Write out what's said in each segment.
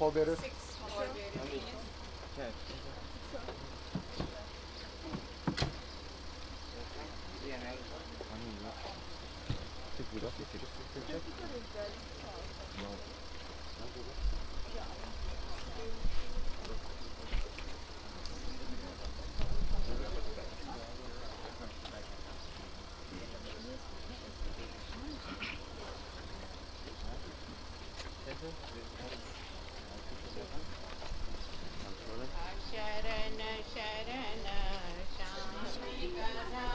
pallbearers? 6 pallbearers. शरण शरण शांति करा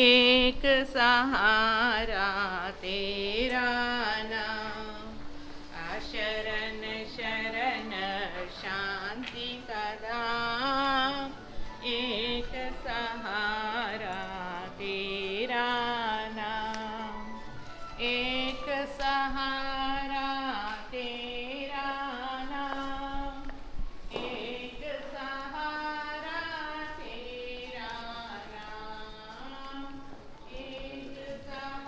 एक सहारा तेरा नाम शरण शरण शांति करा एक सहारा तेरा नाम एक सहारा तेरा नाम एक सहारा तेरा नाम एक सहारा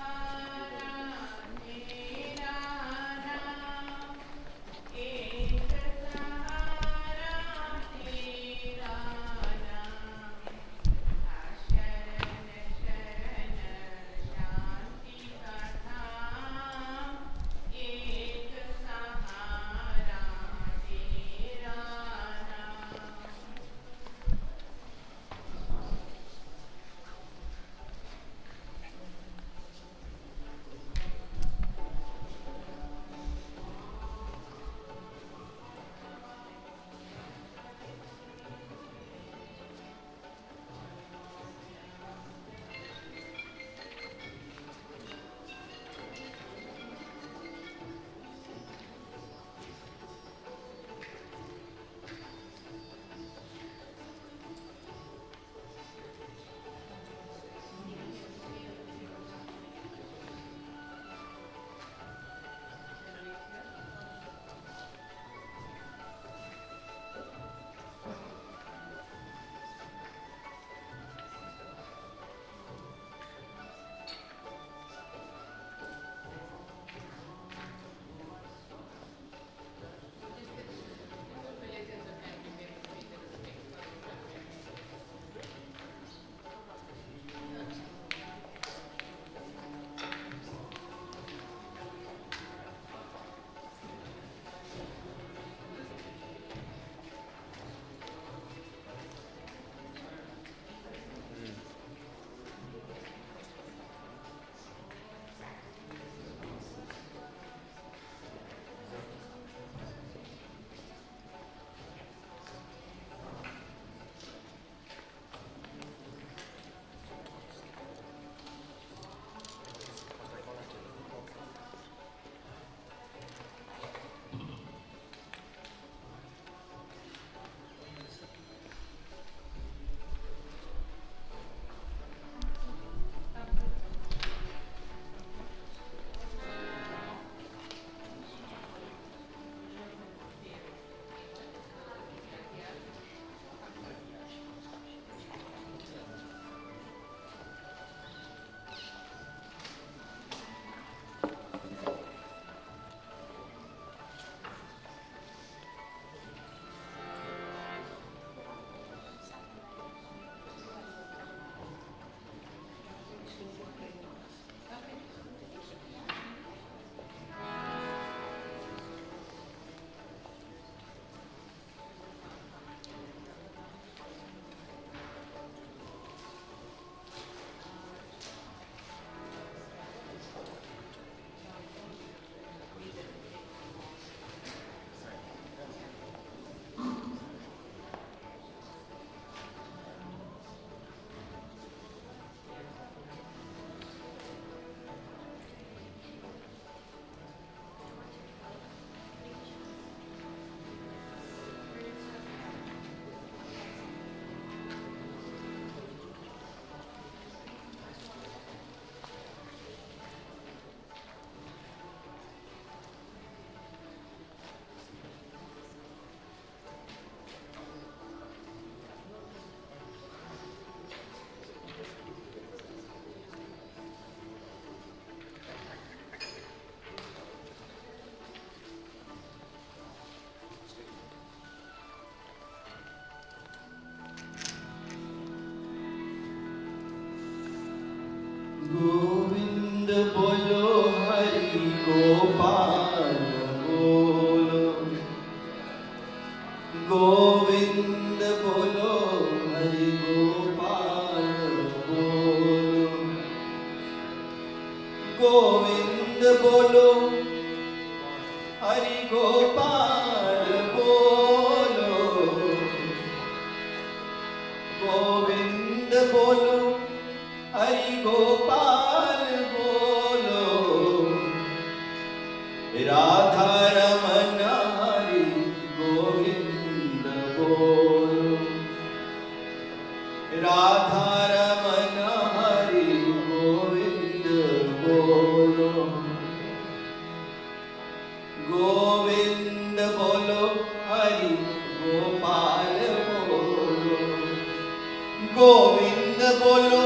गोविंद बोलो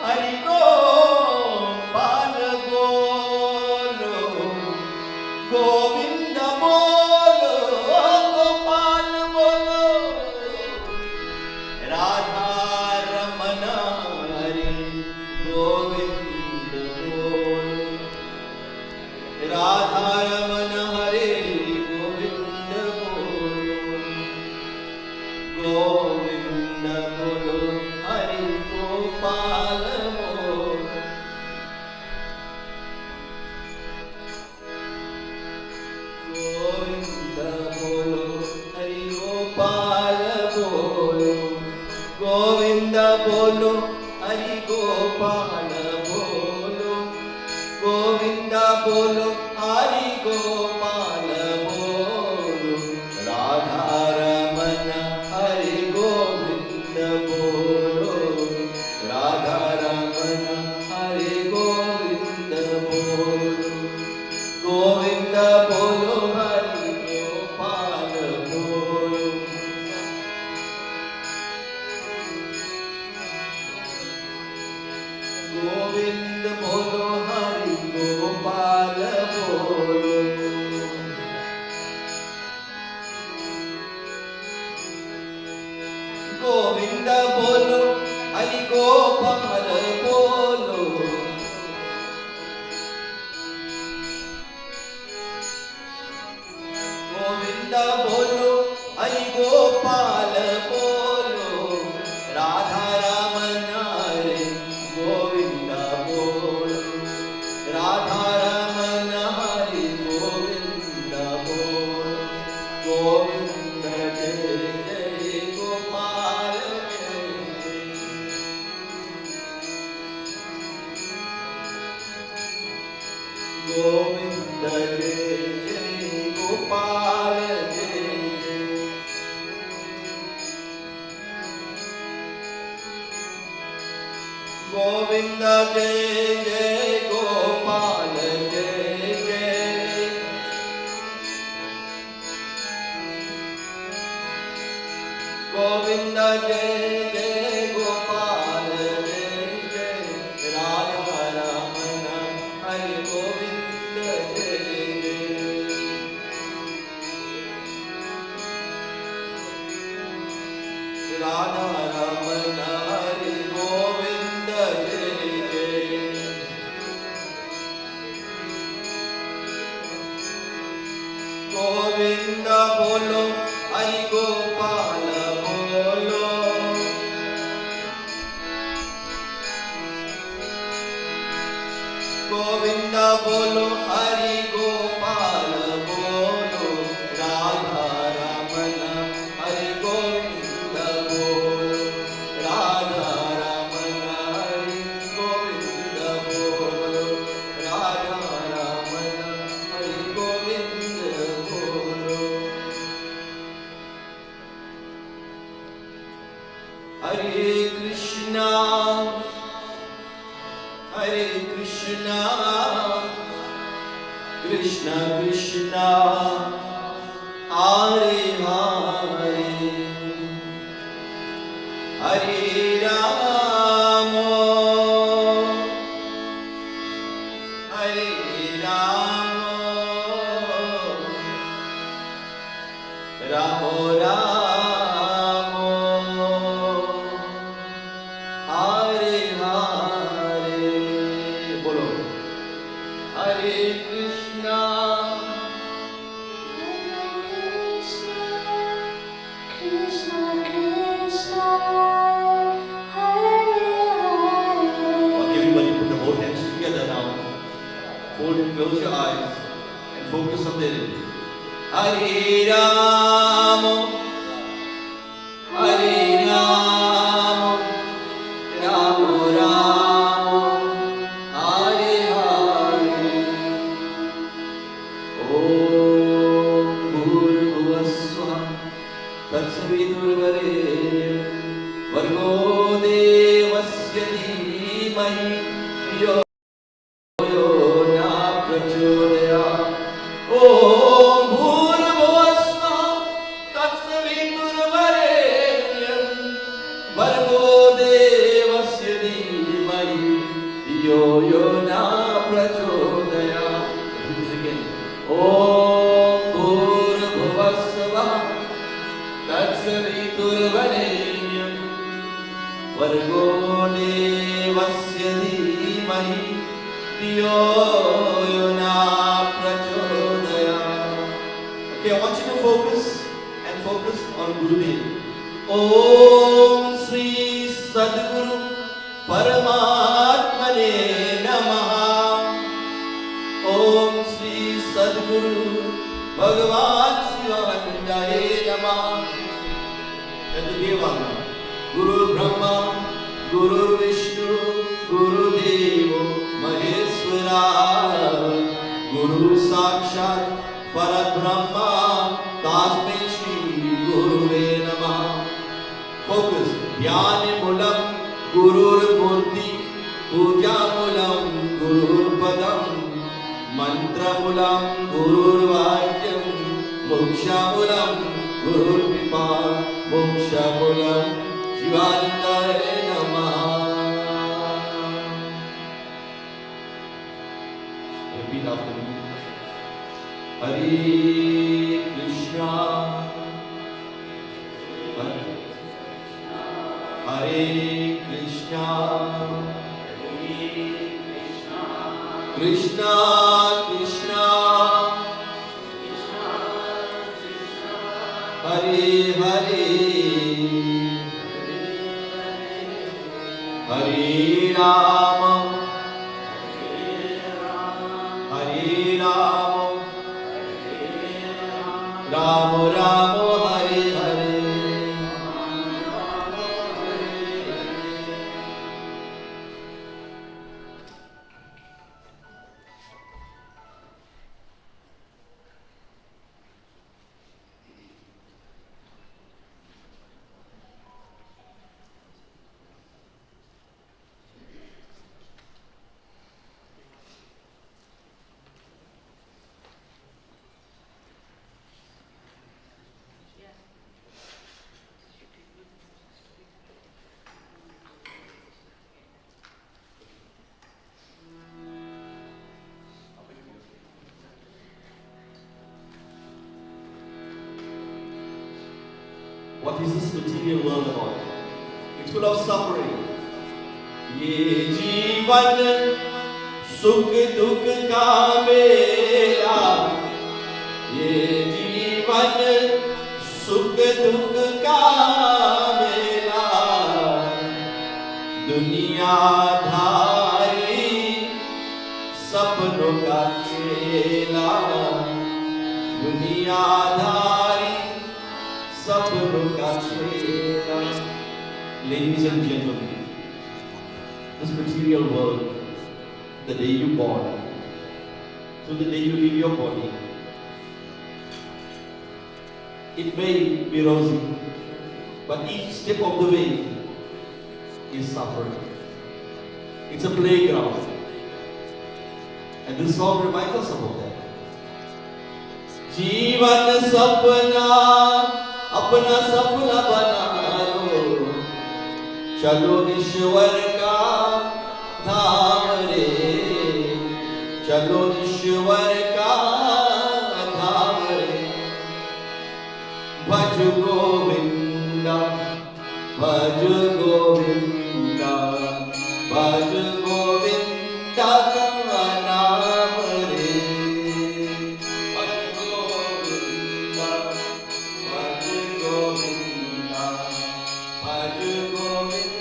हरि गोपाल बोलो, गोविंद बोलो गोपाल बोलो, राधा रमन हरि गोविंद बोलो, राधा रमन हरि गोविंद बोलो, गोविंद बोलो हरि गोपाल बोलो, गोविंद बोलो हरि गोपाल बोलो, गोविंद बोलो हरि गोपाल बोलो, गोविंद बोलो हरि गोपाल बोलो, राधा रमन हरि गोविंद बोलो, राधा रमन हरि गोविंद बोलो, गोविंद बोलो हरि गोपाल बोलो, गोविंद बोलो हरि गोपाल बोलो, गोविंद बोलो हरि गोपाल बोलो, गोविंद बोलो हरि गोपाल बोलो, राधा रमन हरि गोविंद बोलो, राधा रमन हरि गोविंद बोलो, गोविंद जय जय गोपाल जय, गोविंद जय जय गोपाल जय जय, गोविंद जय जय गोपाल जय जय, गोविंद जय जय गोपाल जय जय, राधा रमन हरि गोविंद जय जय, राधा रमन हरि गोविंद जय जय, गोविंद बोलो हरि गोपाल बोलो, गोविंद बोलो हरि गोपाल बोलो, राधा रमन हरि गोविंद बोलो, राधा रमन हरि गोविंद बोलो, राधा रमन हरि गोविंद बोलो, हरे कृष्णा कृष्ण कृष्ण हरे हरे, हरे राम राम राम हरे हरे, बोलो हरे Krishna close your eyes and focus on the rhythm. Hare Ram, Hare Ram, Ram Ram, Hare Hare. Om Bhurvaswah Tatsavitурvarenyam Bhargo Devasya Dhimahi Yo Om Bhurvaswah Tatsavitурvarenyam Bhargo भर्गो देवस्य धीमहि धियो यो न प्रचोदयात्. Okay, I want you to focus on Gurudev. Om Shri Sadguru Paramatmane Namaha. Om Shri Sadguru Bhagavan Shivandaye Namaha. And the Devana. Guru Brahma, Guru Vishnu, Guru Devo Maheshwara. Guru Sakshat Parabrahma Tasmai Shri Guruve Namaha. Focus. Dhyana Mulam Gurur Murti, Puja Mulam Gurur Padam, Mantra Mulam Gurur Vakyam, Moksha Mulam Gurur Kripa, Moksha Mulam Shivanandaya Namaha. Repeat after me. Hare Krishna, Hare Krishna, Krishna Krishna, Hare Hare, Hare Rama, Hare Rama, Rama Rama, Hare Hare. What is this material world about? It's full of suffering. Ye jeevan sukh dukh ka mela. Ye jeevan sukh dukh ka mela. Duniya dhari sapno ka chela. Duniya dhari sapno ka chela. Ladies and gentlemen, this material world, the day you born, till the day you leave your body, it may be rosy, but each step of the way is suffering. It's a playground, and this song reminds us about that. Jeevan sapna apna sapna bana lo, चलो ईश्वर का धाम रे, चलो ईश्वर का धाम रे. भज गोविंदा, भज गोविंदा, भज गोविंदा का नाम रे. भज गोविंदा, भज गोविंदा, भज गोविंदा.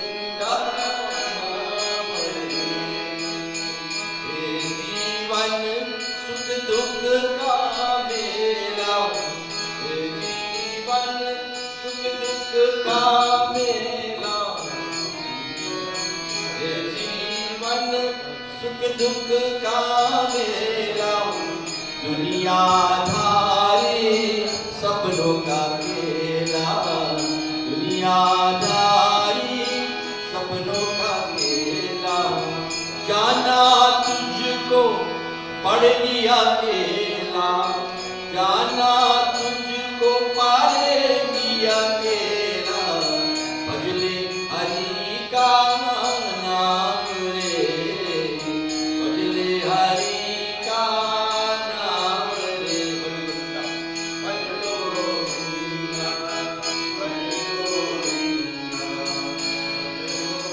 दुख का मेला, जीवन सुख दुख का मेला, जीवन सुख दुख का मेला. दुनिया धारी सपनों का खेला, दुनिया धारी सपनों का खेला. जाना तुझको पढ़ लिया केला, जाना तुझको पढ़ लिया केला. भजले हरि का नाम रे, भजले हरि का नाम रे. भज गोविंदा, भज गोविंदा, भज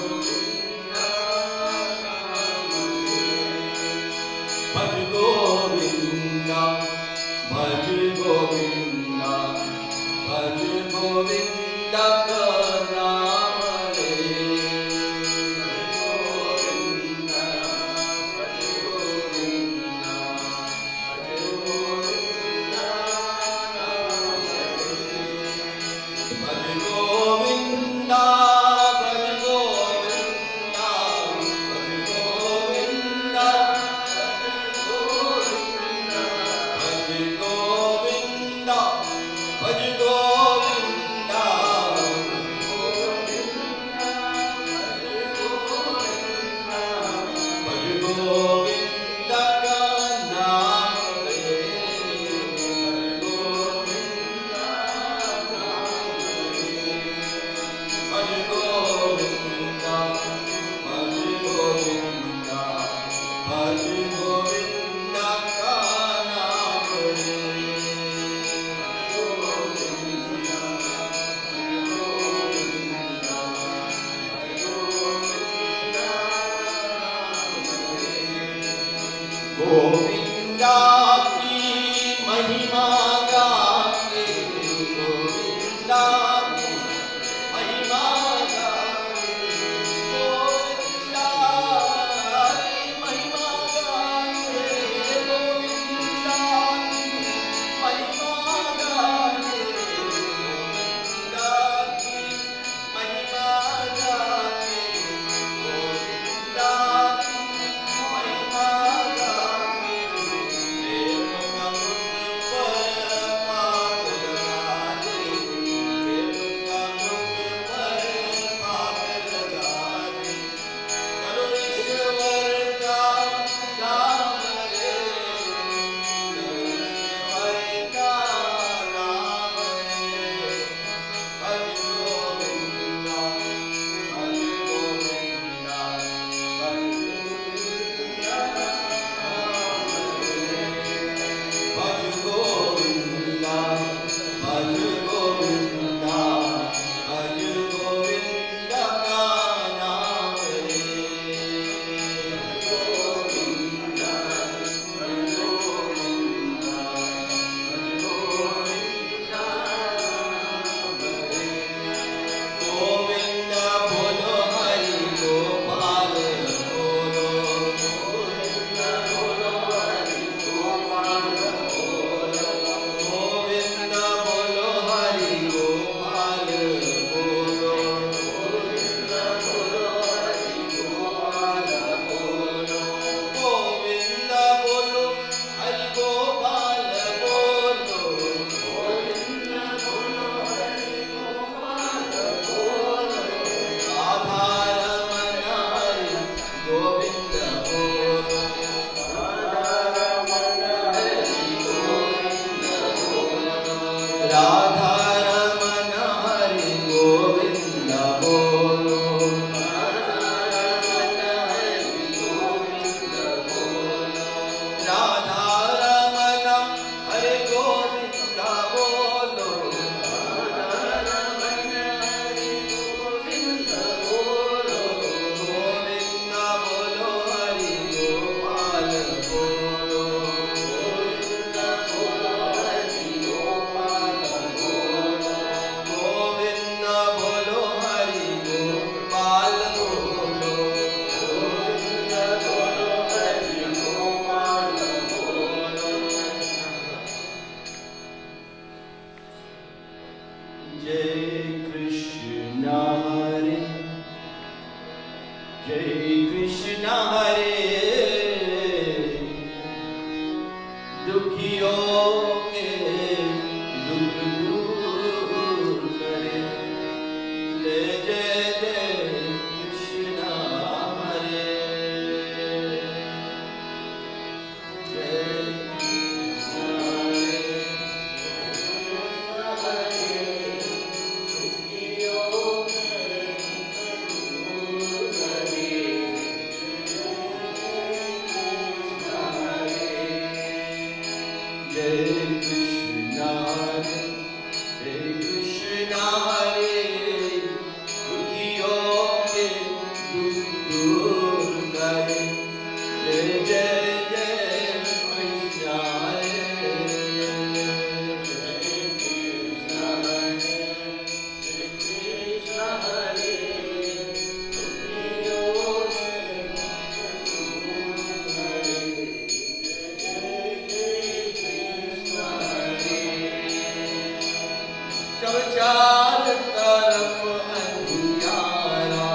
जब चार तरफ अंधियारा,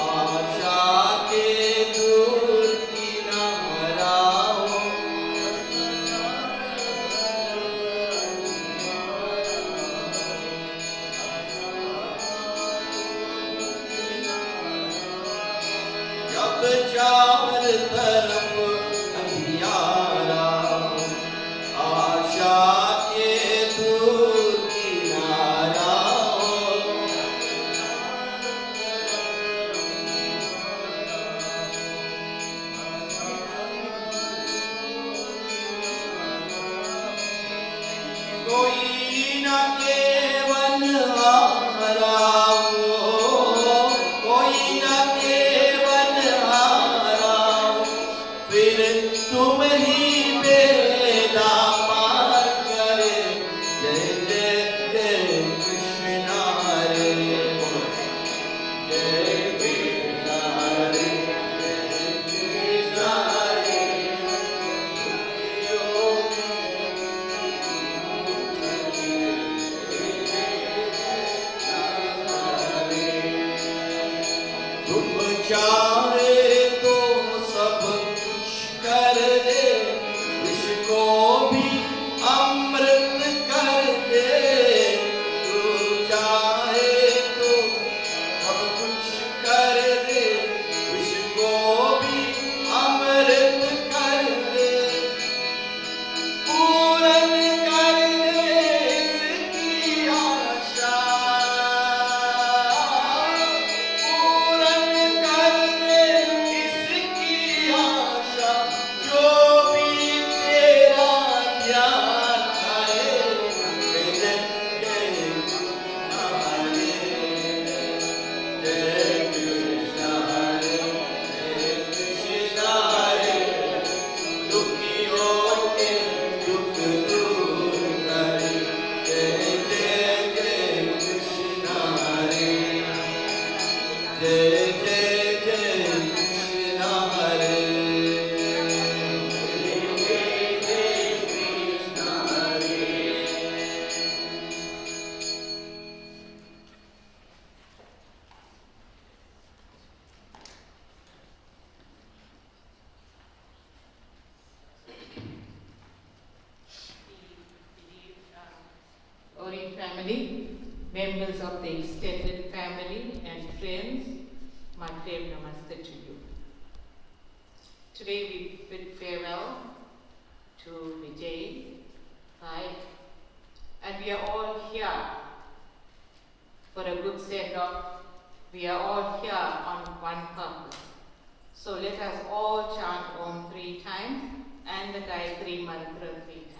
आशा के दूर किनारा हो। जब चार तरफ अंधियारा, आशा के दूर किनारा हो। कोई न केवल हारा हो, कोई न केवल हारा हो, फिर तुम ही बेड़ा पार करे। जय जय जय कृष्णा रे, जय कृष्णा रे, जय कृष्णा रे। तुम चाहे तो सब कुछ कर दे, विष को भी अमृत कर दे। तू चाहे तो सब कुछ कर दे, विष को भी अमृत कर दे। पूरन कर दे इसकी आशा, पूरन कर दे इसकी आशा, जो भी तेरा ध्यान करे। जय जय कृष्णा रे, जय कृष्णा रे, जय कृष्णा रे। दुखियों के दुख दूर करे। जय जय जय कृष्णा रे, जय जय जय कृष्णा रे, जय जय जय कृष्णा रे। Ori family, members of the extended family and friends, my prem namaste to you. Today we bid farewell to Vijay, right? And we are all here for a good send-off. We are all here on one purpose. So let us all chant Om 3 times and the Gayatri Mantra 3 times.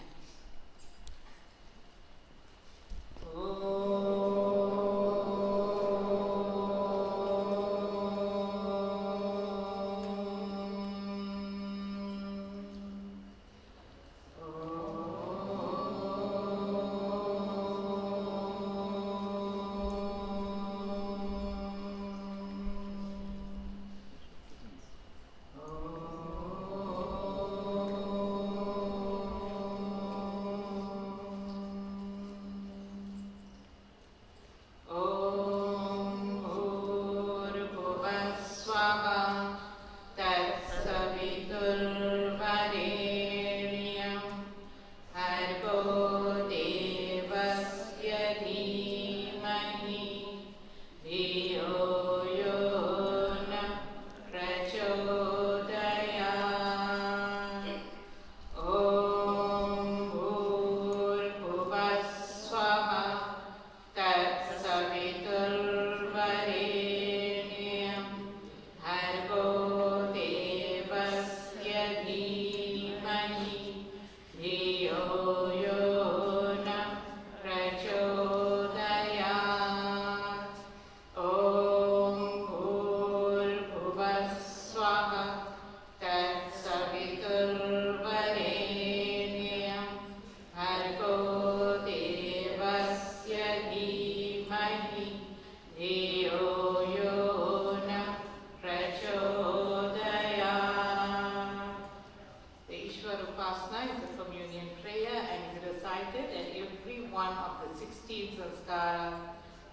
16 sanskara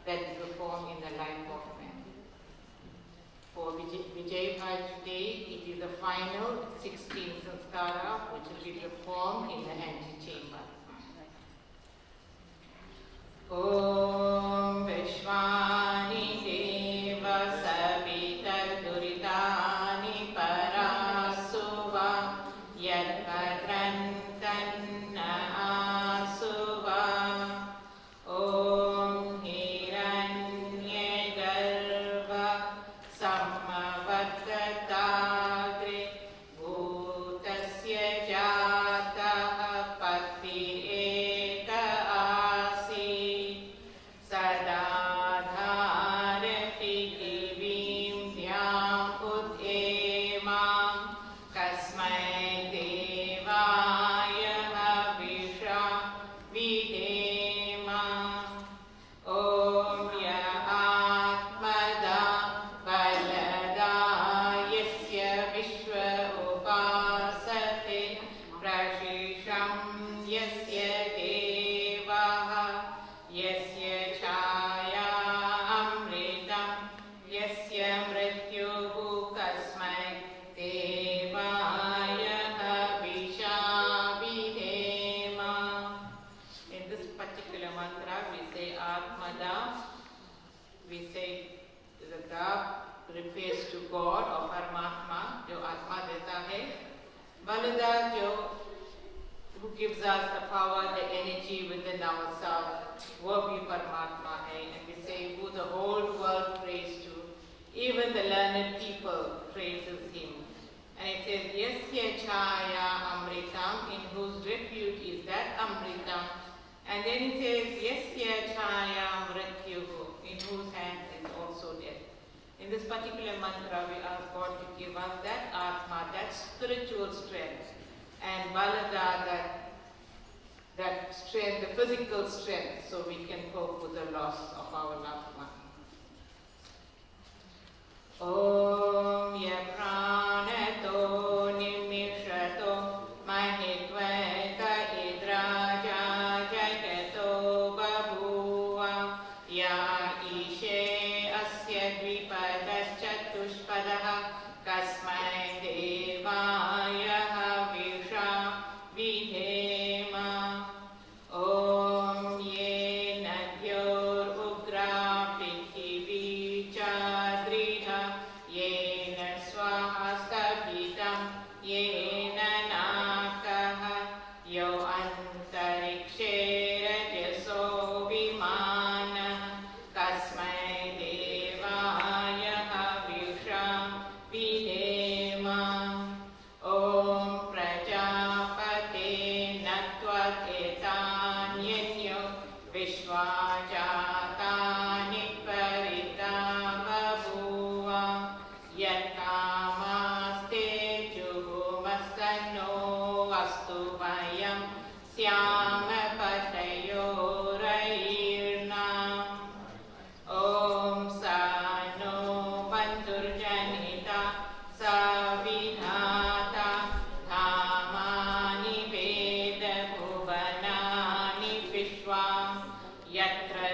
that is performed in the life of man. For Vijay today, it is the final 16 sanskara which will be performed in the antechamber. Om Vishwani Deva Savitar Duritani Parasuva Yad Padrantanna Asuva Om Hiranye Garva Samavatatagre Bhutasya Jataha Pati who gives us the power, the energy within ourselves, wo bhi Paramatma hai, and we say who the whole world prays to, even the learned people praises him. And it says, Yasya Chaya Amritam, in whose refuge is that Amritam. And then it says, Yasya Chaya Mrityuhu, in whose hands is also death. In this particular mantra, we ask God to give us that Atma, that spiritual strength, and Balada, that strength, the physical strength, so we can cope with the loss of our loved one. Om Ya Pranato Nimishato Mahitveta Idraja Jagato Babuva Ya Ishe Asya Dvipadashchatushpadaha Kasmai Devaya Visha Vidhema Om Ye Nadyor Ugra Prithvi Chadriha Yena Swahastavitam Yena Nakaha Yo Antarikshe Rajaso Vimana Kasmai Devaya Visha Vidhema Om Prajapate Natvat Etanyenyo Vishwajatani Parita Babuva Yatamaste Juhumastano Vastu Vayam Syama Patayo Rairnam Om Sano Bandurjanita Savinata Dhamani Veda Bhuvanani Vishwa Yatra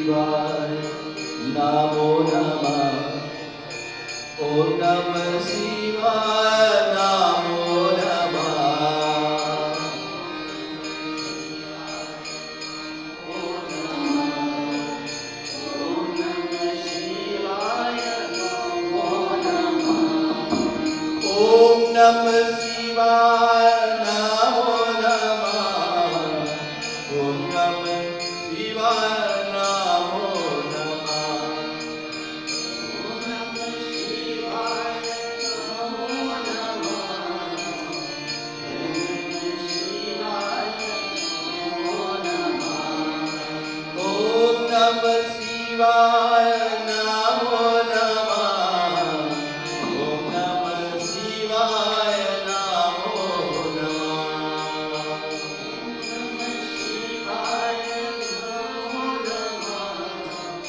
Shivaya, Namo Namah. Om Namah Shivaya, Namo Namah. Om Namah Shivaya, Namo Namah. Om Namah Shivaya, Namo Namah. Om Namah Shivaya, Namo Namah. Om Namah Shivaya, Namo Namah. Om Namah Shivaya, Namo Namah.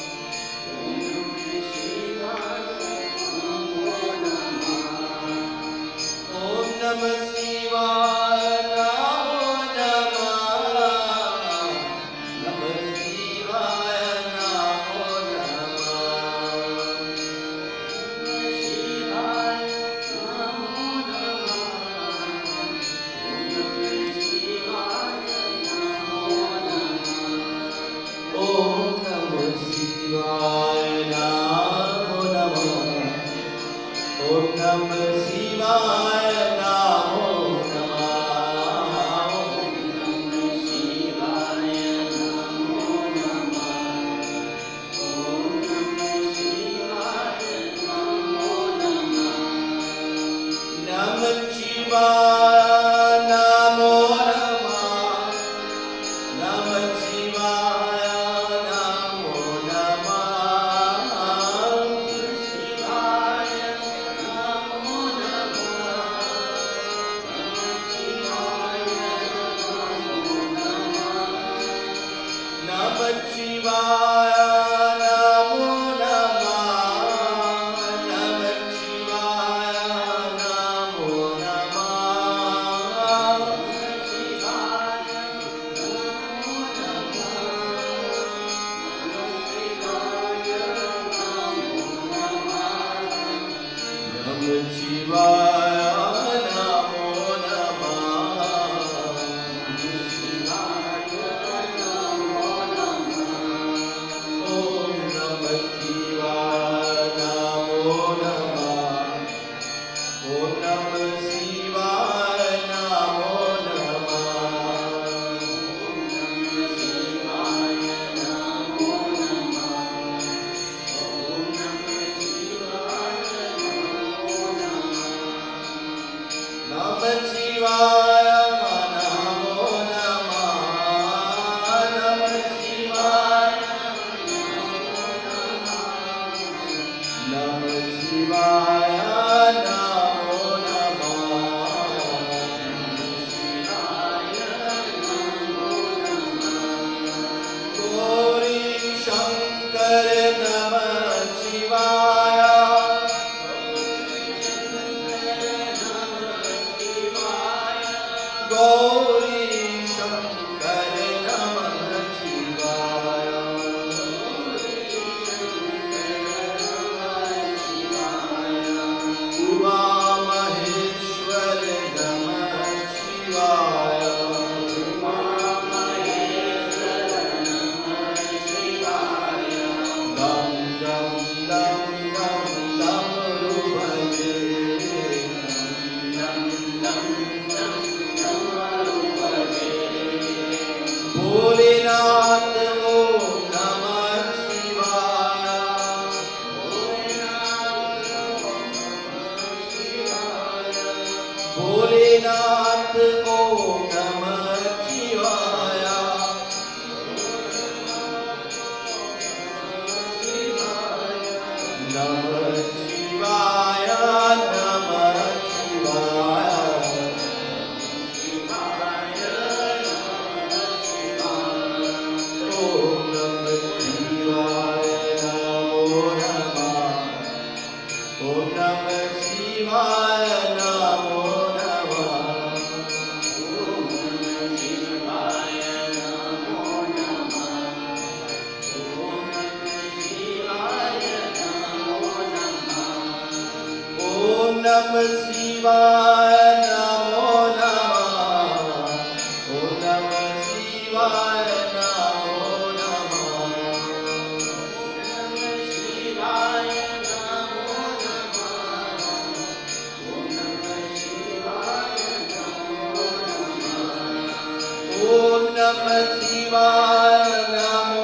Om Namah Shivaya, Namo Namah. Namah Shivaya, Namo Namah. Om Namah Shivaya, Namo Namah. Om Namah Shivaya, Namo Namah. Namah Shivaya, Namo Namah. Namah Shivaya, Namo Namah. Namah Shivaya, Namo Namah. Namah Shivaya, Namo Namah. Namah Shivaya, Namo Namah. Om Namah Shivaya, Namo Namah. Om Namah Shivaya, Namo Namah. Namah Shivaya, Namo Namah. Namah Shivaya, Namah Shivaya, Namo Namah. Gauri Shankar, Namah Shivaya. Gauri Shankar, Namah Shivaya. Uma Maheshwar, Namah Shivaya. Gam Namah Shivaya, Namo Namah. Om Namah Shivaya, Namo Namah. Om Namah Shivaya, Namo Namah. Om Namah Shivaya, Namo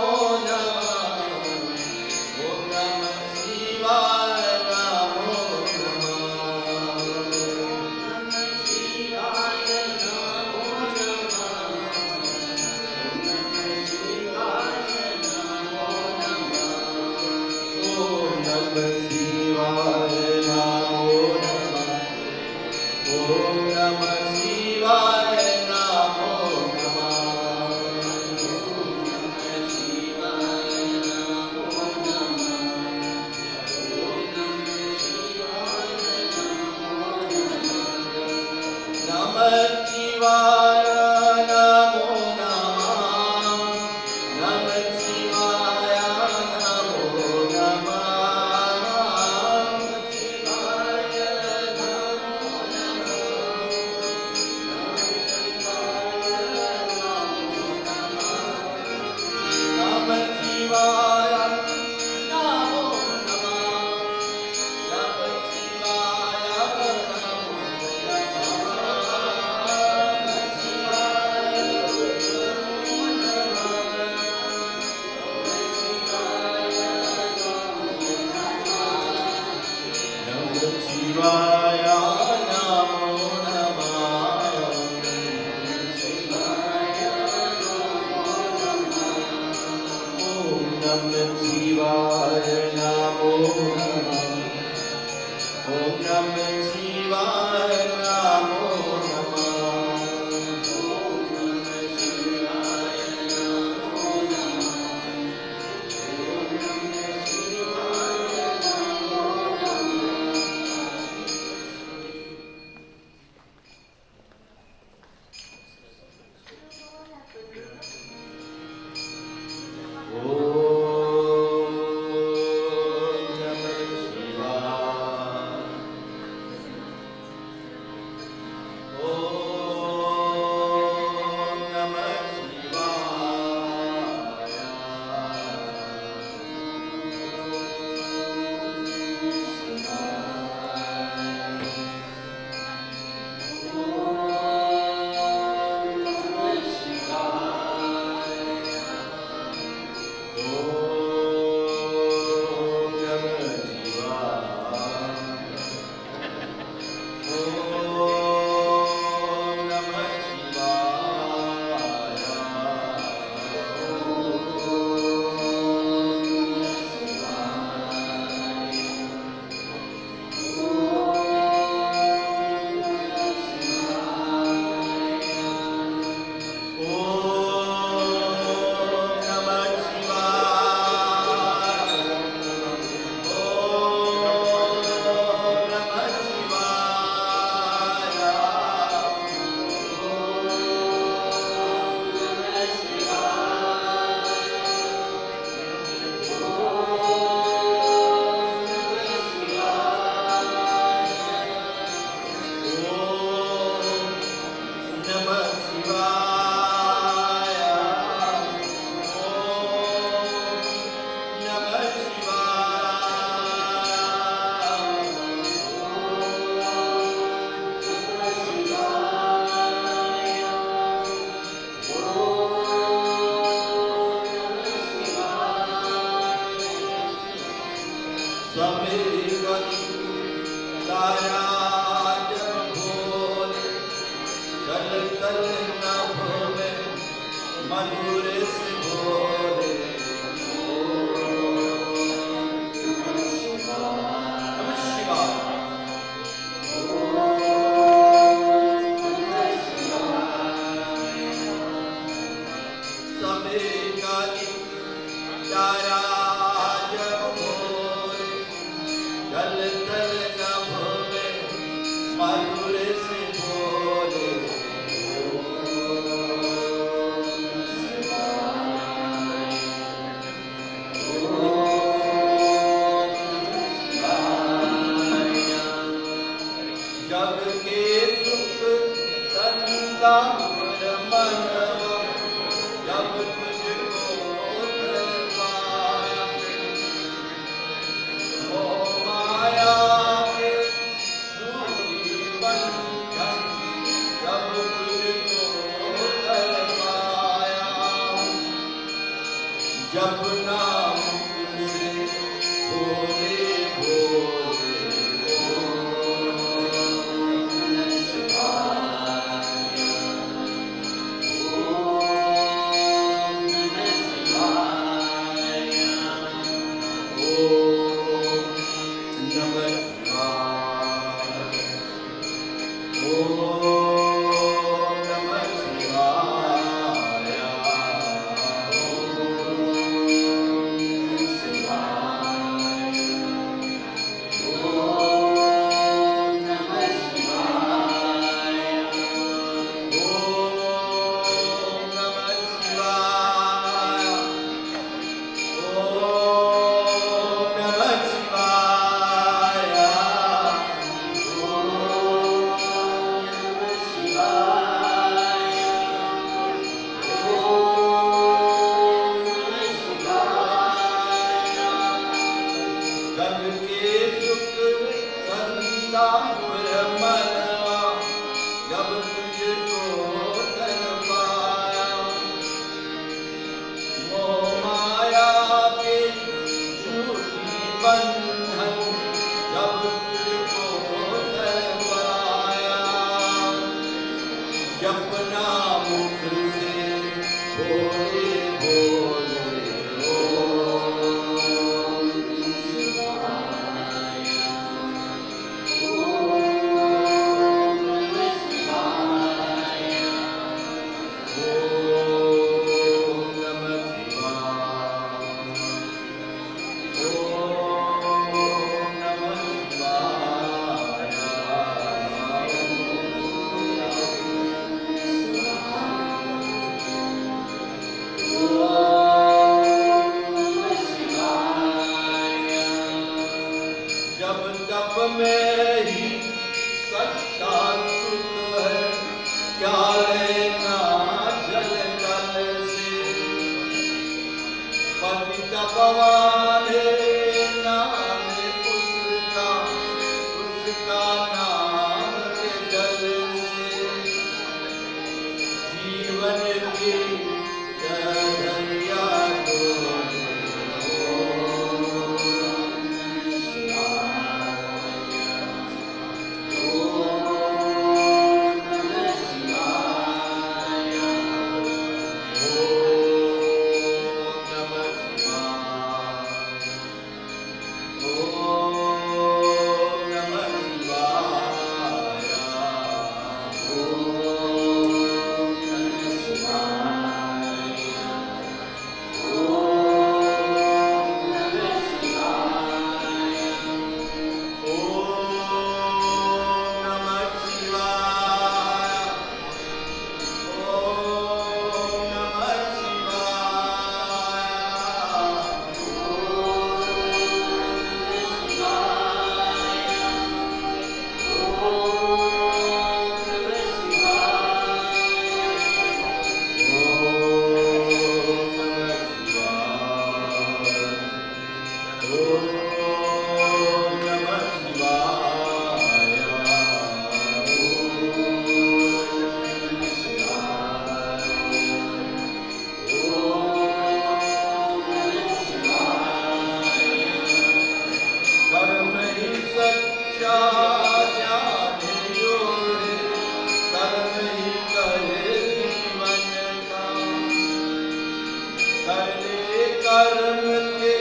कर्म के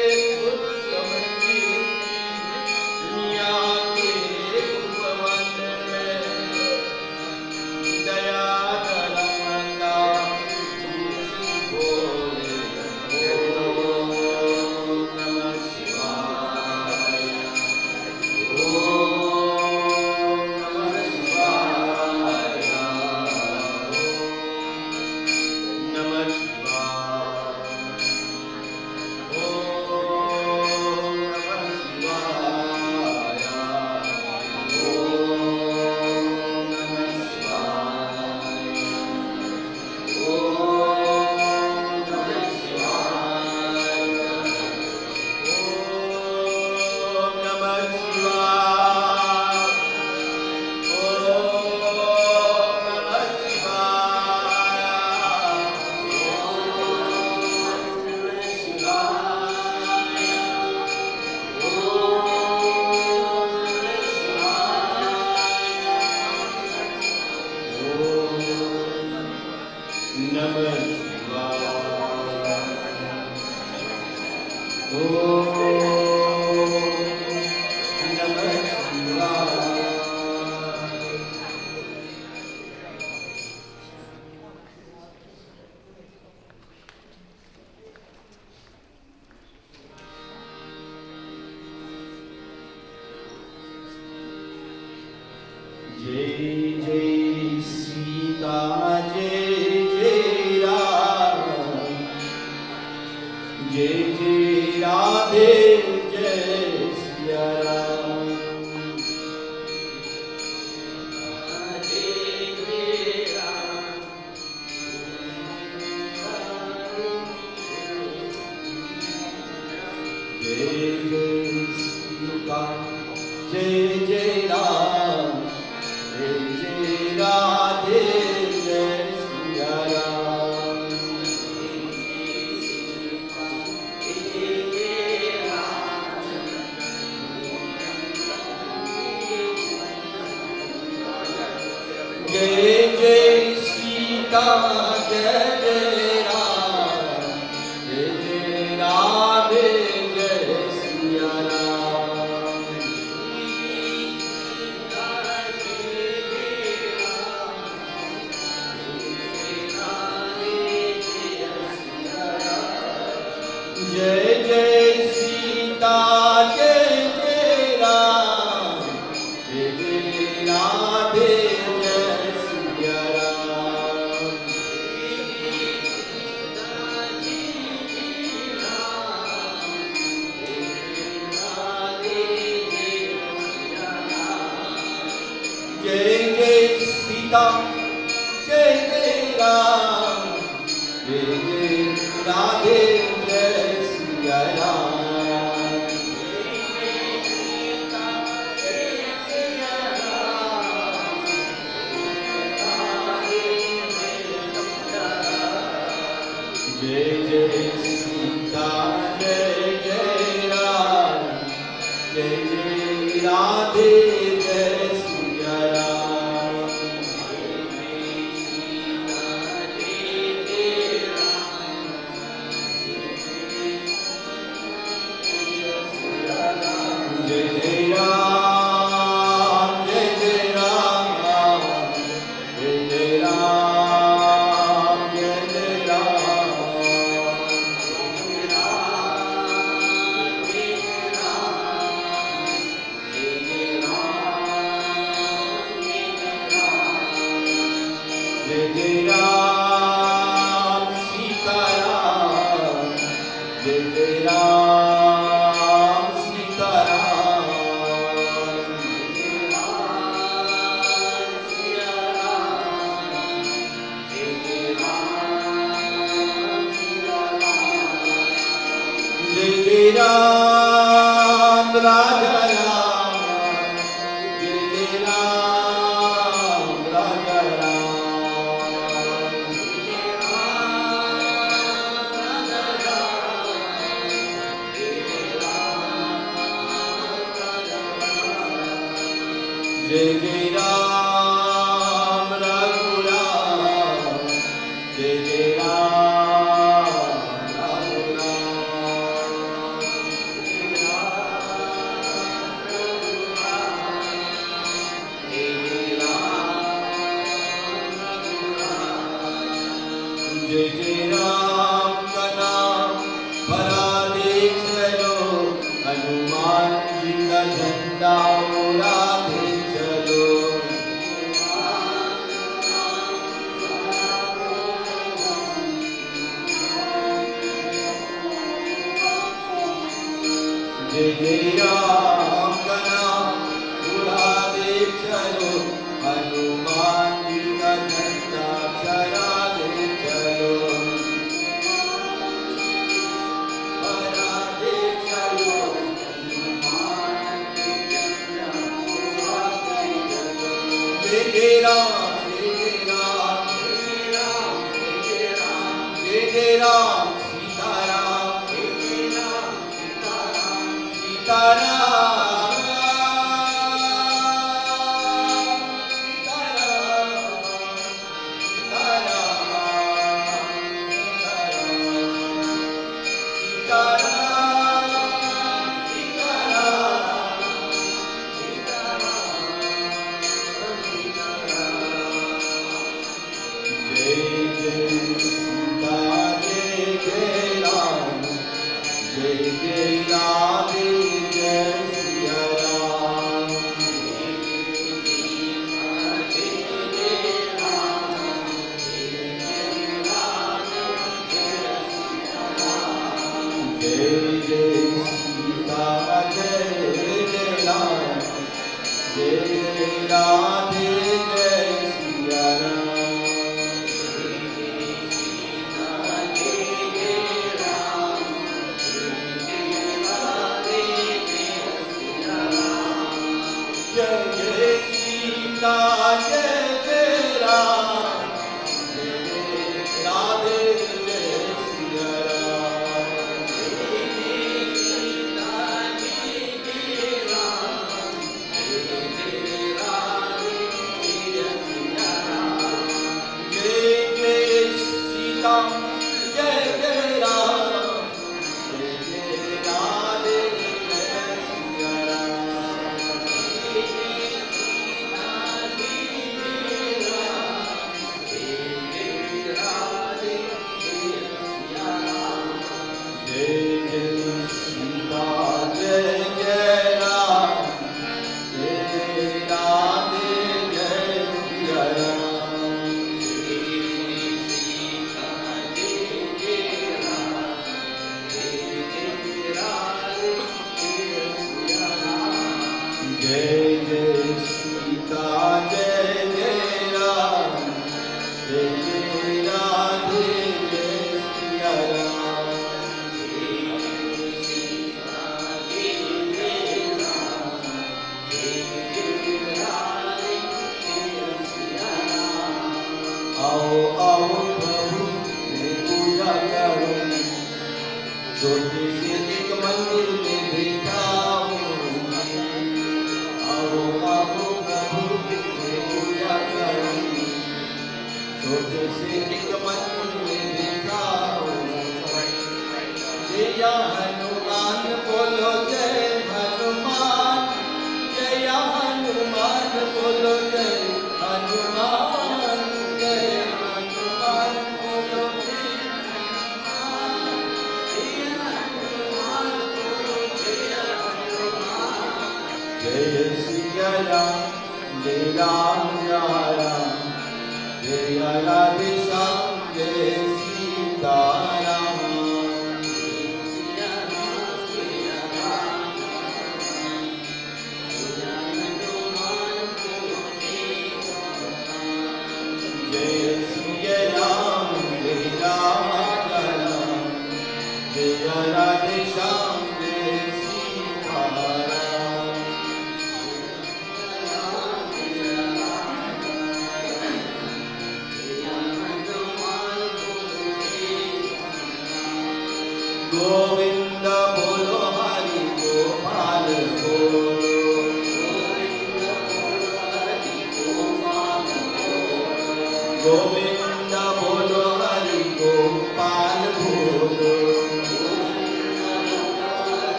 उत्तम की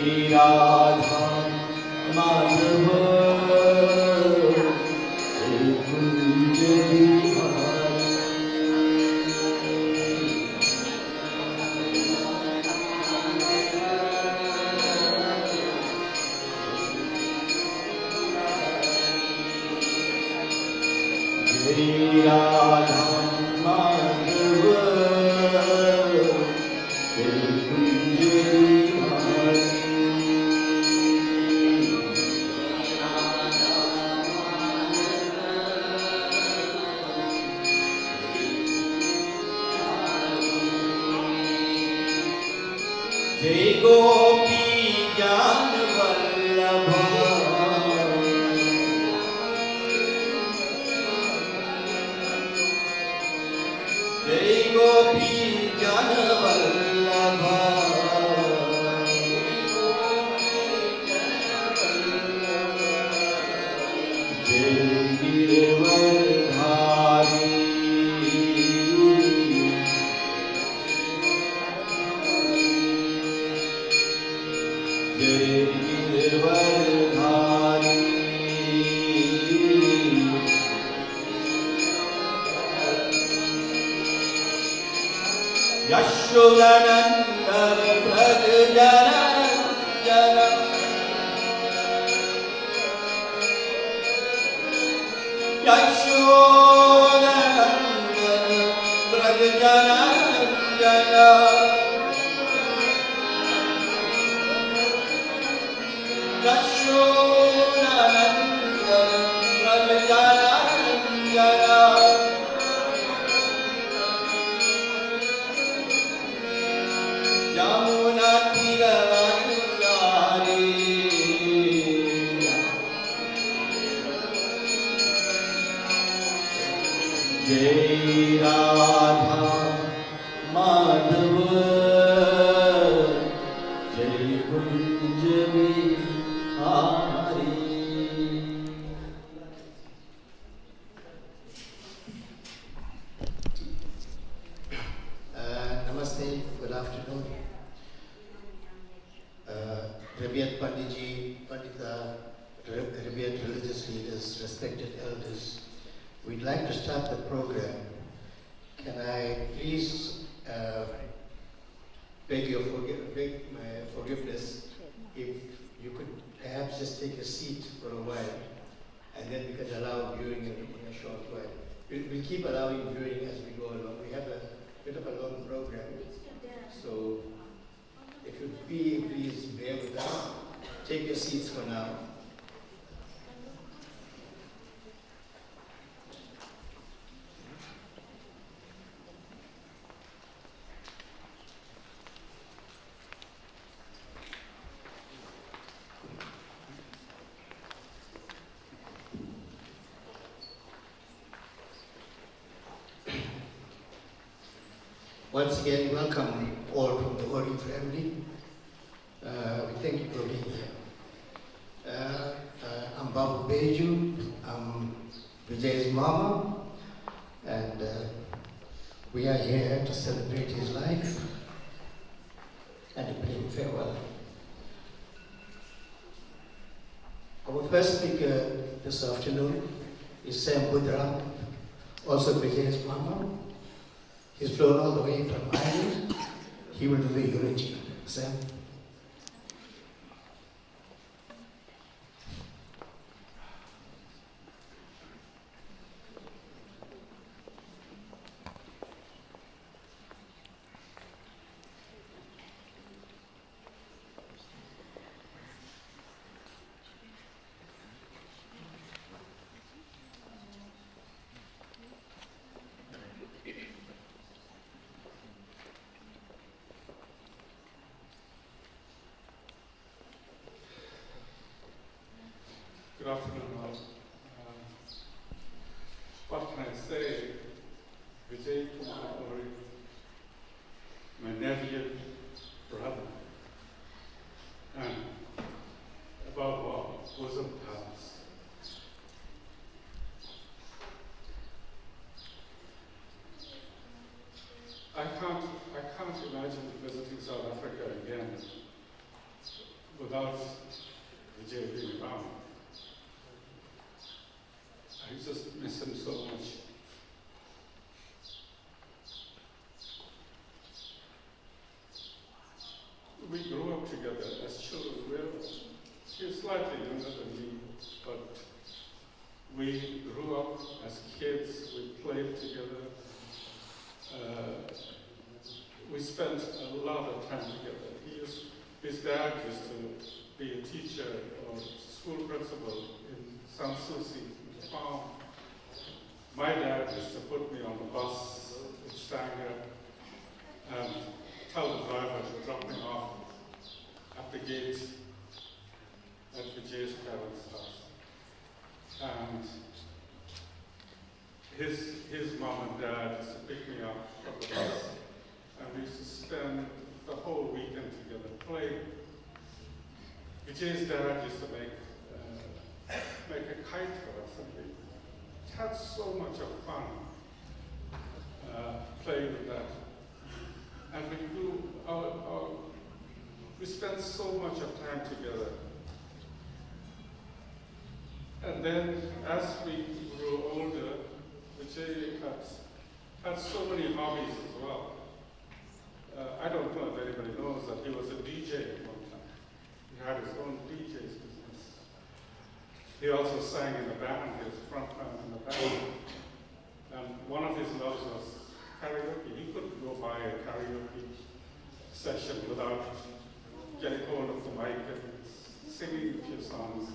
Radha Madhava Jai Kunj Bihari Jai Radha Madhava Jai Kunj Bihari Jai Gopi Jnana Vallabha Jai Gopi Jnana Vallabha Jai Girivardhari Jai Girivardhari Yashodanandar Prajanaranjana Yashodanandar Prajanaranjana Yashodanandar Prajanaranjana Yamuna Tiravanchari Jai Radha Madhava Jai Kunj Bihari Namaste, good afternoon. Revered Panditji, Pandita, revered religious leaders, respected elders, we'd like to start the program. Can I please beg my forgiveness if you could perhaps just take a seat for a while, and then we could allow viewing in a short while. We'll keep allowing viewing as we go along. We have a bit of a long program, so if you'd please bear with us. Take your seats for now. Once again, welcome all from the Ori family. We thank you for being here. I'm Babu Beju, I'm Vijay's mama, and we are here to celebrate his life and to bid him farewell. Our first speaker this afternoon is Sam Budra, also Vijay's mama. He's flown all the way from Ireland. He will do the eulogy. Sam? we played together. We spent a lot of time together. His dad used to be a teacher or school principal in Sanssouci, in the farm. My dad used to put me on the bus in Stanger and tell the driver to drop me off at the gate at Vijay's parents' house. And his mom and dad used to pick me up from the bus, and we used to spend the whole weekend together playing. Vijay's dad used to make a kite for us, and we had so much of fun playing with that. And we spent so much of time together. And then as we grew older, Vijay had so many hobbies as well. I don't know if anybody knows that he was a DJ at one time. He had his own DJ's business. He also sang in a band, he was frontman in a band. And one of his loves was karaoke. He couldn't go by a karaoke session without getting hold of the mic and singing a few songs.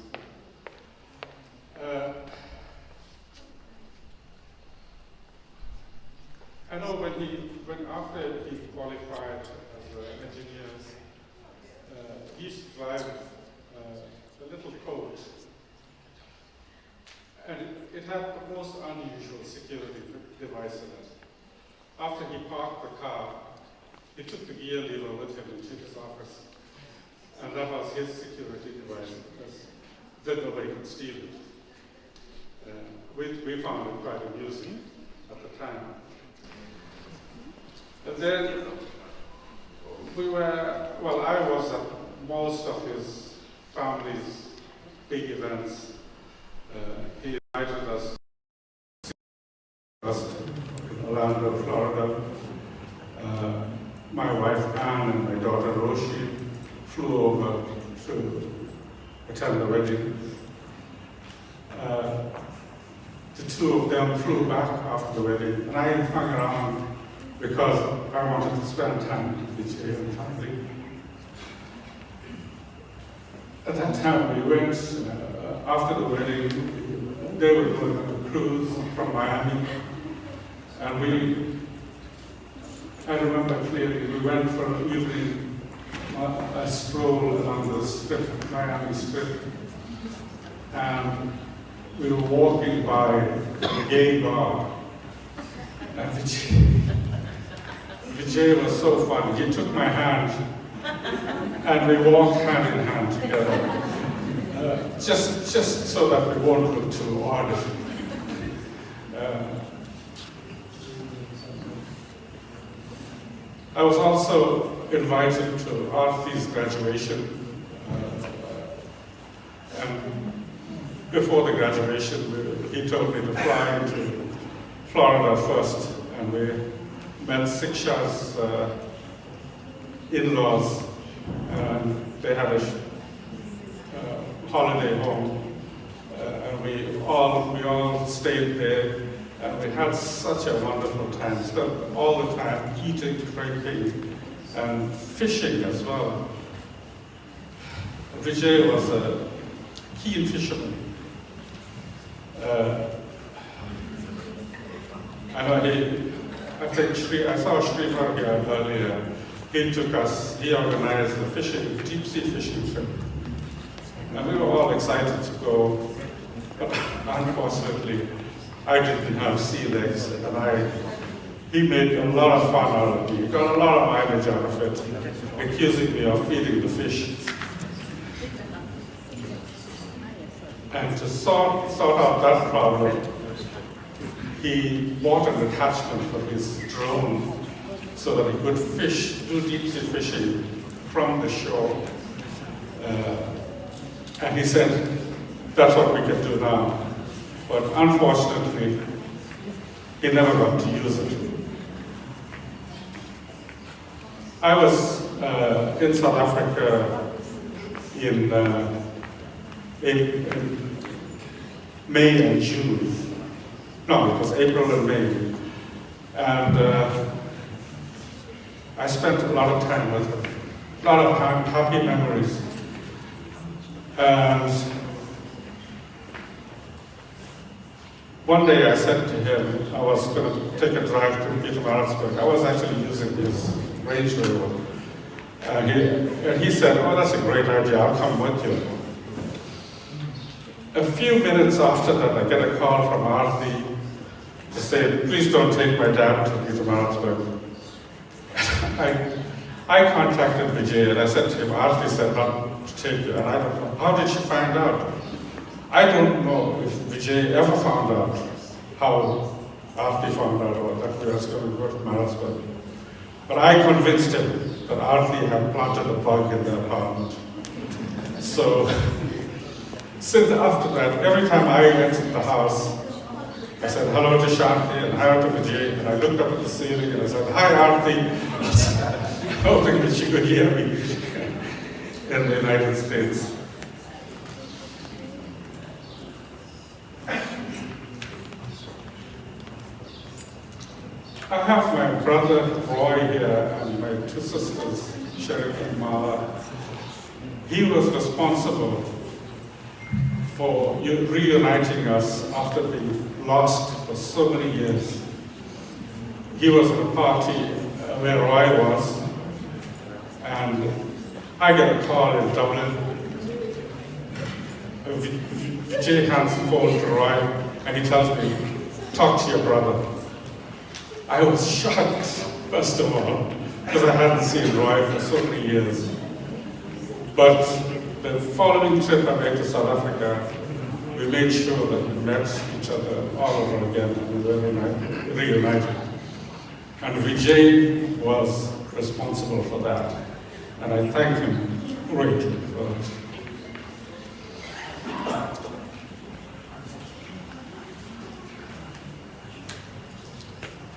I know when after he qualified as an engineer, he used to drive a little coach, and it had the most unusual security device in it. After he parked the car, he took the gear lever with him into his office, and that was his security device, because then nobody could steal it. We found it quite amusing at the time. And then I was at most of his family's big events. He invited us in Orlando, Florida. My wife Anne and my daughter Roshi flew over to attend the wedding. The two of them flew back after the wedding, and I hung around because I wanted to spend time with Vijay and family. At that time, we went, after the wedding, they were going on a cruise from Miami, and I remember clearly, we went for an evening, a stroll along the strip, Miami Strip, and we were walking by a gay bar, and Vijay was so fun. He took my hand, and we walked hand in hand together, just so that we won't look too odd. I was also invited to Arthy's graduation, and before the graduation, he told me to fly into Florida first, and we met Siksha's in-laws, and they had a holiday home, and we all stayed there, and we had such a wonderful time. Spent all the time eating, drinking, and fishing as well. Vijay was a keen fisherman. I saw Srivar here earlier. He organized the deep sea fishing trip. And we were all excited to go, but unfortunately, I didn't have sea legs, and he made a lot of fun out of me. He got a lot of mileage out of it, accusing me of feeding the fish. And to sort out that problem, he bought an attachment for his drone so that he could do deep sea fishing from the shore. And he said, that's what we can do now. But unfortunately, he never got to use it. I was in South Africa in May and June No, it was April and May. And I spent a lot of time with her, a lot of happy memories. And one day I said to him, I was going to take a drive to Petermaritzburg. I was actually using his Range Rover. And he said, oh, that's a great idea, I'll come with you. A few minutes after that, I get a call from Arthy to say, please don't take my dad to Petermaritzburg. I contacted Vijay and I said to him, Arthy said not to take you, and I don't know. How did she find out? I don't know if Vijay ever found out how Arthy found out about that we were going to go to Maritzburg. But I convinced him that Arthy had planted a bug in the apartment. So, since after that, every time I entered the house, I said hello to Shanti and hi to Vijay, and I looked up at the ceiling and I said, hi Arthy, hoping that she could hear me in the United States. I have my brother Roy here and my two sisters, Sherry and Mala. He was responsible for reuniting us after being lost for so many years. He was at a party where Roy was, and I get a call in Dublin. Vijay hands the phone to Roy, and he tells me, talk to your brother. I was shocked, first of all, because I hadn't seen Roy for so many years. But the following trip I made to South Africa, we made sure that we met each other all over again and we were reunited. And Vijay was responsible for that. And I thank him greatly for it.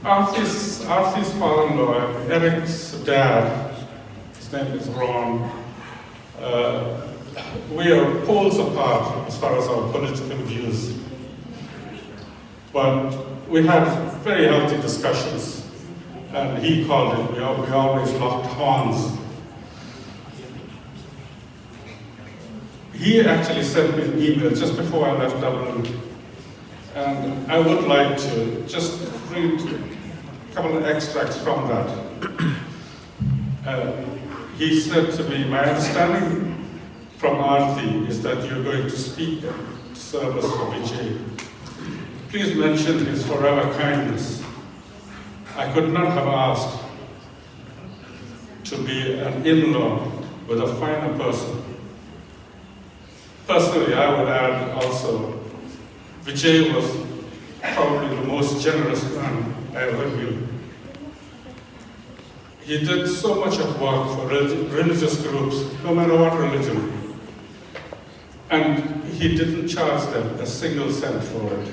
Arthy's father-in-law, Eric's dad, his name is Ron, we are poles apart as far as our political views. But we had very healthy discussions, and he called it, we always locked horns. He actually sent me an email just before I left Dublin, and I would like to just read a couple of extracts from that. He said to me, my understanding from Arthy is that you're going to speak service for Vijay. Please mention his forever kindness. I could not have asked to be an in-law with a finer person. Personally, I would add also, Vijay was probably the most generous man I ever knew. He did so much of work for religious groups, no matter what religion. And he didn't charge them a single cent for it.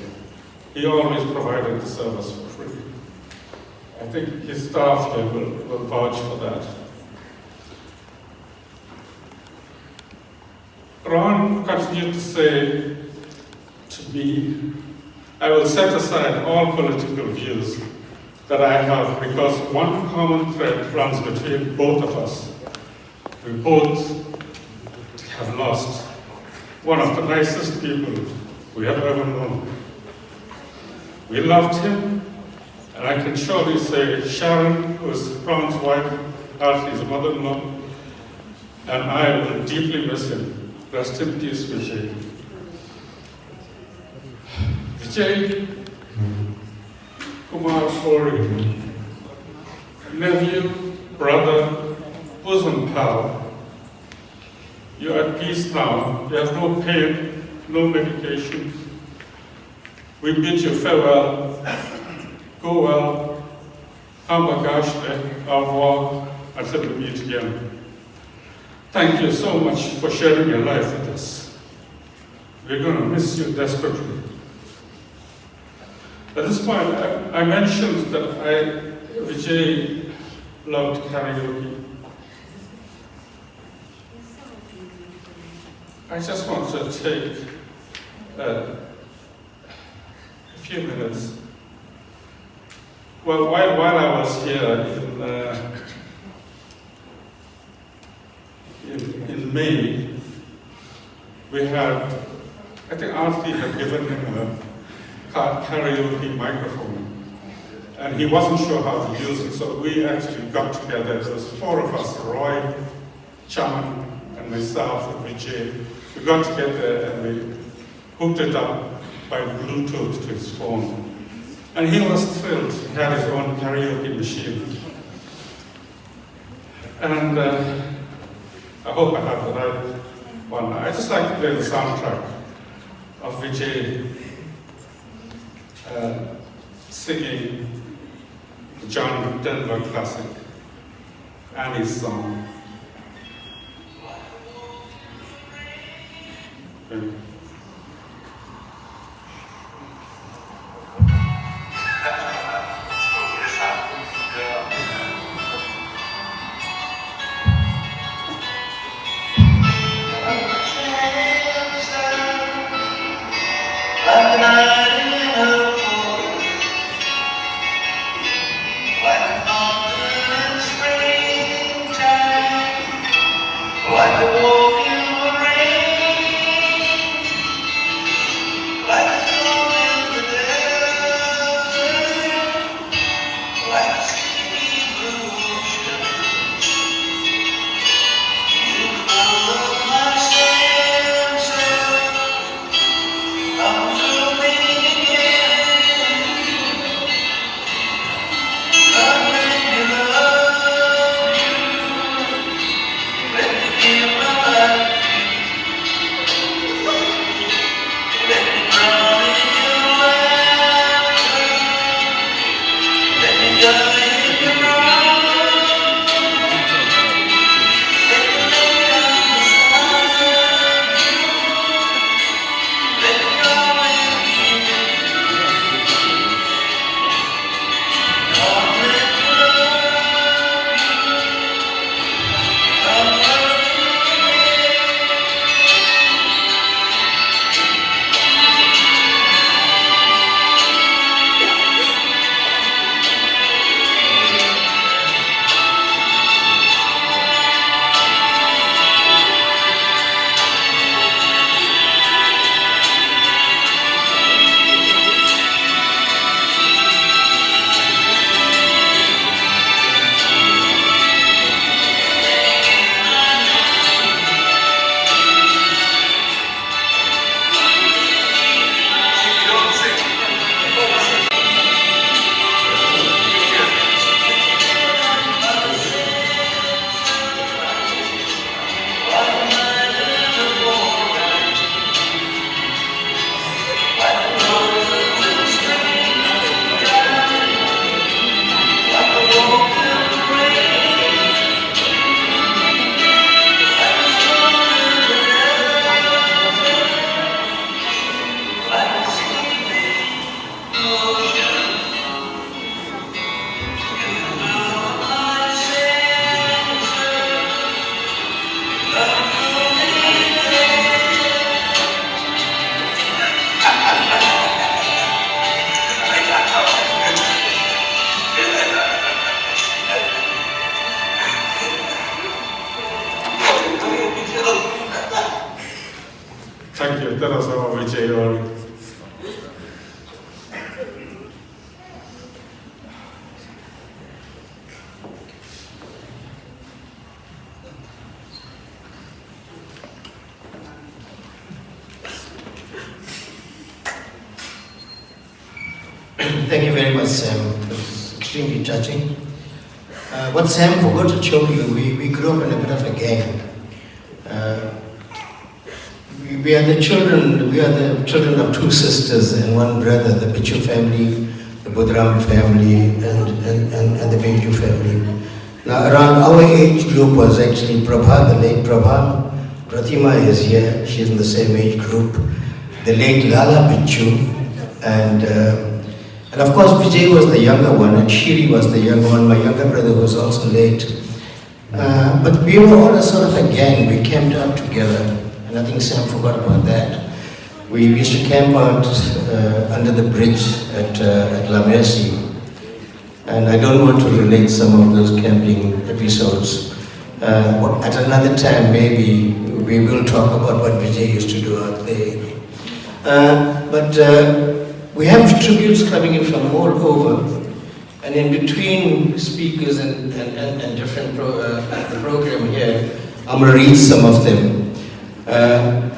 He always provided the service for free. I think his staff here will vouch for that. Ron continued to say to me, I will set aside all political views that I have because one common thread runs between both of us. We both have lost one of the nicest people we have ever known. We loved him, and I can surely say Sharon, who is Ron's wife, Arthy's mother-in-law, and I will deeply miss him. Rest in peace, Vijay. Vijay, Kumar, nephew, brother, bosom pal. You're at peace now. You have no pain, no medication. We bid you farewell. Go well. Ambagashte, au revoir, until we meet again. Thank you so much for sharing your life with us. We're going to miss you desperately. At this point, I mentioned that Vijay loved karaoke. I just want to take a few minutes. Well, while I was here in May, we had, I think Arthy had given him a karaoke microphone, and he wasn't sure how to use it, so we actually got together. There was 4 of us, Roy, Chang, and myself, and Vijay. We got together and we hooked it up by Bluetooth to his phone. And he was thrilled. He had his own karaoke machine. And I hope I have the right one. I just like to play the soundtrack of Vijay singing the John Denver classic, Annie's song. Thank you. That was our Vijay. Thank you very much, Sam. It was extremely touching. What Sam forgot to tell you, we grew up in a bit of a gang. We are the children of 2 sisters and 1 brother, the Bichu family, the Budram family, and the Benju family. Now, around our age group was actually Prabha, the late Prabha. Pratima is here, she's in the same age group. The late Lala Bichu, and of course Vijay was the younger one, and Shiri was the younger one. My younger brother was also late. But we were all a sort of a gang. We camped out together, and I think Sam forgot about that. we used to camp out under the bridge at La Mercy. And I don't want to relate some of those camping episodes. At another time, maybe we will talk about what Vijay used to do out there. But we have tributes coming in from all over. And in between speakers and different the program here, I'm going to read some of them.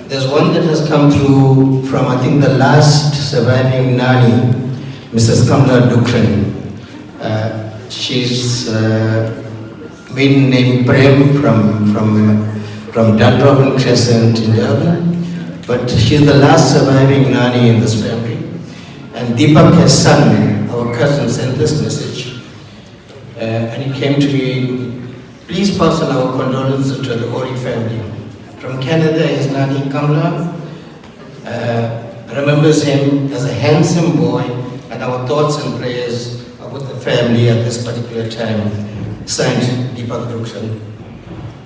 There's one that has come through from, I think, the last surviving Nani, Mrs. Kamla Dukran. She's maiden name Prem from Dundrocken Crescent in Durban. But she's the last surviving Nani in this family. And Deepak, her son, our cousin, sent this message. And he came to me, please pass on our condolences to the Ori family. From Canada, his Nani Kamla remembers him as a handsome boy, and our thoughts and prayers are with the family at this particular time. Signed, Deepak Dukran.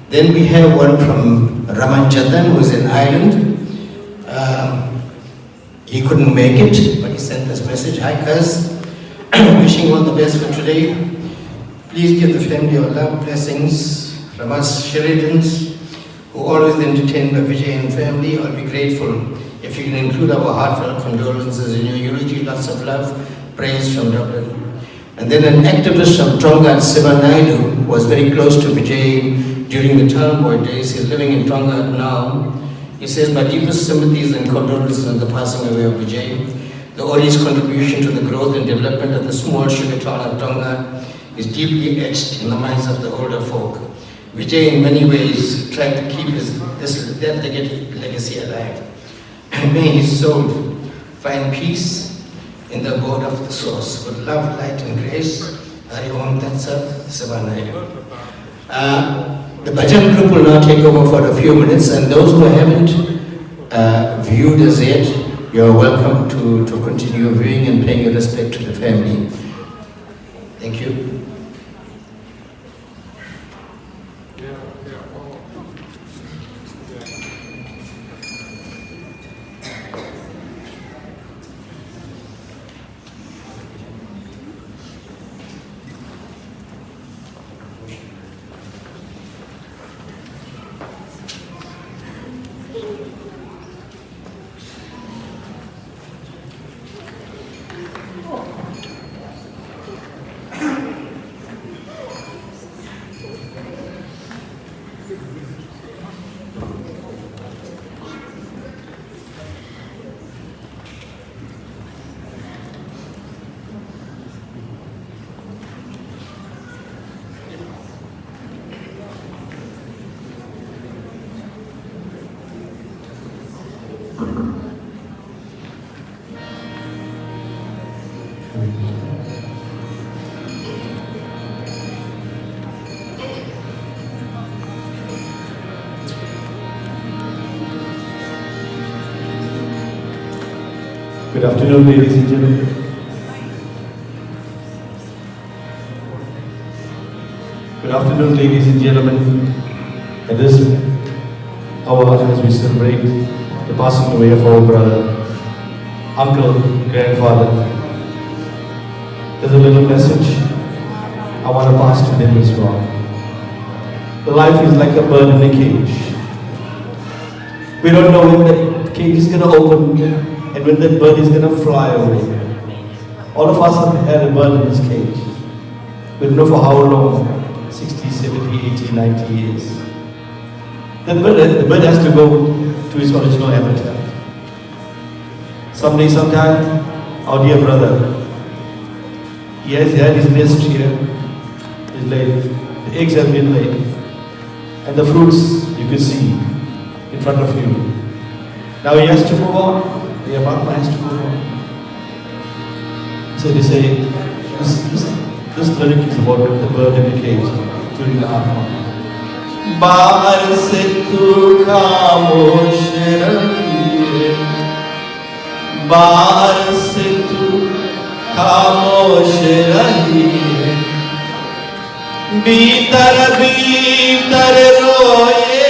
Then we have one from Raman Jadan, who is in Ireland. He couldn't make it, but he sent this message. Hi, cuz. Wishing all the best for today. Please give the family our love, blessings from us Sheridans, who always entertain the Vijay and family. I'll be grateful if you can include our heartfelt condolences in your eulogy. Lots of love, praise from Dublin. And then an activist from Tonga, Siva Naidu, was very close to Vijay during the Talboy days. He's living in Tonga now. He says, my deepest sympathies and condolences on the passing away of Vijay. The Ori's contribution to the growth and development of the small sugar town of Tonga is deeply etched in the minds of the older folk. Vijay in many ways tried to keep that legacy alive. May his soul find peace in the abode of the source. With love, light and grace, Hariom Tatsat Savanaya. The Bhajan group will now take over for a few minutes, and those who haven't viewed as yet, you're welcome to continue viewing and paying your respect to the family. Thank you. Good afternoon, ladies and gentlemen. Good afternoon, ladies and gentlemen. At this hour, as we celebrate the passing away of our brother, uncle, grandfather, there's a little message I want to pass to them as well. Life is like a bird in a cage. We don't know when the cage is going to open and when that bird is going to fly away. All of us have had a bird in this cage. We don't know for how long, 60, 70, 80, 90 years. The bird has to go to its original habitat. Someday, sometime, our dear brother, he has had his nest here, he's laid, the eggs have been laid, and the fruits you can see in front of you. Now he has to move on. The Abhatma has to move on. So they say, this lyric is about the bird in the cage during the Atma. Bahar se tu khamosh rahiye, bahar se tu khamosh rahiye, bhitar bhitar roye,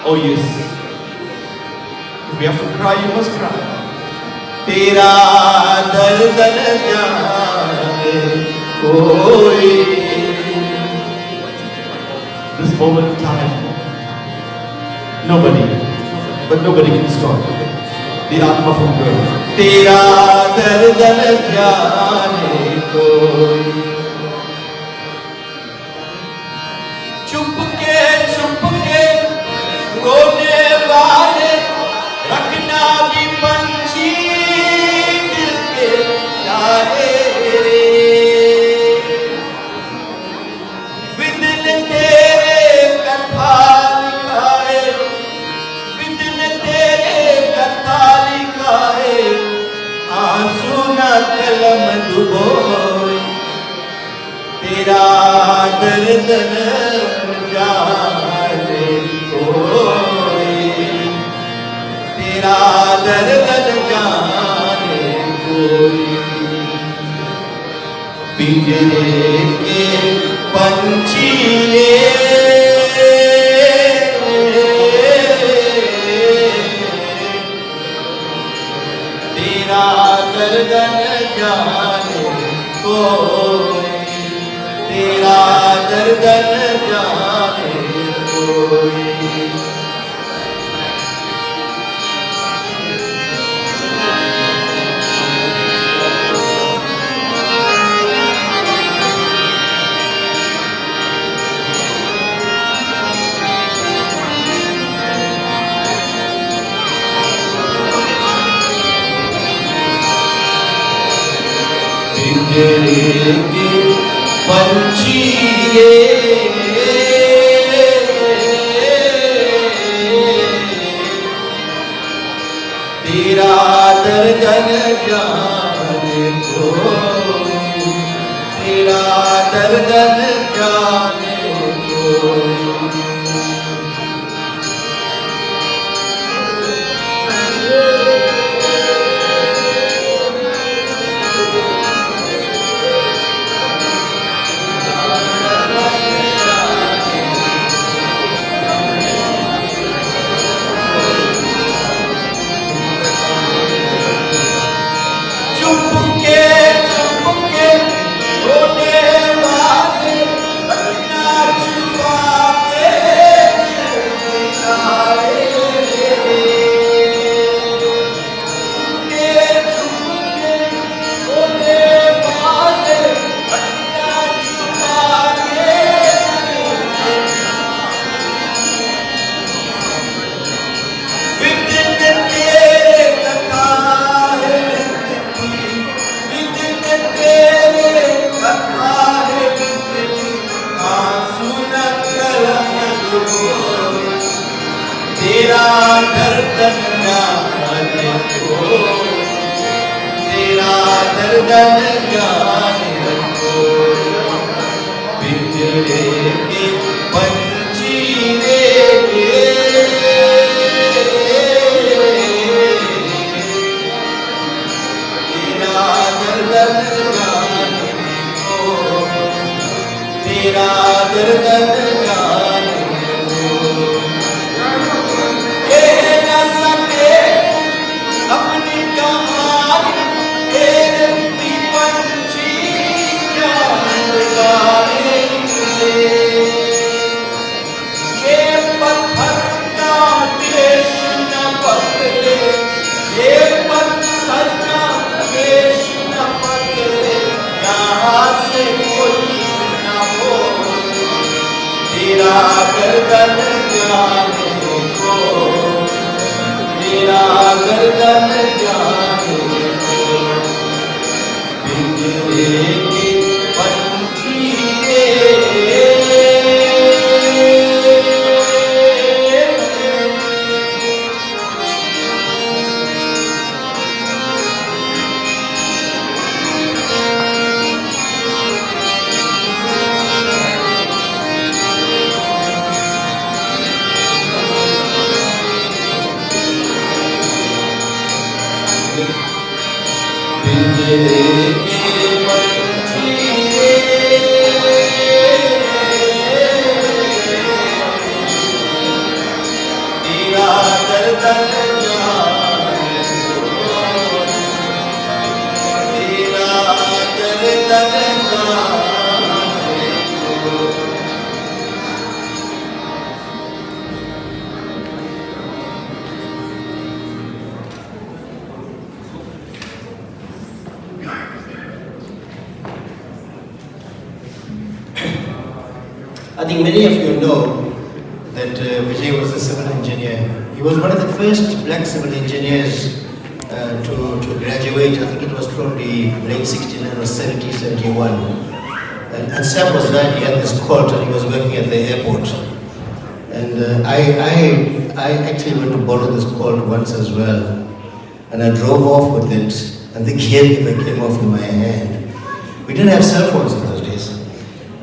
Oh yes. If we have to cry, you must cry. Tera dard n jaane koi. This moment in time, nobody can stop the Atma from growing. Tera dard n jaane koi. चुपके रोने वाले रखना भी पंछी दिल के प्यारे रे विदिन तेरे कथा लिखाए विदिन तेरे कथा लिखाए आंसू न कलम डुबोए तेरा दर्द न जाने कोई तेरा दर्द न जाने कोई पिंजरे के पंछी रे तेरा दर्द न जाने कोई तेरा दर्द न जाने कोई पिंजरे के पंछी रे तेरा दर्द न जाने कोई तेरा दर्द न जाने कोई तेरा दर्द न जाने कोई तेरा दर्द न जाने कोई पिंजरे के पंछी रे तेरा दर्द न जाने कोई तेरा दर्द न जाने अपनी कहानी तेरे भी पंछी जान गाएंगे ये पत्थर का देश न पकड़े ये पत्थर का देश न पकड़े यहाँ से कोई न हो तेरा गर्दन जाने को तेरा गर्दन जाने को पिंजरे के पंछी रे I think many of you know that Vijay was a civil engineer. He was one of the first black civil engineers to graduate. I think it was probably late 69 or 70, 71. And Sam was right, he had this colt and he was working at the airport. And I actually went to borrow this colt once as well. And I drove off with it and the gear lever came off in my hand. We didn't have cell phones in those days.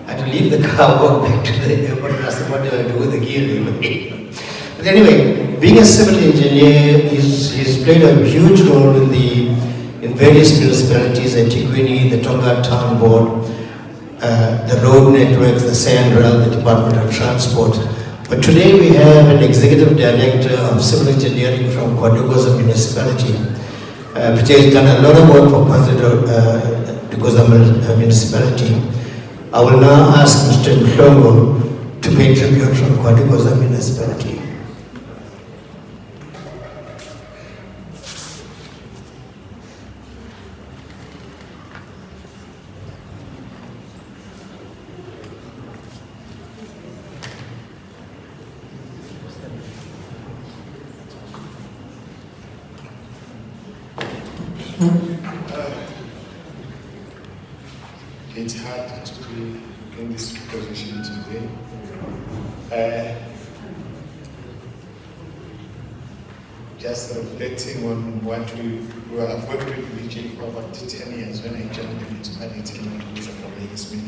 I had to leave the car, walk back to the airport and ask them, what do I do with the gear lever? But anyway, being a civil engineer, he's played a huge role in various municipalities, at Tikwini, the Tonga Town Board, the road networks, the SANDRAL, the Department of Transport. But today we have an executive director of civil engineering from Kwadugoza Municipality. Vijay has done a lot of work for Kwadugoza Municipality. I will now ask Mr. Nhlongo to pay tribute from Kwadugoza Municipality. It's hard to be in this position today. Just reflecting on what I've worked with Vijay for about 10 years when I joined the municipality in Municipality.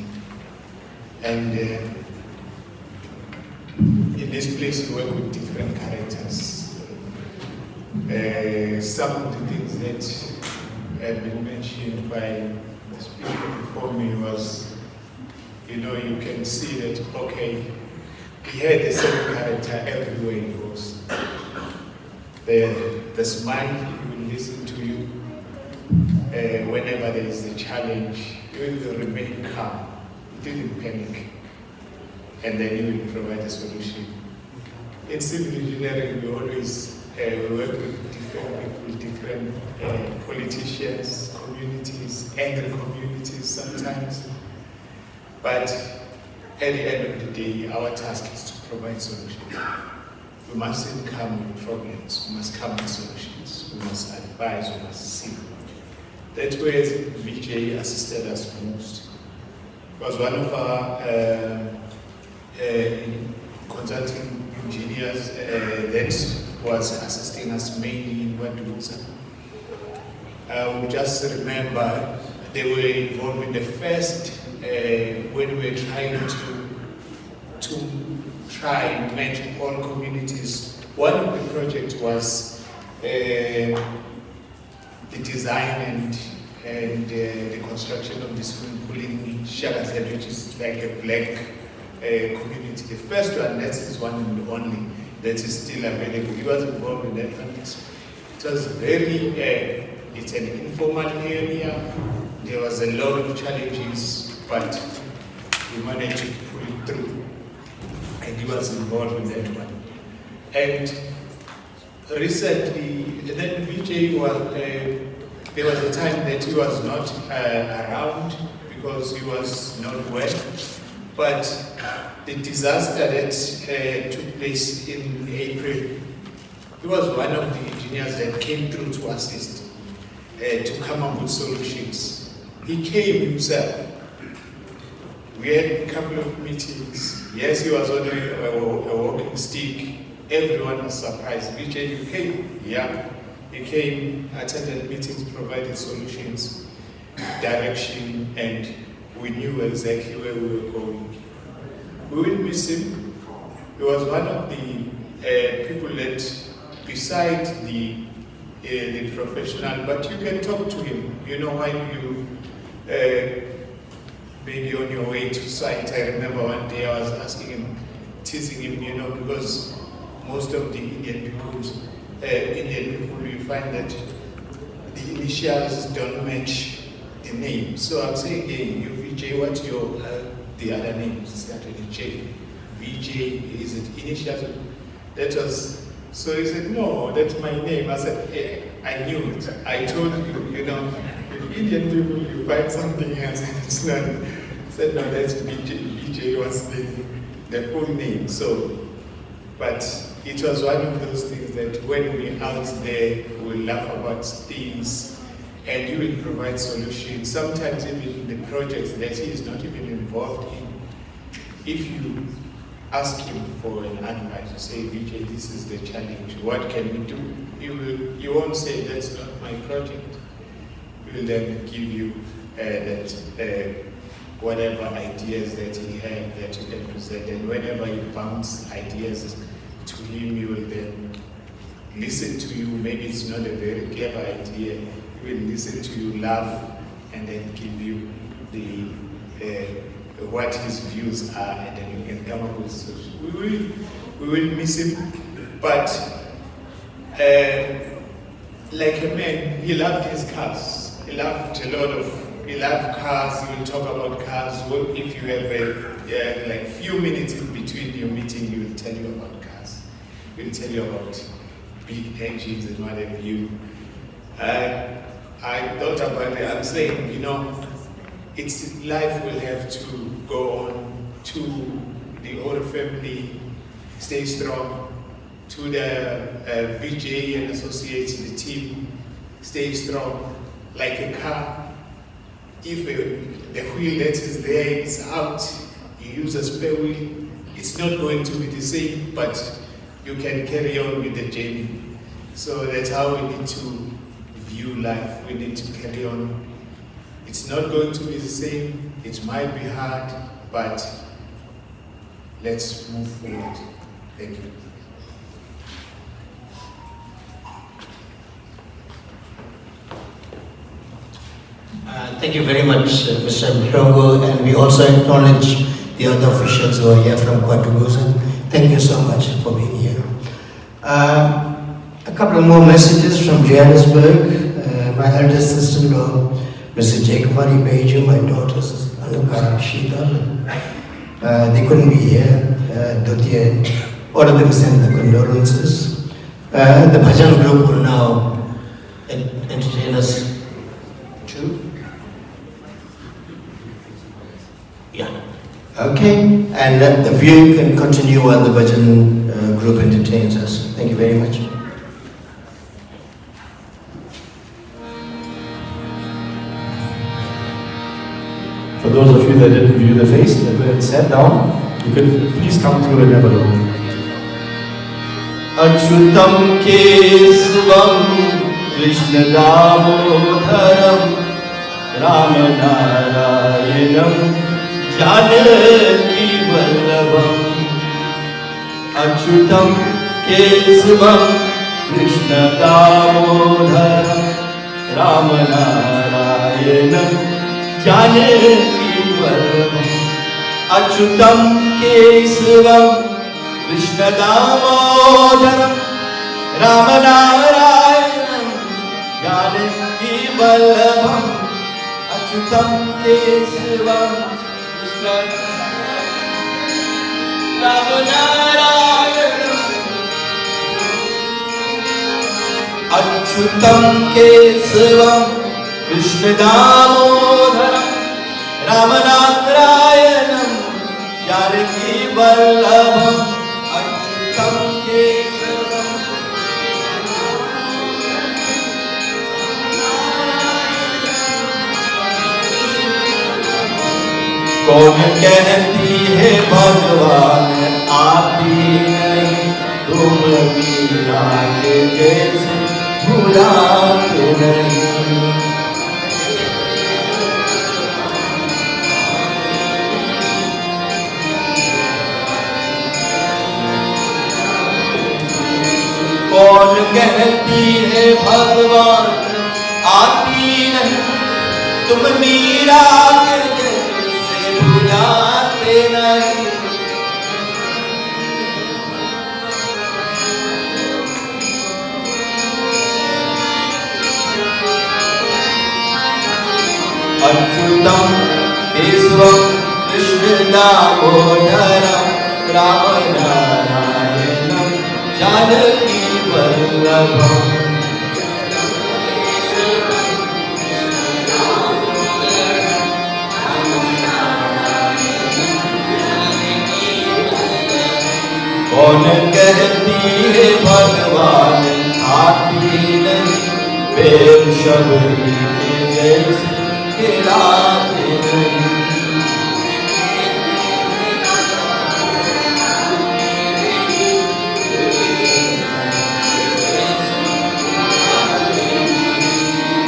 And in this place you work with different characters. Some of the things that have been mentioned by the speaker before me was, you can see that, okay, he had the same character everywhere he goes. The smile, he will listen to you. Whenever there is a challenge, he will remain calm. He didn't panic. And then he will provide a solution. In civil engineering, we always work with different people, different politicians, communities, angry communities sometimes. But at the end of the day, our task is to provide solutions. We mustn't come with problems, we must come with solutions. We must advise, we must see. That's where Vijay assisted us most. Because one of our consulting engineers that was assisting us mainly in Kwadugoza. We just remember they were involved in the first, when we were trying to try and match all communities. One of the projects was the design and the construction of this swimming pool in Shagazet, which is like a black community. The first one, that is one and only that is still available. He was involved in that one. It was very, it's an informal area. There was a lot of challenges, but we managed to pull it through. And he was involved in that one. And recently, then Vijay was, there was a time that he was not around because he was not well. But the disaster that took place in April, he was one of the engineers that came through to assist, to come up with solutions. He came himself. We had a couple of meetings. Yes, he was on a walking stick. Everyone was surprised. Vijay, you came? Yeah. He came, attended meetings, provided solutions, direction, and we knew exactly where we were going. We will miss him. He was one of the people that, beside the professional, but you can talk to him. When you maybe on your way to site, I remember one day I was asking him, teasing him, because most of the Indian people Indian people, you find that the initials don't match the name. So I'm saying, hey, you Vijay, what's your the other name? Start with J. Vijay, is it initials? That was, so he said, no, that's my name. I said, hey, I knew it. I told you, you know, with Indian people, you find something else and it's not. I said, no, that's Vijay. Vijay was the full name. So, but it was one of those things that when we're out there, we'll laugh about things and you will provide solutions. Sometimes even the projects that he is not even involved in, if you ask him for an advice, you say, Vijay, this is the challenge, what can we do? He won't say, that's not my project. He will then give you whatever ideas that he had that you can present, and whenever you bounce ideas to him, he will then listen to you. Maybe it's not a very clever idea. He will listen to you, laugh, and then give you the what his views are, and then you can come up with solutions. We will miss him, but like a man, he loved his cars. He loved cars. He will talk about cars. If you have like few minutes in between your meeting, he will tell you about cars. He will tell you about big engines and what have you. I thought about it. I'm saying, you know, it's life will have to go on. To the whole family, stay strong. To the Vijay and associates, the team, stay strong. Like a car, if the wheel that is there is out, you use a spare wheel, it's not going to be the same, but you can carry on with the journey. So that's how we need to view life. We need to carry on. It's not going to be the same. It might be hard, but let's move forward. Thank you. Thank you very much, Mr. Mshongo, and we also acknowledge the other officials who are here from Kwatuguza. Thank you so much for being here. A couple of more messages from Johannesburg. My eldest sister-in-law, Mrs. Jakumari Beju, my daughters, Anuka, Sheeta. They couldn't be here. Dotye, all of them send the condolences. The Bhajan group will now entertain us. Yeah. Okay, and the viewing can continue while the Bhajan group entertains us. Thank you very much. For those of you that didn't view the face, that sat down, you could please come through and have a look. Achyutam Kesvam Krishna Damodharam Rama Narayanam Janaki Vallabham Achyutam Kesvam Krishna Damodharam Rama Narayanam Janaki Vallabham Achyutam Kesvam Krishna Damodharam Rama Narayanam Janaki Vallabham Achyutam Kesvam Krishna Rama Narayanam Achyutam Kesvam Krishna Damodharam Rama Narayanam Janaki Vallabham Achyutam Keshavam कौन कहती है भगवान आती नहीं तुम मीरा के जैसे भुलाते नहीं कौन कहती है भगवान आती नहीं तुम मीरा के जैसे भुलाते नहीं अच्युतं केशवं कृष्णदामोदरं रामनारायणं जानकी वल्लभम् कौन कहती है भगवान आती नहीं, बेर शबरी के जैसे खिलाते नहीं।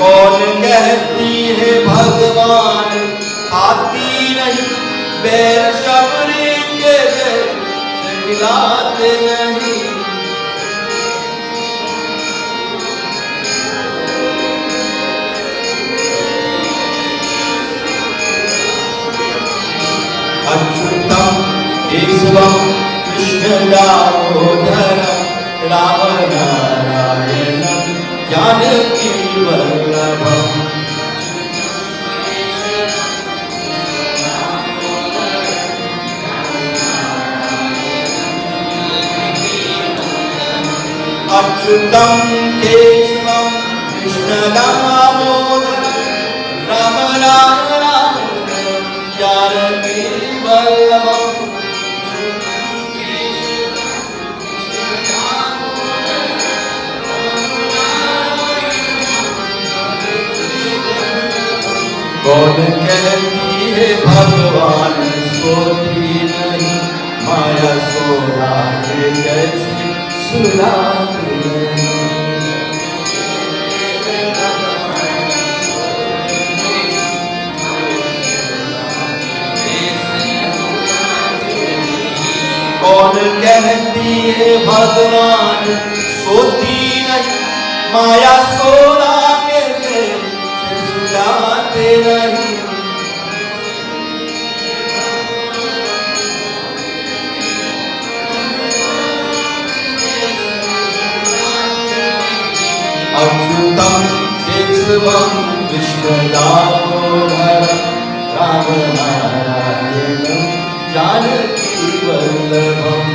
कौन कहती है भगवान आती नहीं, बेर शबरी के जैसे खिलाते नहीं। अच्युतं केशवं कृष्णदामोदरं रामनारायणं जानकी वल्लभम् अच्युतं केशवं कृष्णदामोदरं रामनारायणं जानकी वल्लभम् कौन कहती है भगवान सोती नहीं, माया सोना के जैसे सुलाते नहीं। कौन कहती है भगवान सोती नहीं, माया सोना के जैसे सुलाते नहीं। अच्युतं केशवं कृष्णदामोदरं रामनारायणं जानकी वल्लभम्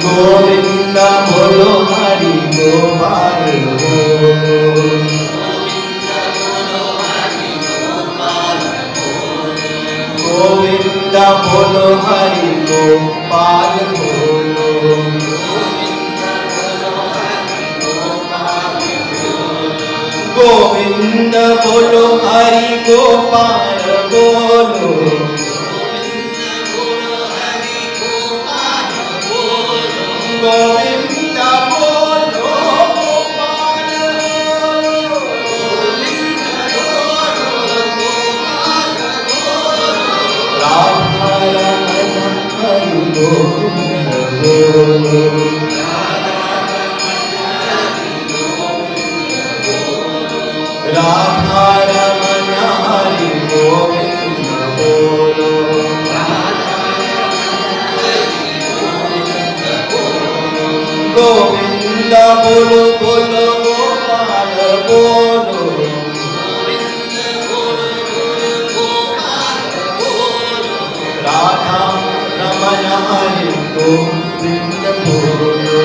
गोविंद बोलो हरि गोपाल गोविंद बोलो हरि गोपाल गोविंद बोलो हरि गोपाल बोलो। गोविंद बोलो गोपाल राधा रमण हरि गोविंद बोलो। राधा रमण हरि गोविंद बोलो। गोविंद बोलो बोलो गोपाल बोलो। राधा रमण हरि गोविंद बोलो।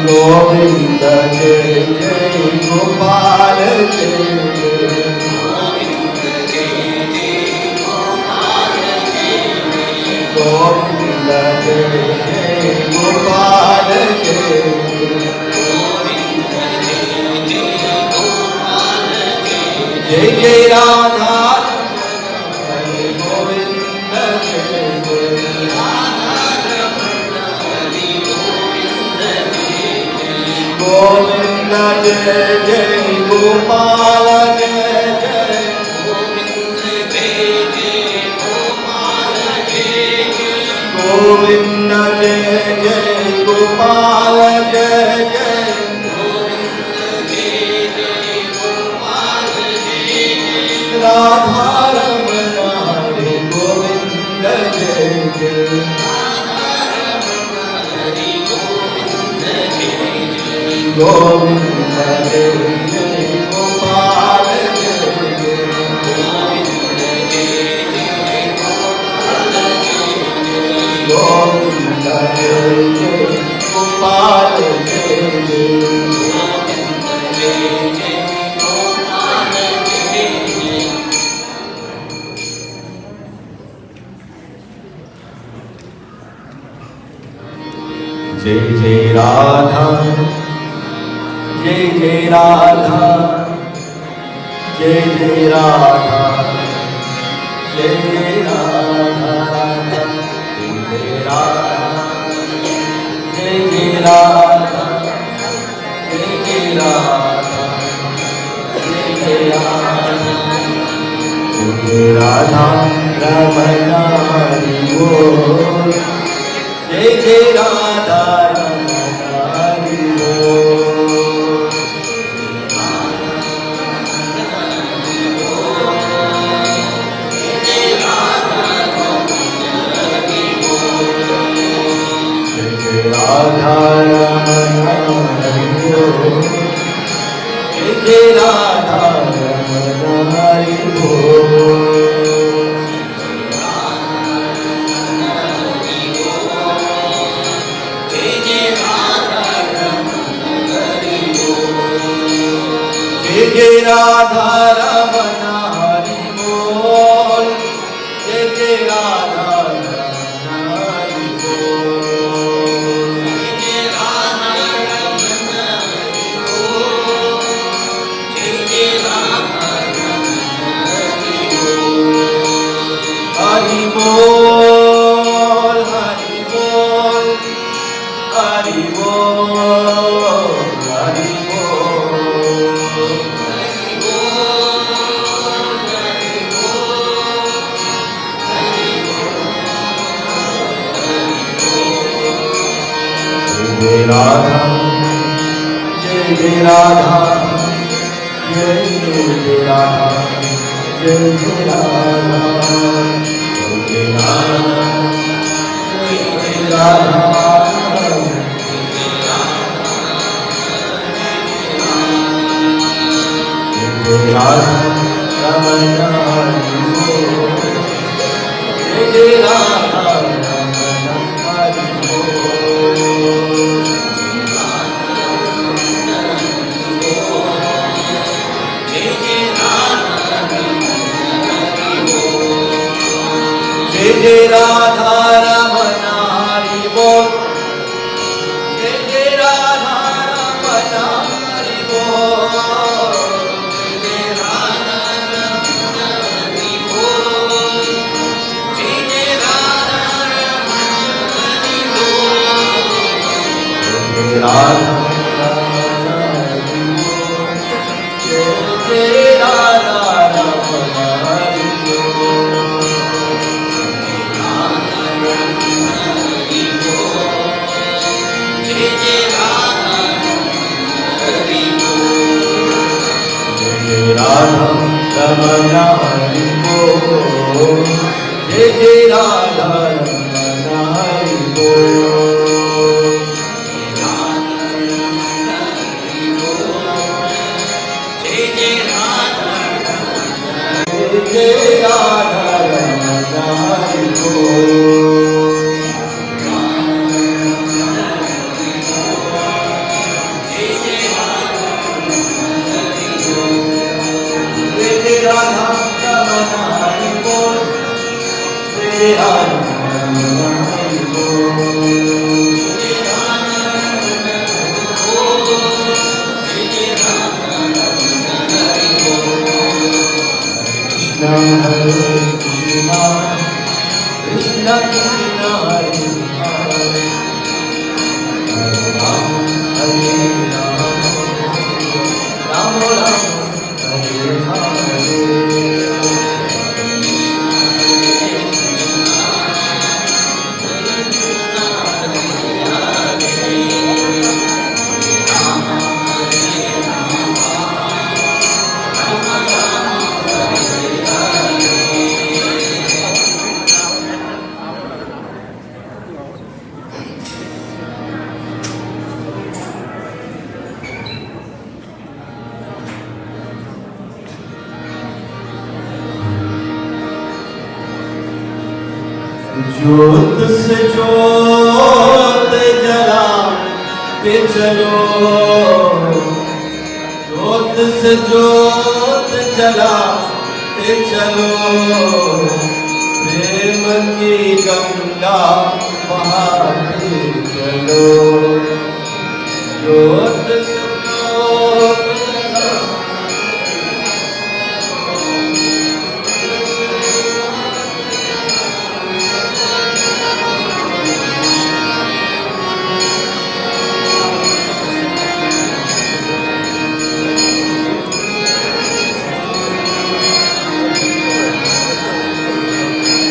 गोविंद जय जय गोपाल जय गोविंद जय जय गोपाल जय जय राधा हरे गोविंद जय गोविंद जय जय गोपाल जय जय गोविंद जय जय गोपाल जय जय Radha Govinda Jai Jai Gopal Jai Jai Govinda Jai Jai Gopal Jai Jai Govinda Jai Jai Gopal Jai Jai Govinda Jai Jai Gopal Jai Jai. Jai Jai Radha, Jai Jai Radha, Jai Jai Radha, Jai Jai Radha, Jai Jai Radha, Jai Jai Radha, Jai Jai Radha, Jai Jai Radha, Ramana Hari Bol. Jai Jai Radha Ramana Hari Bol. Jai Radha Ramana Hari Bol. Jai Jai Radha Ramana Hari Bol. Jai Jai Radha Ramana Hari Bol. Jai Jai Radha Ramana Hari Bol. Jai Jai Radha Ramana Hari Bol. Jai Radha Ramana Hari Bol. Jai Jai Radha Ramana Hari Bol. Hari Bol, Hari Bol, Hari Bol, Hari Bol. Jai Radha, Jai Jai Radha, Jai Jai Radha, Jai Jai Radha, Jai Jai Radha, Jai Jai Radha, Jai Jai Radha, Ramana Hari Bol. Jai Jai Radha, Ramana Hari Bol. Jai Jai Radha Ramana Hari Bol. Jai Jai Radha Ramana Hari Bol. Jai Jai Radha Ramana Hari Bol. Jai Jai Radha Ramana Hari Bol. Jai Radha Ramana Hari Bol. Jai Jai Radha Ramana Hari Bol. Radha Ramana Hari Bol. Jai Jai Radha Ramana Hari Bol. Jai Jai Radha Ramana Hari Bol. Radha Ramana Hari Bol. Jai Radha Ramana Hari Bol. Jai Radha Ramana Hari Bol. Krishna Hare Krishna, Krishna Krishna Hare Hare, Hare Ram Hare Ram, Ram Ram Hare Hare. ज्योत से ज्योत जलाते चलो, ज्योत से ज्योत जलाते चलो, प्रेम की गंगा बहाते चलो, ज्योत से ज्योत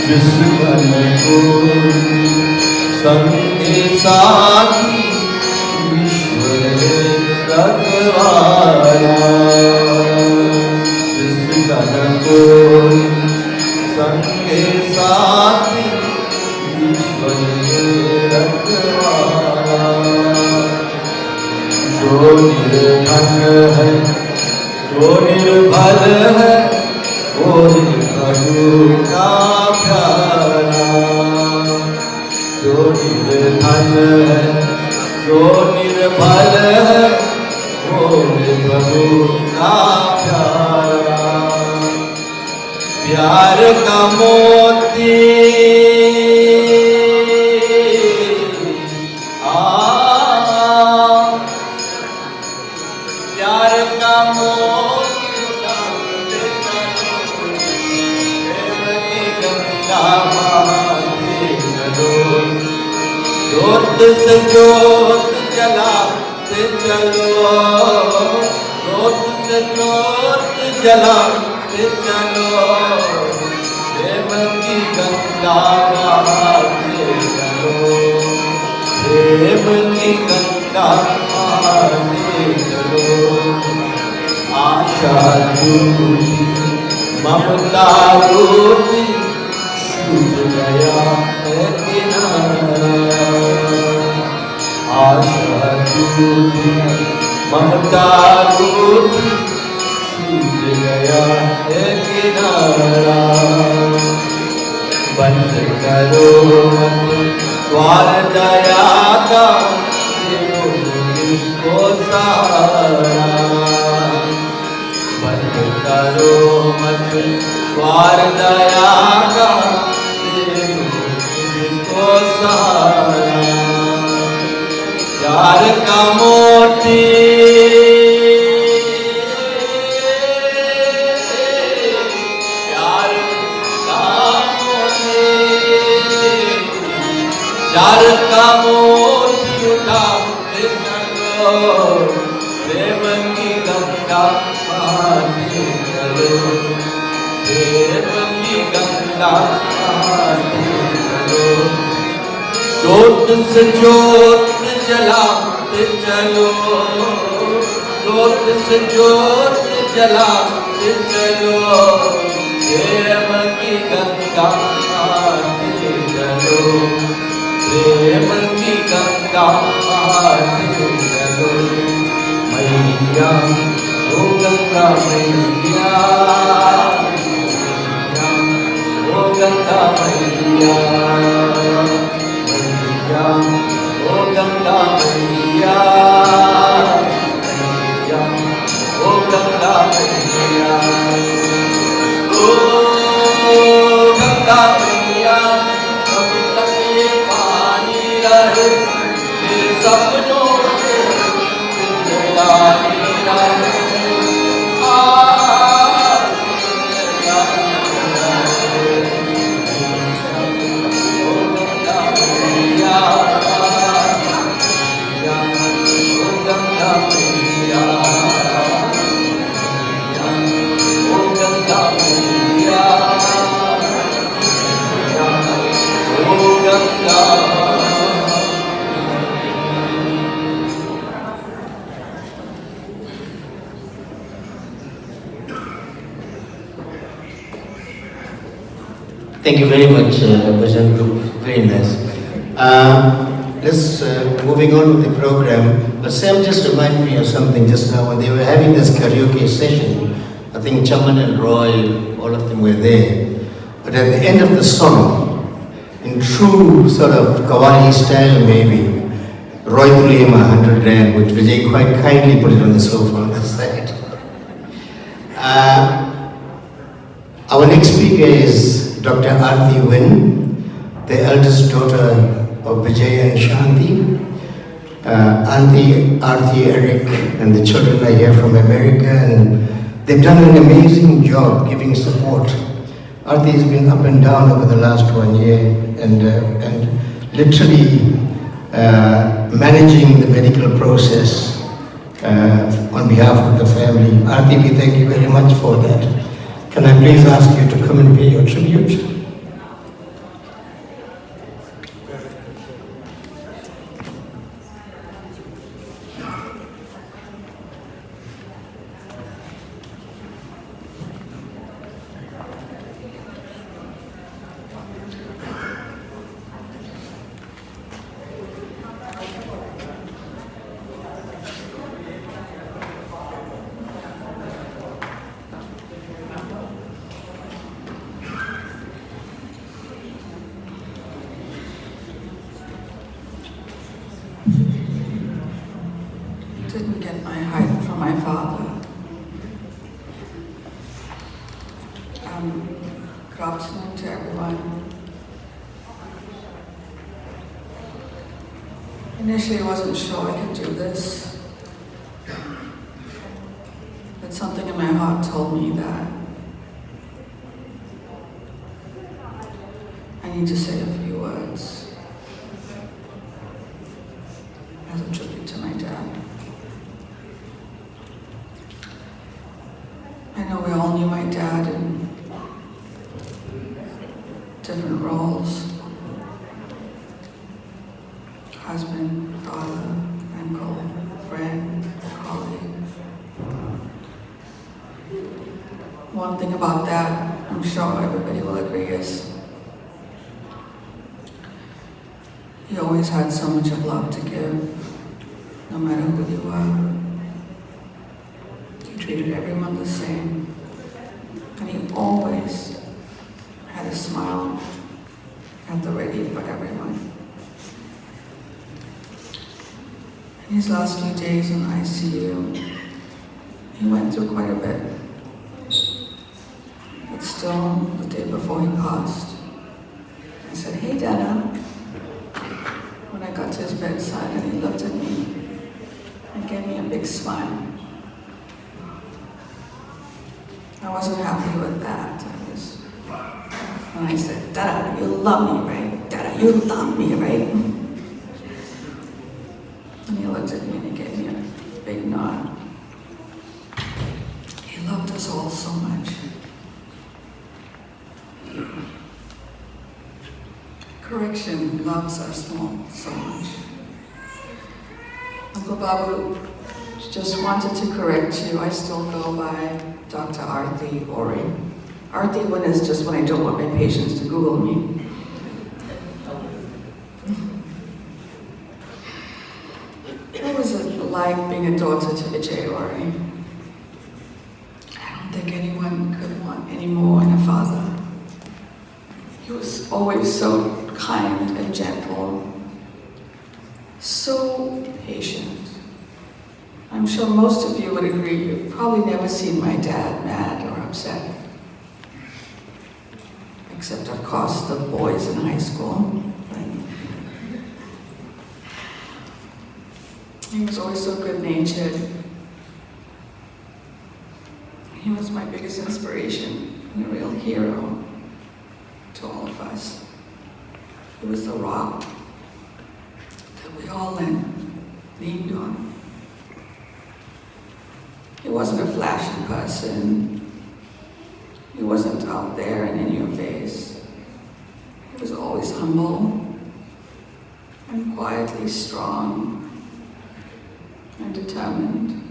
जिस मन को संगे साथी ईश्वर रखवाया, जिस मन को संगे साथी ईश्वर रखवाया, जो निर्धन है जो निर्भल है वो प्रभु का प्यारा, जो निर्धन है जो निर्भल है वो प्रभु का प्यारा, प्यार का मोती प्यार का मोती ज्योत से ज्योत जलाते चलो, ज्योत से ज्योत जलाते चलो, प्रेम की गंगा बहाते चलो, प्रेम की गंगा बहाते चलो, आशा झूठी ममता रूठी छूट गया है किनारा, आशा झूठी ममता रूठी छूट गया है किनारा, बंद करो द्वार दया का, देखो को सारा, बंद करो मत द्वार दया का, देखो सारा, प्यार का मोती प्यार का मोती, प्यार का मोती उठाते चलो, प्रेम की गंगा बहाते चलो, प्रेम की गंगा बहाते चलो, ज्योत से ज्योत जलाते चलो, ज्योत से ज्योत जलाते चलो, प्रेम की गंगा बहाते चलो, प्रेम की गंगा बहाते चलो, मैया ओ गंगा मैया, ओ गंगा मैया, मैया ओ गंगा मैया, मैया ओ गंगा मैया, ओ गंगा मैया, अब तक ये पानी रहे मेरे सपनों से जिंदगानी रहे, Thank you very much, Bhajan Group. Very nice. Let's moving on with the program. But Sam just reminded me of something just now when they were having this karaoke session. I think Chaman and Roy, all of them were there. But at the end of the song, in true sort of Kawali style maybe, Roy Kulima 100 Rand, which Vijay quite kindly put it on the sofa on the side. Our next speaker is Dr. Arthy Win, the eldest daughter of Vijay and Shanti. Auntie Arthy, Eric, and the children are here from America, and they've done an amazing job giving support. Arthy has been up and down over the last 1 year, and literally managing the medical process on behalf of the family. Arthy, we thank you very much for that. Can I please ask you to come and pay your tribute? Didn't get my height from my father. Good afternoon to everyone. Initially I wasn't sure I could do this, but something in my heart told me that I need to say a few words as a tribute to my dad. I know we all knew my dad in different roles. Husband, father, uncle, friend, colleague. One thing about that, I'm sure everybody will agree, is he always had so much of love to give, no matter who you were. He treated everyone the same, and he always had a smile at the ready for everyone. In his last few days in ICU, he went through quite a bit. But still, the day before he passed, I said, "Hey, Dada." When I got to his bedside and he looked at me and gave me a big smile. I wasn't happy with that. And I said, "Dada, you love me, right? Dada, you love me, right?" And he looked at me and he gave me a big nod. He loved us all so much. Correction loves us all so much. Uncle Babu just wanted to correct you. I still go by Dr. Arthy Win. Arthy Win is just when I don't want my patients to Google me. What was it like being a daughter to Vijay? I don't think anyone could want any more in a father. He was always so kind and gentle, so patient. I'm sure most of you would agree, you've probably never seen my dad mad or upset. Except, of course, the boys in high school. He was always so good-natured. He was my biggest inspiration and a real hero to all of us. He was the rock that we all leaned on. He wasn't a flashy person. He wasn't out there and in your face. He was always humble and quietly strong and determined.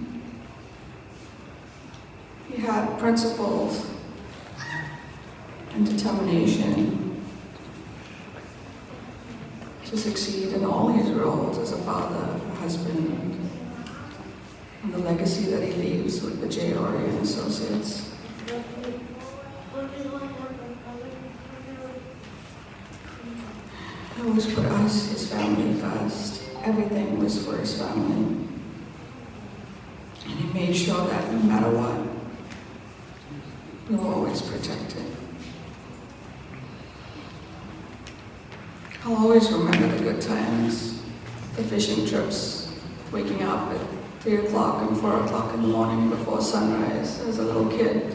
He had principles and determination to succeed in all his roles as a father, a husband, and the legacy that he leaves with Vijay and Associates. He always put us, his family, first. Everything was for his family. And he made sure that no matter what, we were always protected. I'll always remember the good times, the fishing trips, waking up at 3 o'clock and 4 o'clock in the morning before sunrise as a little kid,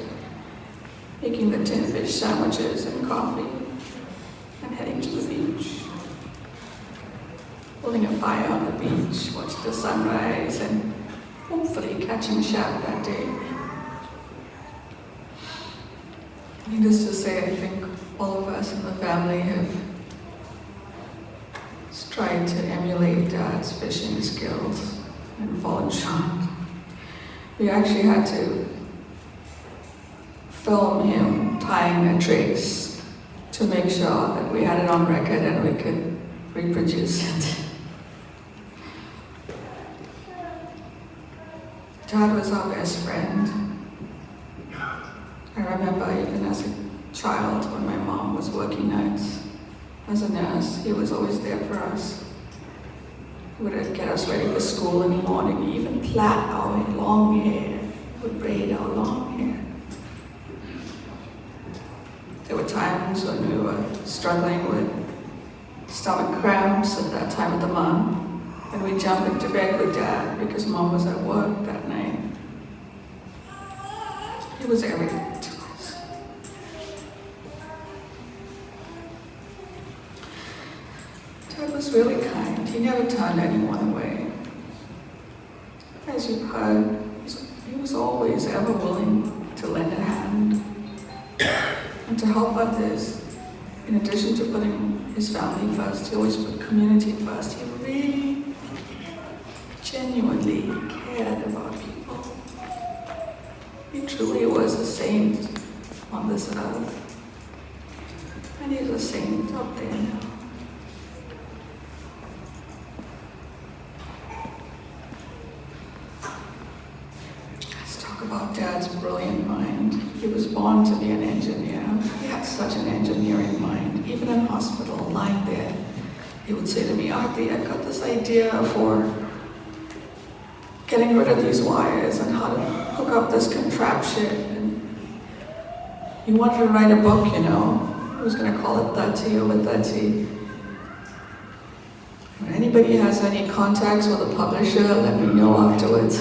making the tin fish sandwiches and coffee, and heading to the beach. Building a fire on the beach, watch the sunrise, and hopefully catching shad that day. Needless to say, I think all of us in the family have tried to emulate Dad's fishing skills and fallen short. We actually had to film him tying a trace to make sure that we had it on record and we could reproduce it. Dad was our best friend. I remember even as a child when my mom was working nights as a nurse, he was always there for us. He would get us ready for school in the morning, he even plait our long hair, he would braid our long hair. There were times when we were struggling with stomach cramps at that time of the month, and we'd jump into bed with Dad because Mom was at work that night. He was everything to us. Dad was really kind. He never turned anyone away. As you've heard, he was always ever willing to lend a hand and to help others. In addition to putting his family first, he always put community first. He really genuinely cared about people. He truly was a saint on this earth. And he's a saint up there now. Let's talk about Dad's brilliant mind. He was born to be an engineer. He had such an engineering mind. Even in hospital, lying there, he would say to me, Arthy, I've got this idea for getting rid of these wires and how to hook up this contraption. And he wanted to write a book, you know. He was going to call it 30 over 30. If anybody has any contacts with a publisher, let me know afterwards.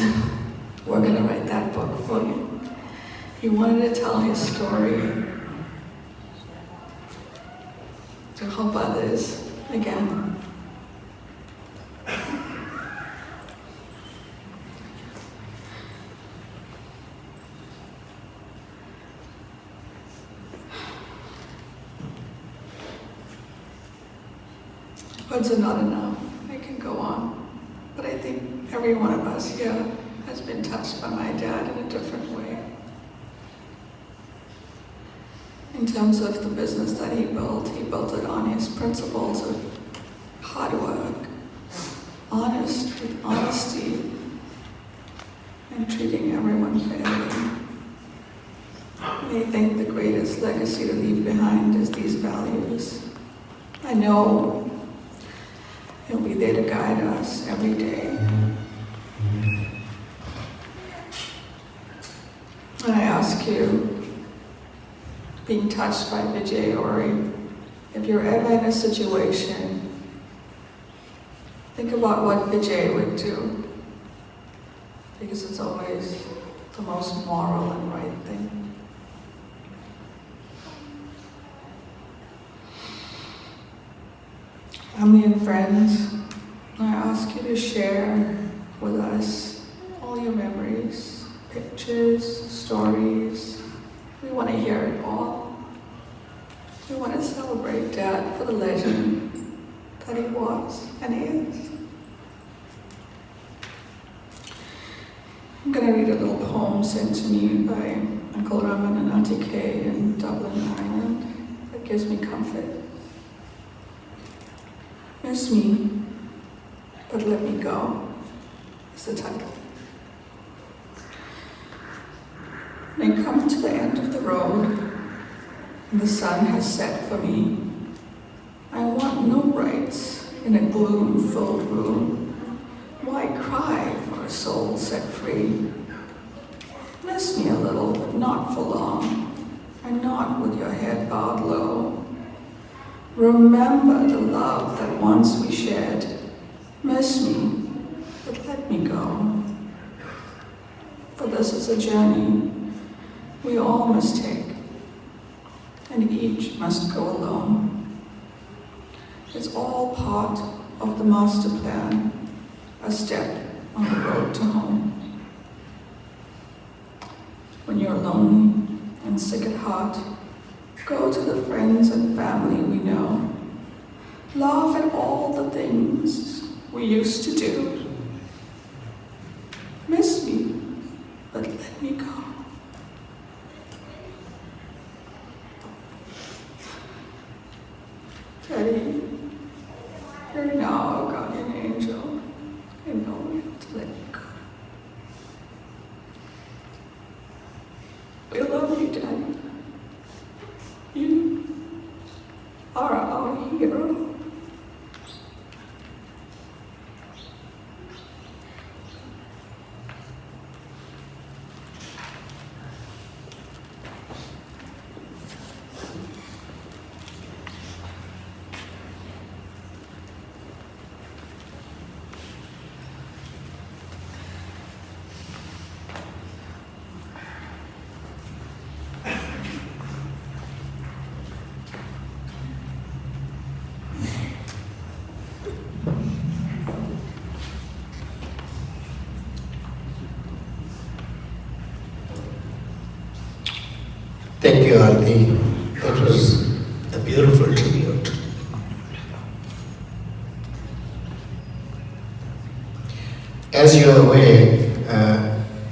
We're going to write that book for you. He wanted to tell his story, to help others again. Words are not enough. I can go on. But I think every one of us here has been touched by my dad in a different way. In terms of the business that he built it on his principles of hard work, honesty, and treating everyone fairly. And I think the greatest legacy to leave behind is these values. I know he'll be there to guide us every day. And I ask you, being touched by Vijay, or if you're ever in a situation, think about what Vijay would do, because it's always the most moral and right thing. Family and friends, I ask you to share with us all your memories, pictures, stories. We want to hear it all. We want to celebrate Dad for the legend that he was and is. I'm going to read a little poem sent to me by Uncle Raman and Auntie Kay in Dublin, Ireland, that gives me comfort. Miss me, but let me go, is the title. When I come to the end of the road, and the sun has set for me, I want no rites in a gloom-filled room. Why cry for a soul set free? Miss me a little, but not for long, and not with your head bowed low. Remember the love that once we shared. Miss me, but let me go. For this is a journey we all must take, and each must go alone. It's all part of the master plan, a step on the road to home. When you're lonely and sick at heart, go to the friends and family we know. Laugh at all the things we used to do. Miss me, but let me go. Teddy, you're now a guardian angel. I know you have to let me go. We love you, Daddy. You are our hero. Thank you, Arthy. That was a beautiful tribute. As you are aware,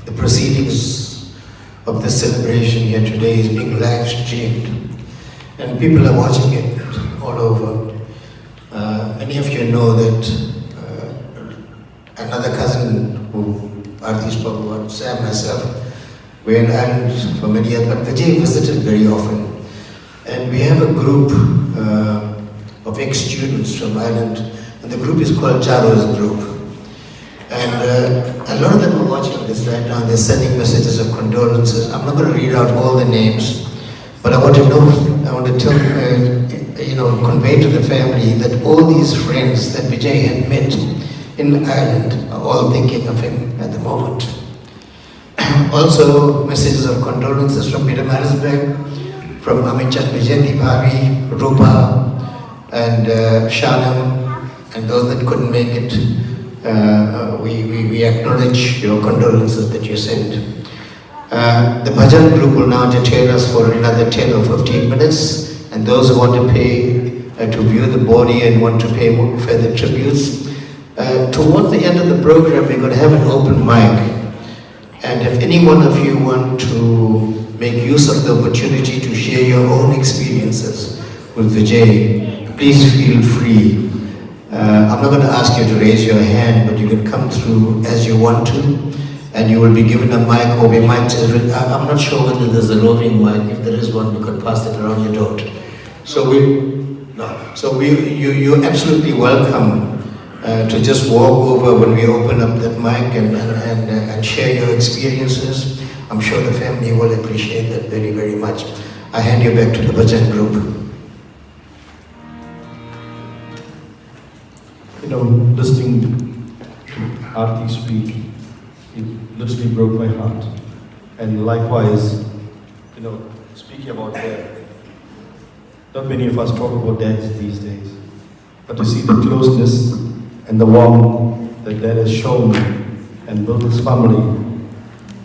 the proceedings of this celebration here today is being live streamed, and people are watching it all over. Many of you know that another cousin who Arthy spoke about, Sam, myself, we were in Ireland for many years, but Vijay visited very often. And we have a group of ex-students from Ireland, and the group is called Charo's group. And a lot of them are watching this right now, they're sending messages of condolences. I'm not going to read out all the names, but I want to tell, convey to the family that all these friends that Vijay had met in Ireland are all thinking of him at the moment. Also, messages of condolences from Peter Marisburg, from Amit and Vijay, Bhavi, Rupa, and Shanam, and those that couldn't make it. We acknowledge your condolences that you sent. The bhajan group will now detain us for another 10 or 15 minutes, and those who want to pay to view the body and want to pay more further tributes. Towards the end of the program, we're going to have an open mic. And if any one of you want to make use of the opportunity to share your own experiences with Vijay, please feel free. I'm not going to ask you to raise your hand, but you can come through as you want to, and you will be given a mic, or we might just, I'm not sure whether there's a roving mic. If there is one, we could pass it around your door. You're absolutely welcome to just walk over when we open up that mic and share your experiences. I'm sure the family will appreciate that very, very much. I hand you back to the bhajan group. Listening to Arthy speak, it literally broke my heart. And likewise, speaking about dad, not many of us talk about dads these days, but to see the closeness and the warmth that dad has shown and built his family.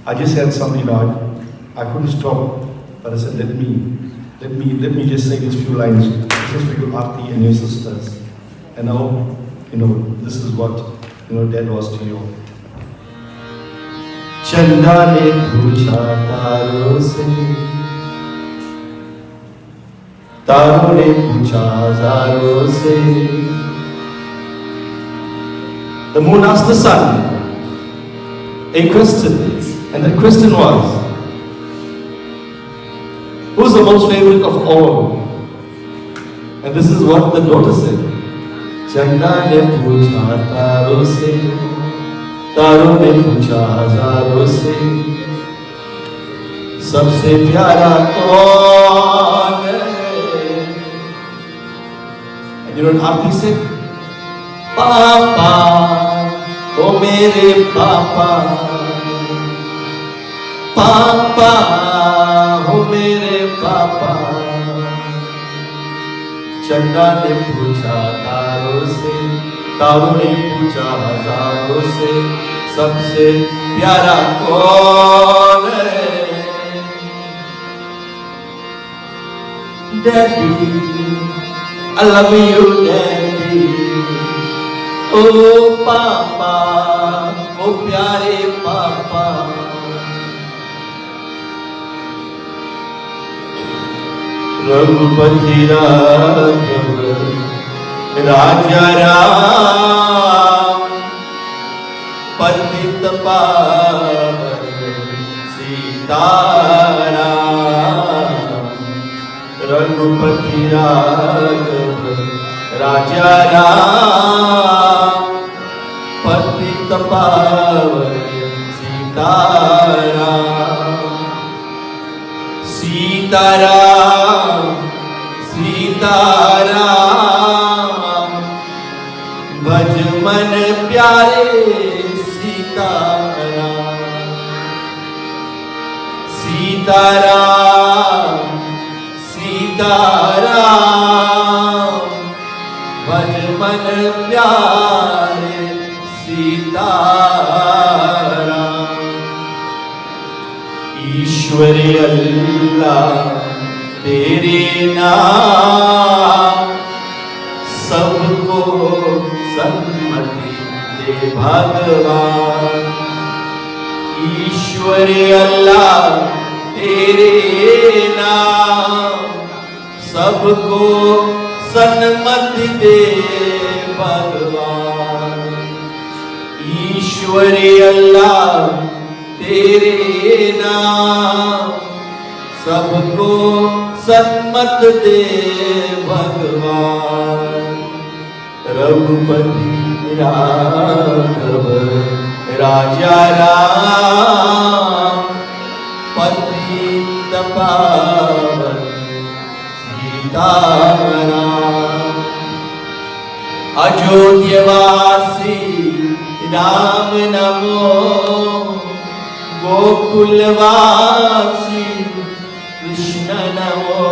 I just had something, I couldn't stop, but I said, let me just say these few lines. This is for you, Arthy, and your sisters. And I hope, this is what, dad was to you. Chanda ne pucha taro se, taro ne pucha zaro se. The moon asked the sun a question, and the question was, who's the most favorite of all? And this is what the daughter said. चंदा ने पूछा तारों से, तारों ने पूछा हजारों से, सबसे प्यारा कौन है? And you know what Arthy said? पापा, ओ मेरे पापा, पापा, ओ मेरे पापा। चंदा ने पूछा तारों से, तारों ने पूछा हजारों से, सबसे प्यारा कौन है? Daddy, I love you, Daddy. Oh पापा, ओ प्यारे पापा। रघुपति राघव राजा राम, पतित पावन सीताराम। रघुपति राघव राजा राम, पतित पावन सीताराम। सीताराम सीताराम, भज मन प्यारे सीताराम। सीताराम सीताराम, भज मन प्यारे सीताराम। ईश्वर अल्लाह तेरे नाम, सबको सन्मति दे भगवान। ईश्वर अल्लाह तेरे नाम, सबको सन्मति दे भगवान। ईश्वर अल्लाह तेरे नाम, सबको सन्मत दे भगवान। रघुपति राघव राजा राम, पतित पावन सीताराम। अयोध्यवासी राम नमो, गोकुलवासी कृष्ण नमो।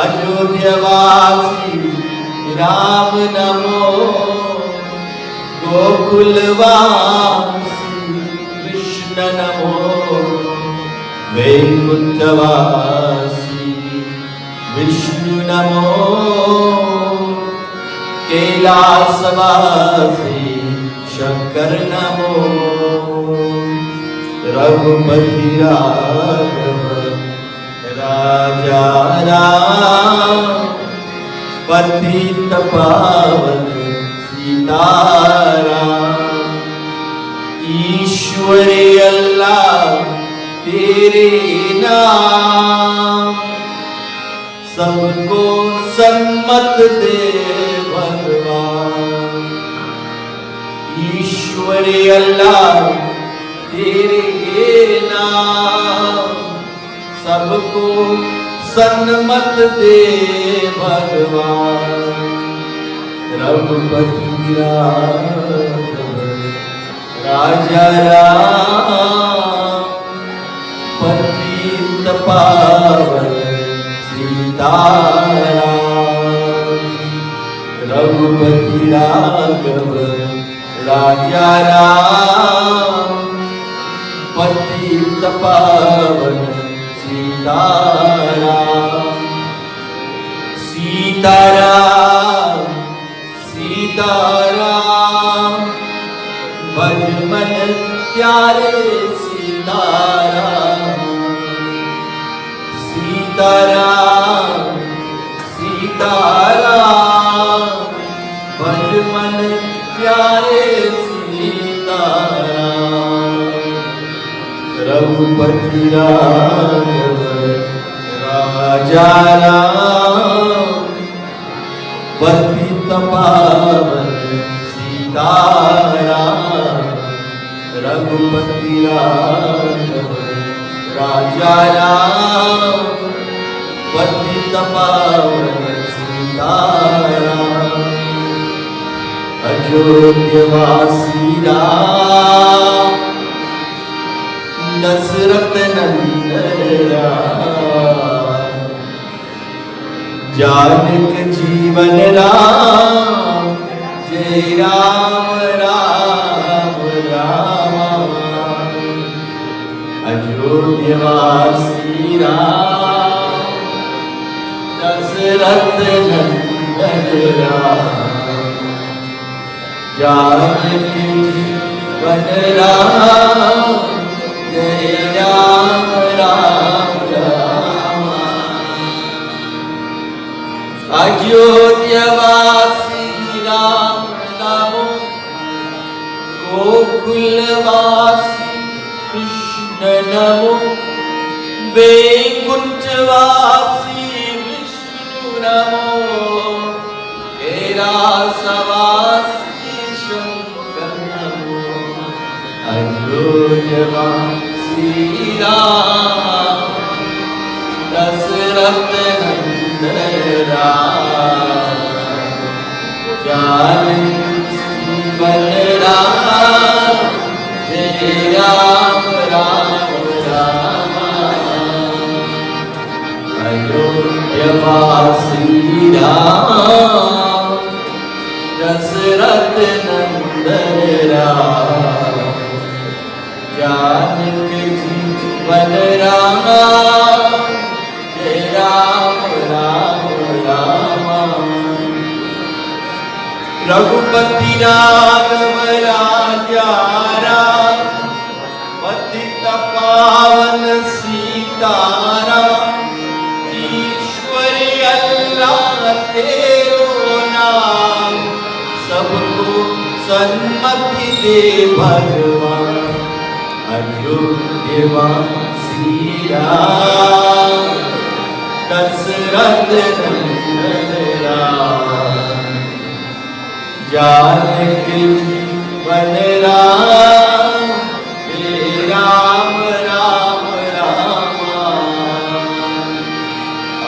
अयोध्यवासी राम नमो, गोकुलवासी कृष्ण नमो। वैकुंठवासी विष्णु नमो, कैलासवासी शंकर नमो। रघुपति राघव राजा राम, पतित पावन सीताराम। ईश्वर अल्लाह तेरे नाम, सबको सन्मत दे भगवान। ईश्वर अल्लाह तेरे नाम, सबको सन्मत दे भगवान। रघुपति राघव राजा राम, पतित पावन सीताराम। रघुपति राघव राजा राम, पतित पावन सीताराम। सीताराम सीताराम, भज मन प्यारे सीताराम। सीताराम सीताराम, भज मन प्यारे सीताराम। रघुपति राघव राजा राम, पतित पावन सीताराम, रघुपति राघव राजा राम, पतित पावन सीताराम, अयोध्यवासी राम, दशरथ नंदन राम, जानक जीवन राम, जय राम राम राम, अयोध्यवासी राम, दशरथ नंदन राम, जानक जीवन राम, जय राम राम राम, अयोध्यवासी राम नमो, गोकुलवासी कृष्ण नमो, वैकुंठवासी विष्णु नमो, कैलासवासी शंकर नमो, अयोध्यवासी राम, दशरथ नंदन राम, जानकी जीवन राम, जय राम राम राम, अयोध्यवासी राम, दशरथ नंदन राम, जानकी जीवन राम, जय राम राम राम, रघुपति राघव राजा राम, पतित पावन सीताराम, ईश्वर अल्लाह तेरो नाम, सबको सन्मति दे भगवान, अयोध्यवासी राम, दशरथ नंदन राम, जानकी जीवन राम, जय राम राम राम,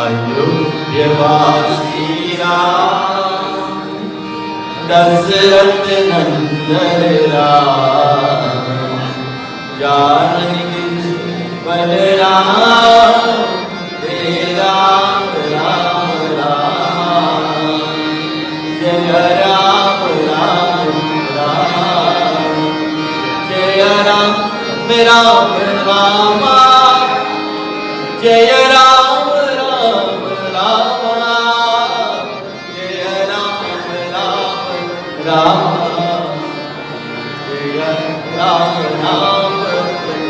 अयोध्यवासी राम, दशरथ नंदन राम, जानकी जीवन राम, जय राम राम राम, जय राम राम राम, जय राम राम राम, जय राम राम राम, जय राम राम राम, जय Ram Ram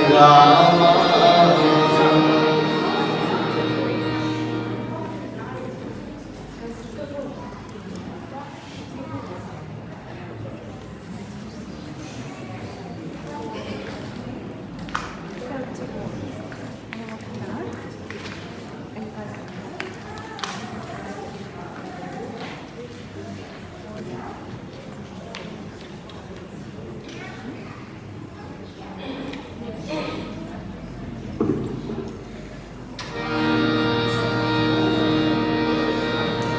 Ram.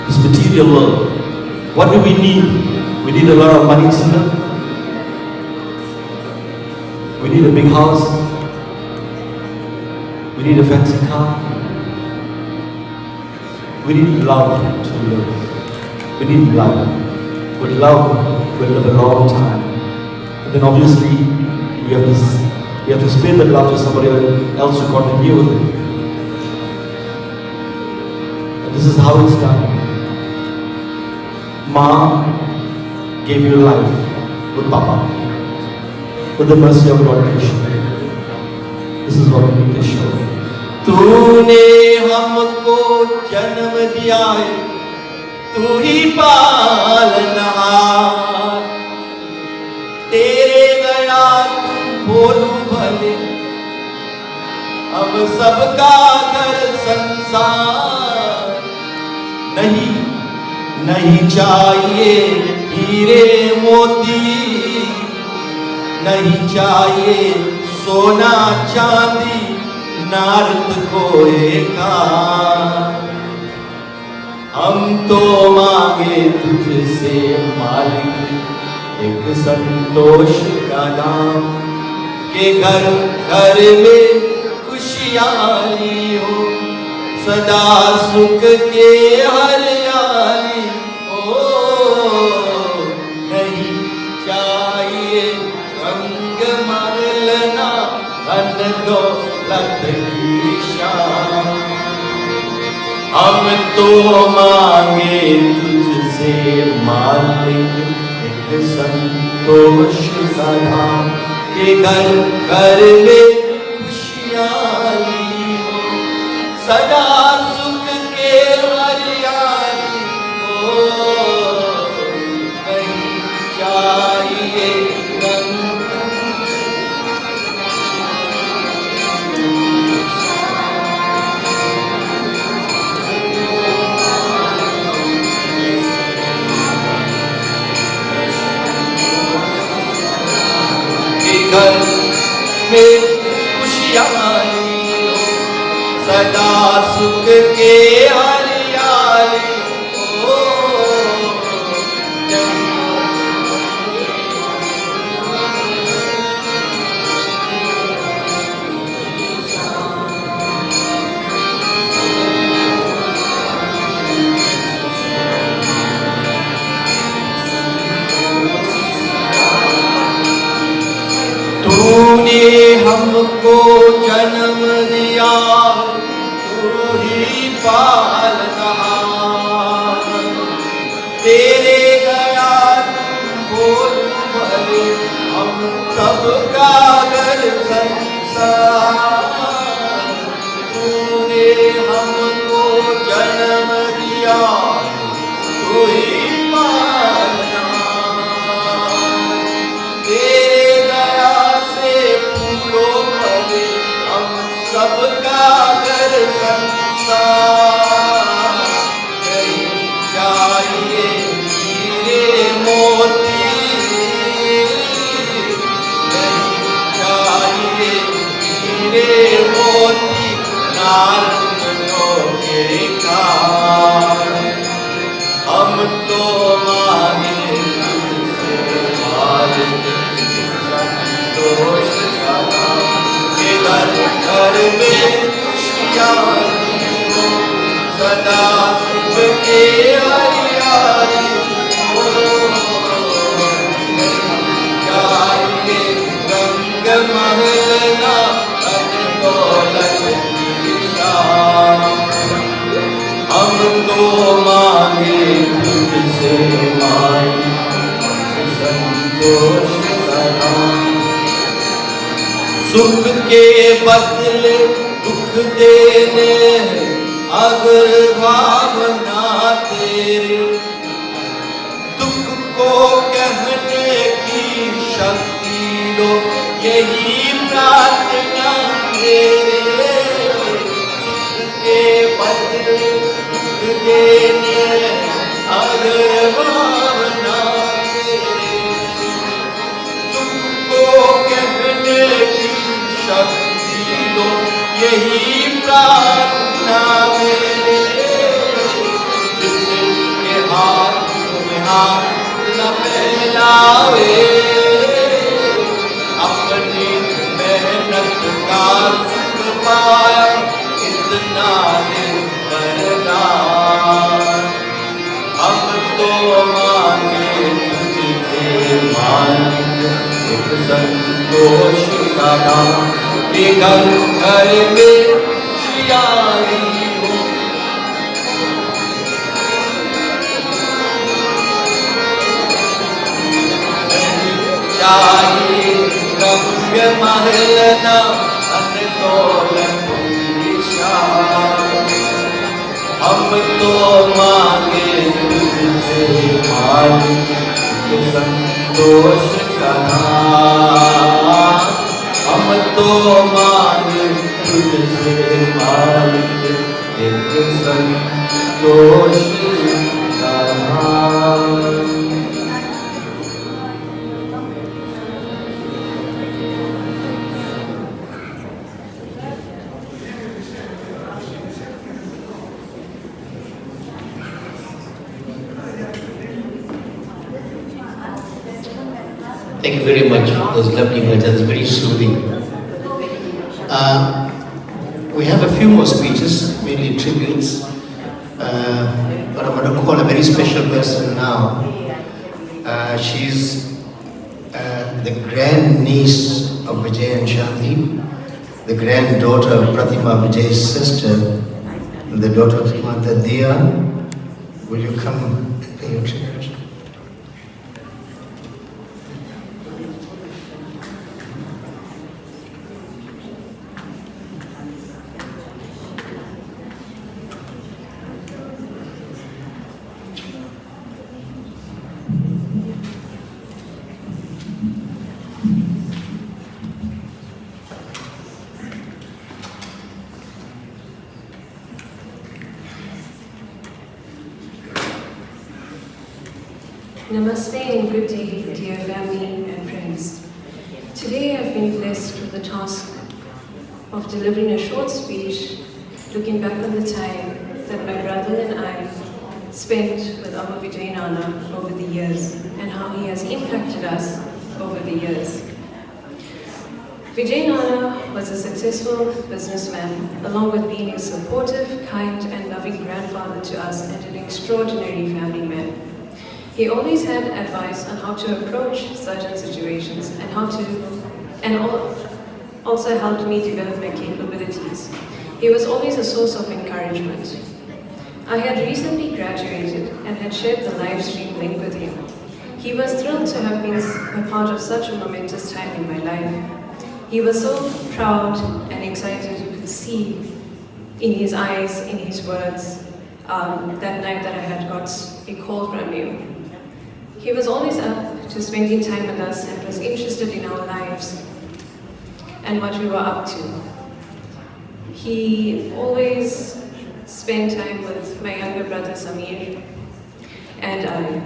This material world, what do we need? We need a lot of money, sister. We need a big house. We need a fancy car. We need love to live. We need love. With love, we'll live a long time. And then obviously, we have to spread that love to somebody else to continue with it. And this is how it's done. Ma gave you life with Papa, with the mercy of God Krishna. This is what we need to show. तूने हमको जन्म दिया है, तू ही पालनहार, तेरे दया तुम बोलू भले, अब सबका घर संसार, नहीं नहीं चाहिए हीरे मोती, नहीं चाहिए सोना चांदी, नारद कोए का। हम तो मांगे तुझसे मालिक एक संतोष का नाम, के घर घर में खुशहाली हो, सदा सुख के हरियाली हो। नहीं चाहिए रंग मरलना धन दौलत की शान, हम तो मांगे तुझसे मालिक एक संतोष का नाम, के घर घर में खुशहाली हो, सदा सुख के हरियाली हो। नहीं चाहिए घर में खुशहाली हो, सदा सुख के हरियाली हो। तूने हमको जन्म दिया, तू ही पालनहार, तेरे गया बोल भले हम सबका घर संसार। तूने हमको जन्म दिया, तू ही सबका घर संसार। नहीं चाहिए हीरे मोती, नहीं चाहिए हीरे मोती, नारदों के कार। हम तो मांगे तुझसे मालिक संतोष का नाम, घर घर में खुशहाली हो, सदा सुख के हरियाली हो। चाहिए रंग महलना धन दौलत की शान, हम तो मांगे तुझसे मालिक संतोष का नाम। सुख के बदले दुख देने अगर भावना तेरे, दुख को कहने की शक्ति दो, यही प्रार्थना तेरे। सुख के बदले दुख देने अगर भावना तेरे, दुख को कहने की शक्ति दो, यही प्रार्थना मेरे। जिसके हाथ में हाथ न फैलावे, अपनी मेहनत का सुख पाए इतना वरदान। हम तो मांगे तुझसे मालिक एक संतोष का नाम, के घर घर में खुशहाली हो। चाहिए रंग महलना धन दौलत की शान, हम तो मांगे तुझसे मालिक संतोष का नाम। हम तो मांगे तुझसे मालिक एक संतोष का नाम। Thank you very much for those lovely words. That's very soothing. We have a few more speeches, mainly tributes, but I'm going to call a very special person now. She's the grandniece of Vijay and Shanti, the granddaughter of Pratima Vijay's sister, and the daughter of Mother Dia. Will you come pay your tribute? Namaste and good day, dear family and friends. Today I've been blessed with the task of delivering a short speech looking back on the time that my brother and I spent with our Vijay Nana over the years and how he has impacted us over the years. Vijay Nana was a successful businessman, along with being a supportive, kind and loving grandfather to us and an extraordinary family man. He always had advice on how to approach certain situations and also helped me develop my capabilities. He was always a source of encouragement. I had recently graduated and had shared the live stream link with him. He was thrilled to have been a part of such a momentous time in my life. He was so proud and excited. You could see in his eyes, in his words, that night that I had got a call from him. He was always up to spending time with us and was interested in our lives and what we were up to. He always spent time with my younger brother Samir and I.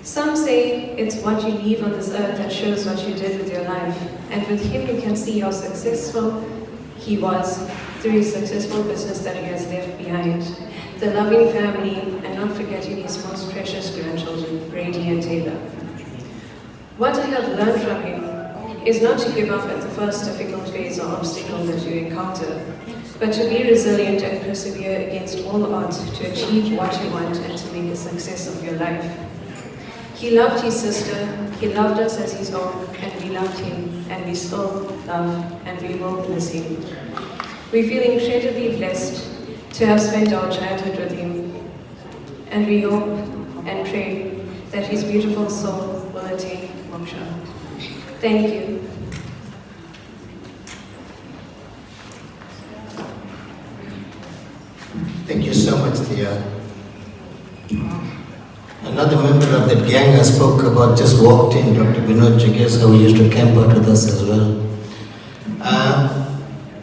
Some say it's what you leave on this earth that shows what you did with your life. And with him you can see how successful he was through his successful business that he has left behind. The loving family, and not forgetting his most precious grandchildren, Brady and Taylor. What I have learned from him is not to give up at the first difficult phase or obstacle that you encounter, but to be resilient and persevere against all odds to achieve what you want and to make a success of your life. He loved his sister, he loved us as his own, and we loved him, and we still love, and we will miss him. We feel incredibly blessed to have spent our childhood with him, and we hope and pray that his beautiful soul will attain moksha. Thank you. Thank you so much, Thea. Another member of that gang I spoke about just walked in, Dr. Vinod Jagesa, who used to camp out with us as well.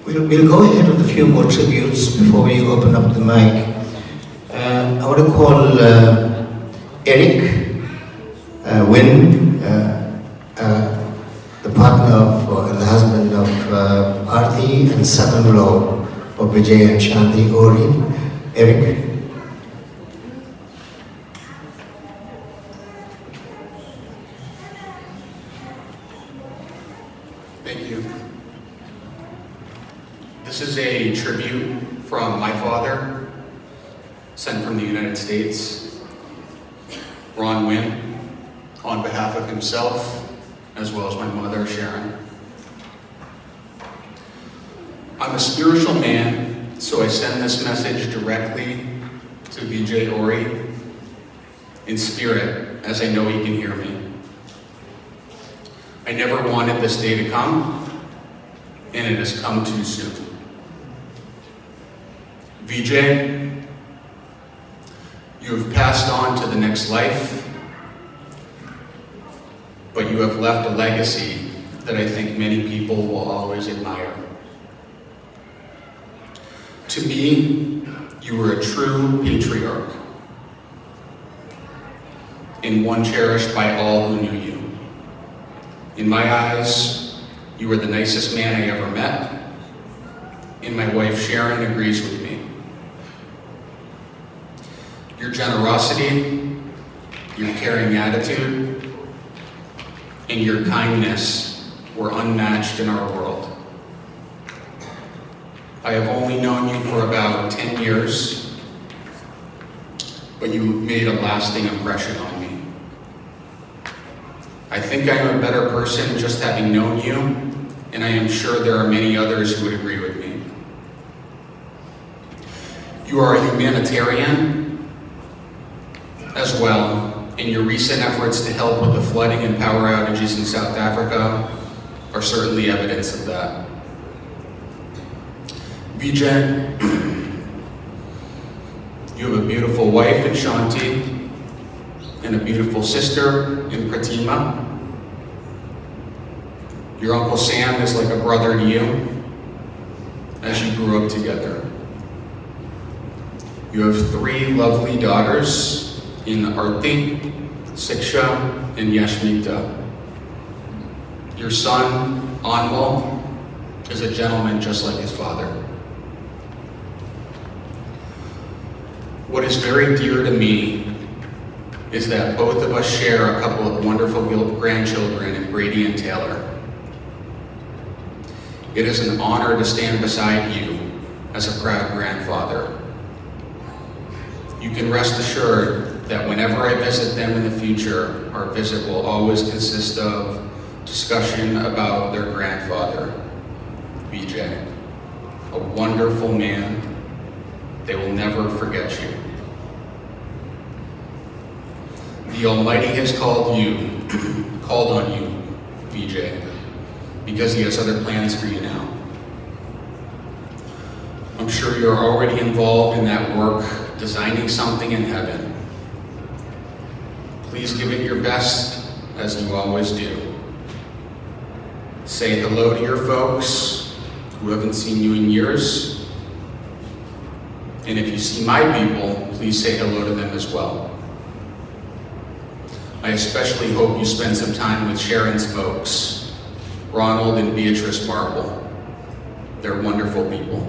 We'll go ahead with a few more tributes before we open up the mic. I want to call Eric Win, the partner of, and the husband of Arthy and son-in-law of Vijay and Shanti Ori. Eric. Thank you. This is a tribute from my father, sent from the United States, Ron Win, on behalf of himself, as well as my mother, Sharon. I'm a spiritual man, so I send this message directly to Vijay Ori in spirit, as I know he can hear me. I never wanted this day to come, and it has come too soon. Vijay, you have passed on to the next life, but you have left a legacy that I think many people will always admire. To me, you were a true patriarch, and one cherished by all who knew you. In my eyes, you were the nicest man I ever met, and my wife Sharon agrees with me. Your generosity, your caring attitude, and your kindness were unmatched in our world. I have only known you for about 10 years, but you made a lasting impression on me. I think I am a better person just having known you, and I am sure there are many others who would agree with me. You are a humanitarian as well, and your recent efforts to help with the flooding and power outages in South Africa are certainly evidence of that. Vijay, you have a beautiful wife in Shanti and a beautiful sister in Pratima. Your Uncle Sam is like a brother to you as you grew up together. You have 3 lovely daughters in Arthy, Siksha, and Yashmita. Your son, Anmol, is a gentleman just like his father. What is very dear to me is that both of us share a couple of wonderful grandchildren in Brady and Taylor. It is an honor to stand beside you as a proud grandfather. You can rest assured that whenever I visit them in the future, our visit will always consist of discussion about their grandfather, Vijay, a wonderful man. They will never forget you. The Almighty has called on you, Vijay, because He has other plans for you now. I'm sure you're already involved in that work, designing something in heaven. Please give it your best, as you always do. Say hello to your folks who haven't seen you in years. And if you see my people, please say hello to them as well. I especially hope you spend some time with Sharon's folks, Ronald and Beatrice Marble. They're wonderful people.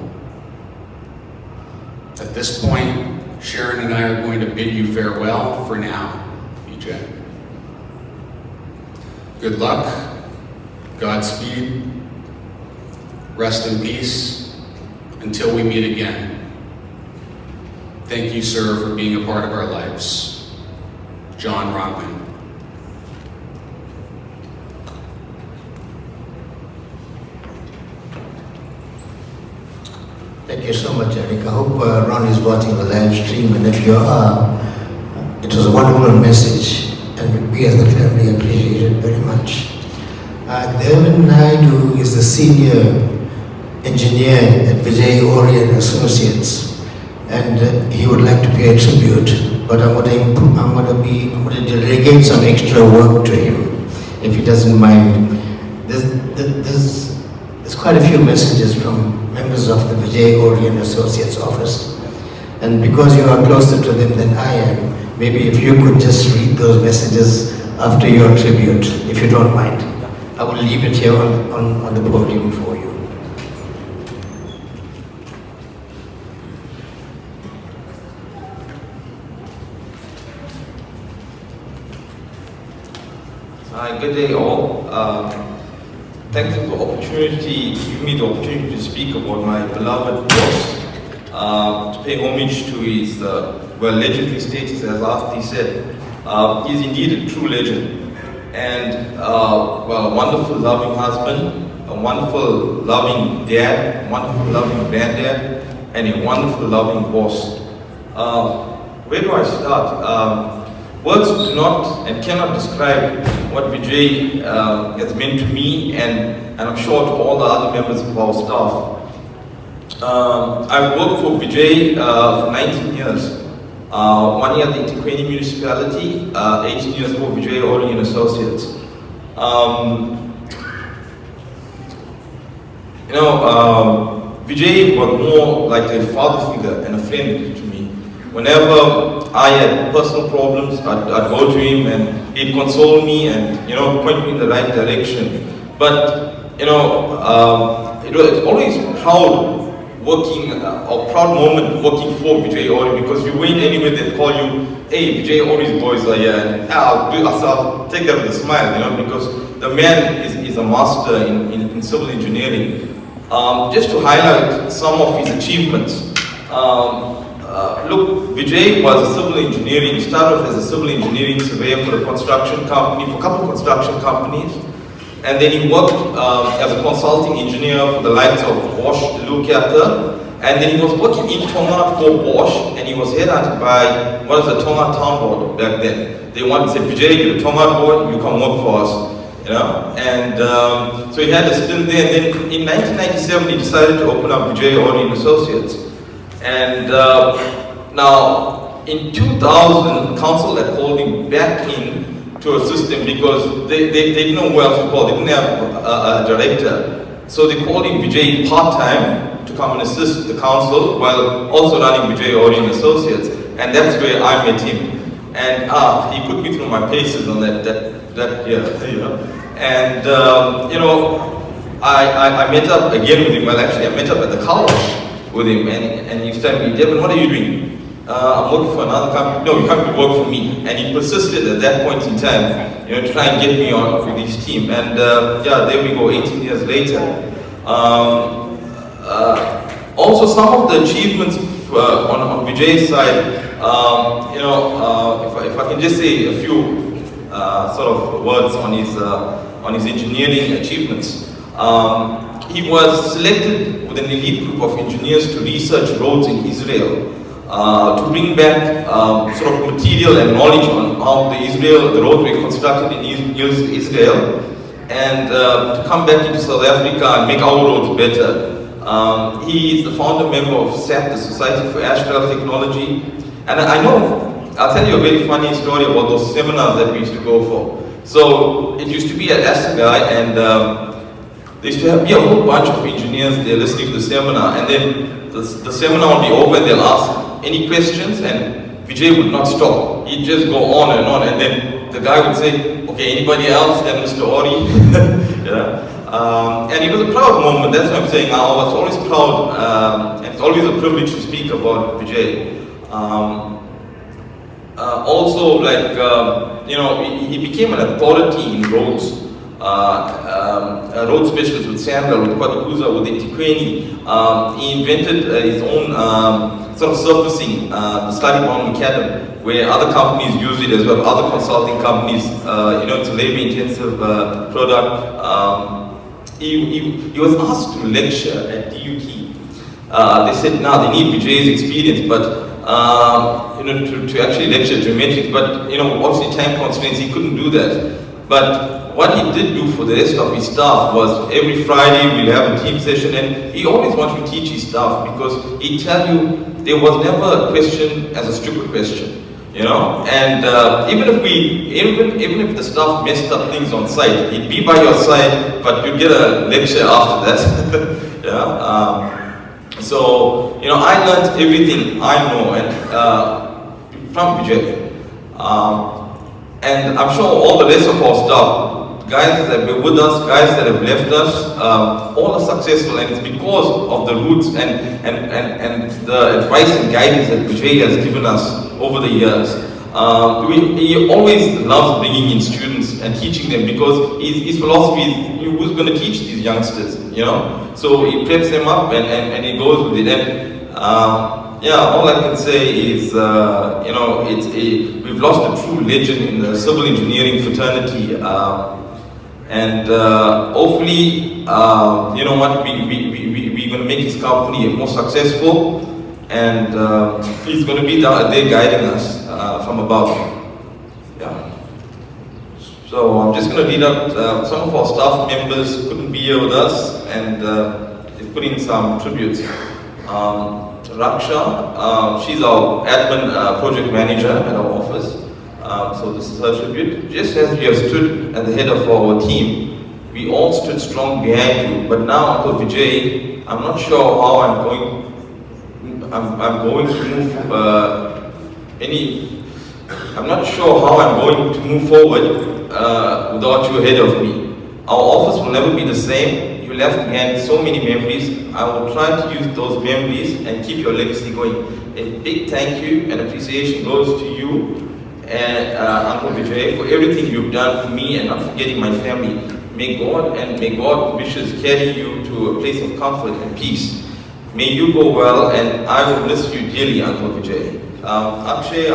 At this point, Sharon and I are going to bid you farewell for now, Vijay. Good luck, Godspeed, rest in peace, until we meet again. Thank you, sir, for being a part of our lives. John Ronwin. Thank you so much, Eric. I hope Ron is watching the live stream, and if you are, it was a wonderful message, and we as the family appreciate it very much. Devin Naidu is the senior engineer at Vijay Orient Associates, and he would like to pay a tribute, but I'm going to delegate some extra work to him, if he doesn't mind. There's quite a few messages from members of the Vijay Orient Associates office, and because you are closer to them than I am, maybe if you could just read those messages after your tribute, if you don't mind. I will leave it here on the podium for you. Hi, good day all. Thanks for the opportunity, giving me the opportunity to speak about my beloved boss, to pay homage to his legendary status, as Arthy said. He's indeed a true legend, and a wonderful loving husband, a wonderful loving dad, a wonderful loving granddad, and a wonderful loving boss. Where do I start? Words do not and cannot describe what Vijay has meant to me, and I'm sure to all the other members of our staff. I've worked for Vijay for 19 years. 1 year at the Interqueni Municipality, 18 years for Vijay Orient Associates. Vijay was more like a father figure and a friend to me. Whenever I had personal problems, I'd go to him and he'd console me and point me in the right direction. But it was always proud moment working for Vijay Ori, because you went anywhere, they'd call you, hey, Vijay Ori's boys are here, and I'll take that with a smile, because the man is a master in civil engineering. Just to highlight some of his achievements. Look, Vijay was a civil engineering, he started off as a civil engineering surveyor for a construction company, for a couple of construction companies. And then he worked as a consulting engineer for the likes of Bosch, Lukiata. And then he was working in Tonga for Bosch, and he was headhunted by what was the Tonga town board back then. They wanted to say, Vijay, you're a Tonga boy, you come work for us. You know, and so he had a stint there, and then in 1997 he decided to open up Vijay Ori & Associates. And now in 2000, council had called him back in to assist them because they didn't know who else to call. They didn't have a director, so they called him Vijay part-time to come and assist the council while also running Vijay Ori & Associates, and that's where I met him. And he put me through my paces on that year, you know. And you know, I met up again with him. Well, actually, I met up at the car wash with him, and he said to me, Devin, what are you doing? I'm working for another company. No, you come to work for me. And he persisted at that point in time, you know, to try and get me on with his team. And yeah, there we go, 18 years later. Also, some of the achievements on Vijay's side, you know, if I can just say a few sort of words on his engineering achievements. He was selected with an elite group of engineers to research roads in Israel, to bring back sort of material and knowledge on how the roads were constructed in Israel, and to come back into South Africa and make our roads better. He is the founder member of SAT, the Society for Asphalt Technology. And I know, I'll tell you a very funny story about those seminars that we used to go for. So it used to be at Assegai, and there used to be a whole bunch of engineers there listening to the seminar, and then the seminar would be over and they'll ask any questions, and Vijay would not stop. He'd just go on, and then the guy would say, okay, anybody else? Then Mr. Ori. Yeah. And it was a proud moment. That's what I'm saying. I was always proud, and it's always a privilege to speak about Vijay. Also, like, you know, he became an authority in roads. A road specialist with Sandra, with Kwatakuza, with Itikweni. He invented his own sort of surfacing, the Study Bound Macadam, where other companies use it as well, other consulting companies. You know, it's a labor-intensive product. He was asked to lecture at DUT. They said, now they need Vijay's experience, but you know, to actually lecture geometrics, but you know, obviously time constraints, he couldn't do that. But what he did do for the rest of his staff was every Friday we'll have a team session, and he always wanted to teach his staff because he'd tell you there was never a question as a stupid question. You know, and even if the staff messed up things on site, he'd be by your side, but you'd get a lecture after that. Yeah. So you know, I learned everything I know and from Vijay, and I'm sure all the rest of our staff, guys that were with us, guys that have left us, all are successful, and it's because of the roots and the advice and guidance that Vijay has given us over the years. He always loves bringing in students and teaching them because his philosophy is, who's going to teach these youngsters, you know? So he preps them up and he goes with it. And yeah, all I can say is, you know, we've lost a true legend in the civil engineering fraternity. And hopefully, you know what, we're going to make his company more successful, and he's going to be there guiding us from above. Yeah. So I'm just going to read out some of our staff members couldn't be here with us, and they've put in some tributes. Raksha, she's our admin project manager at our office. So this is her tribute. Just as you have stood at the head of our team, we all stood strong behind you. But now, Uncle Vijay, I'm not sure how I'm going to move forward without you ahead of me. Our office will never be the same. You left behind so many memories. I will try to use those memories and keep your legacy going. A big thank you and appreciation goes to you and Uncle Vijay, for everything you've done for me and not forgetting my family. May God wishes carry you to a place of comfort and peace. May you go well, and I will miss you dearly, Uncle Vijay. Akshay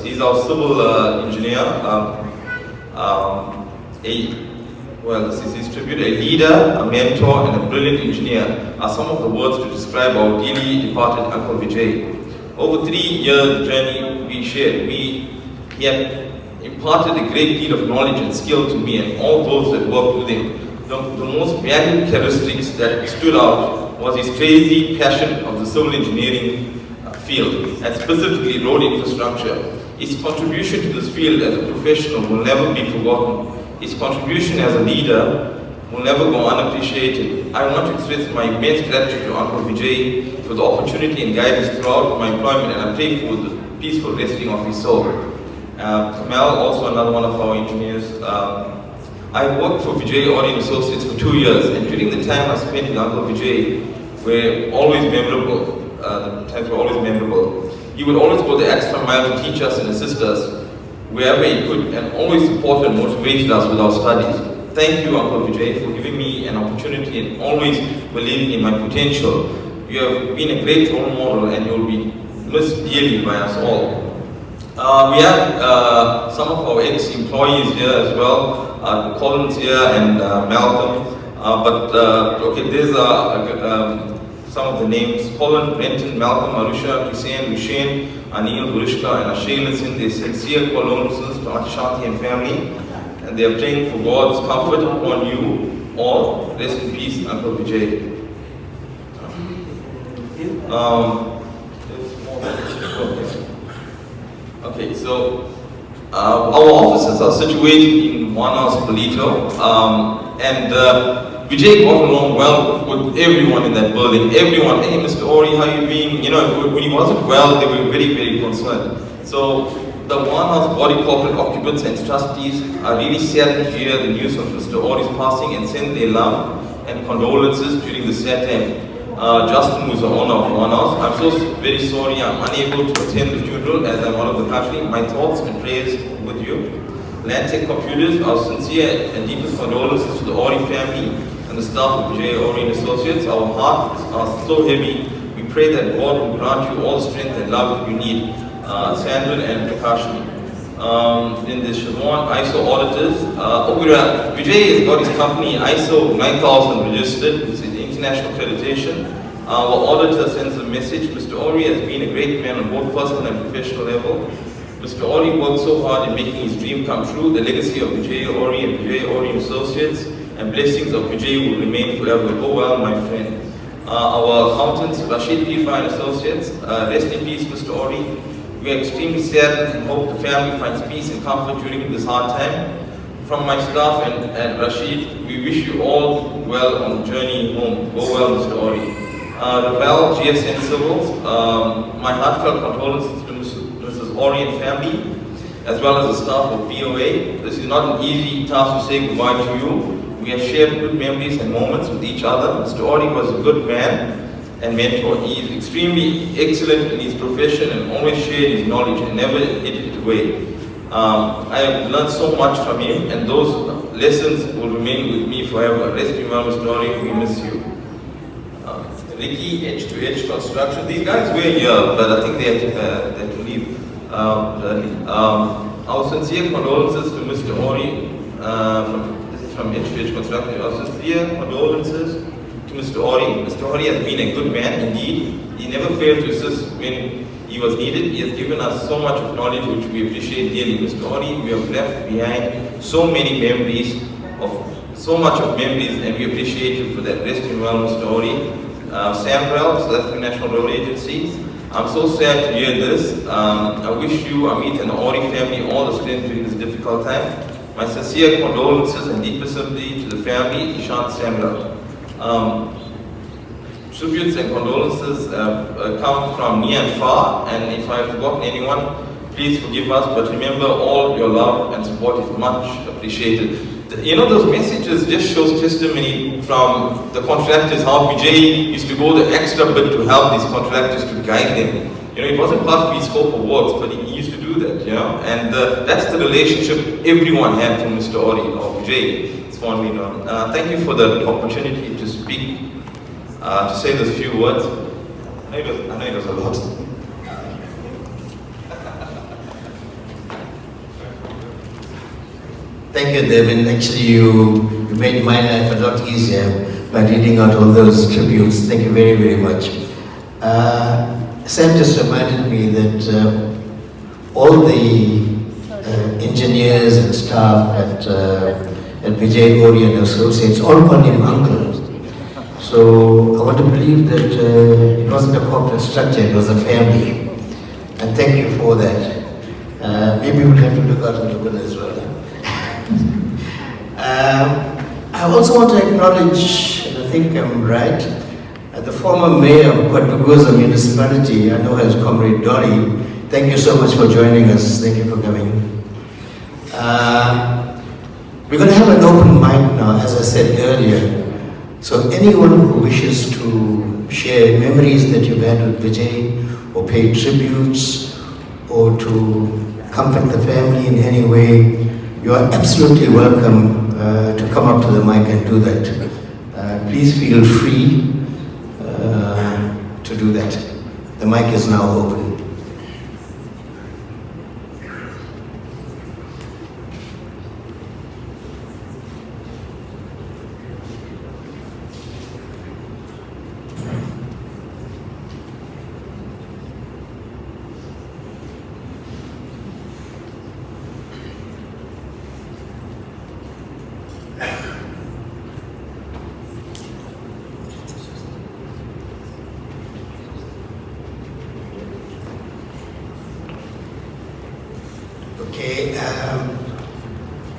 is our civil engineer. This is his tribute. A leader, a mentor, and a brilliant engineer are some of the words to describe our dearly departed Uncle Vijay. Over 3 years journey we shared, he had imparted a great deal of knowledge and skill to me and all those that worked with him. The most valued characteristics that stood out was his crazy passion of the civil engineering field, and specifically road infrastructure. His contribution to this field as a professional will never be forgotten. His contribution as a leader will never go unappreciated. I want to express my immense gratitude to Uncle Vijay for the opportunity and guidance throughout my employment, and I pray for the peaceful resting of his soul. Kumar, also another one of our engineers. I worked for Vijay Ori and Associates for 2 years, and during the time I spent with Uncle Vijay were always memorable. The times were always memorable. He would always go the extra mile to teach us and assist us wherever he could, and always supported and motivated us with our studies. Thank you, Uncle Vijay, for giving me an opportunity and always believing in my potential. You have been a great role model, and you will be missed dearly by us all. We have some of our ex-employees here as well, Collins here and Malcolm. There's some of the names: Colin, Brenton, Malcolm, Arusha, Hussein, Hussein, Anil, Burishka, and Ashay listen. Their sincere condolences to Auntie Shanti and family, and they are praying for God's comfort upon you all. Rest in peace, Uncle Vijay. Okay, so our offices are situated in one house, Polito, and Vijay got along well with everyone in that building. Everyone, hey, Mr. Ori, how you been? You know, when he wasn't well, they were very, very concerned. So the one house body corporate occupants and trustees are really saddened to hear the news of Mr. Ori's passing and send their love and condolences during the sad time. Justin, who's the owner of One House, I'm so very sorry I'm unable to attend the funeral as I'm out of the country. My thoughts and prayers with you. Landtech Computers, our sincere and deepest condolences to the Ori family and the staff of Vijay Ori and Associates. Our hearts are so heavy. We pray that God will grant you all the strength and love that you need. Sandra and Prakashni. In the Siobhan ISO auditors, Vijay has got his company ISO 9000 registered, which is international accreditation. Our auditor sends a message: Mr. Ori has been a great man on both personal and professional level. Mr. Ori worked so hard in making his dream come true. The legacy of Vijay Ori and Vijay Ori Associates and blessings of Vijay will remain forever. Go well, my friend. Our accountants, Rashid Pifa and Associates, rest in peace, Mr. Ori. We are extremely sad and hope the family finds peace and comfort during this hard time. From my staff and Rashid, we wish you all well on the journey home. Go well, Mr. Ori. Ravel, GSN Civils, my heartfelt condolences to Mrs. Ori and family, as well as the staff of BOA. This is not an easy task to say goodbye to you. We have shared good memories and moments with each other. Mr. Ori was a good man and mentor. He is extremely excellent in his profession and always shared his knowledge and never hid it away. I have learned so much from him, and those lessons will remain with me forever. Rest in well, Mr. Ori, we miss you. Ricky, H2H Construction. These guys were here, but I think they had to leave. Our sincere condolences to Mr. Ori. This is from H2H Construction. Our sincere condolences to Mr. Ori. Mr. Ori has been a good man indeed. He never failed to assist when he was needed. He has given us so much of knowledge which we appreciate dearly. Mr. Ori, we have left behind so many memories, and we appreciate you for that. Rest in well, Mr. Ori. Sam Budra, South African National Road Agency. I'm so sad to hear this. I wish you, Amit, and the Ori family all the strength during this difficult time. My sincere condolences and deepest sympathy to the family, Ishant Samra. Tributes and condolences come from near and far, and if I have forgotten anyone, please forgive us, but remember all your love and support is much appreciated. You know, those messages just shows testimony from the contractors, how Vijay used to go the extra bit to help these contractors, to guide them. it wasn't part of his scope of works, but he used to do that, and that's the relationship everyone had from Mr. Ori or Vijay. It's fondly known. Thank you for the opportunity to speak, to say those few words. I know it was a lot. Thank you, Devin. Actually, you made my life a lot easier by reading out all those tributes. Thank you very, very much. Sam just reminded me that all the engineers and staff at Vijay, Ori and Associates all called him uncle. So I want to believe that it wasn't a corporate structure, it was a family. And thank you for that. Maybe we'll have to look out in Lugana as well. I also want to acknowledge, and I think I'm right, the former mayor of Kwatuguza Municipality, I know her as Comrade Dolly. Thank you so much for joining us. Thank you for coming. We're going to have an open mic now, as I said earlier. So anyone who wishes to share memories that you've had with Vijay, or pay tributes, or to comfort the family in any way, you are absolutely welcome to come up to the mic and do that. Please feel free to do that. The mic is now open.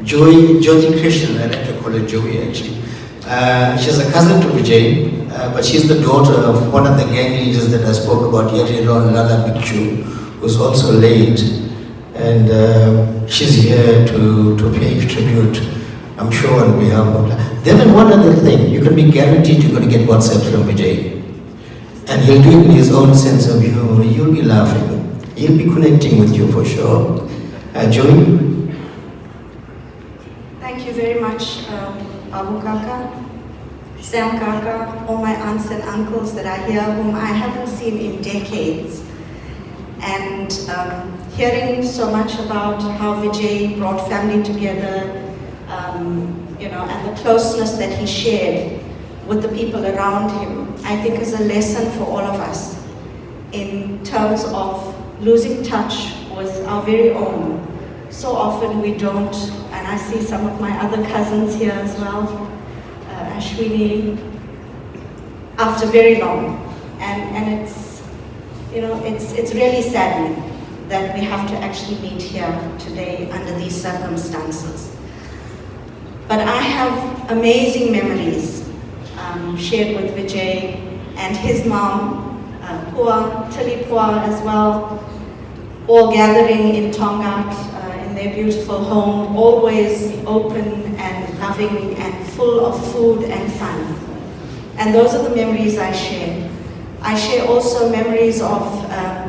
Jyoti Krishnan, I like to call her Joey actually. She's a cousin to Vijay, but she's the daughter of one of the gang leaders that I spoke about, Yadiron Lala Bikchu, who's also late. And she's here to pay tribute, I'm sure, on behalf of... Then one other thing, you can be guaranteed you're going to get WhatsApp from Vijay. And he'll do it in his own sense of humor. You'll be laughing. He'll be connecting with you for sure. Joey? Thank you very much, Abu Kaka, Sam Kaka, all my aunts and uncles that are here, whom I haven't seen in decades. And hearing so much about how Vijay brought family together, and the closeness that he shared with the people around him, I think is a lesson for all of us in terms of losing touch with our very own. So often we don't, and I see some of my other cousins here as well, Ashwini, after very long. And it's really saddening that we have to actually meet here today under these circumstances. But I have amazing memories shared with Vijay and his mom, Tilly Pua as well, all gathering in Tongat, in their beautiful home, always open and loving and full of food and fun. And those are the memories I share. I share also memories of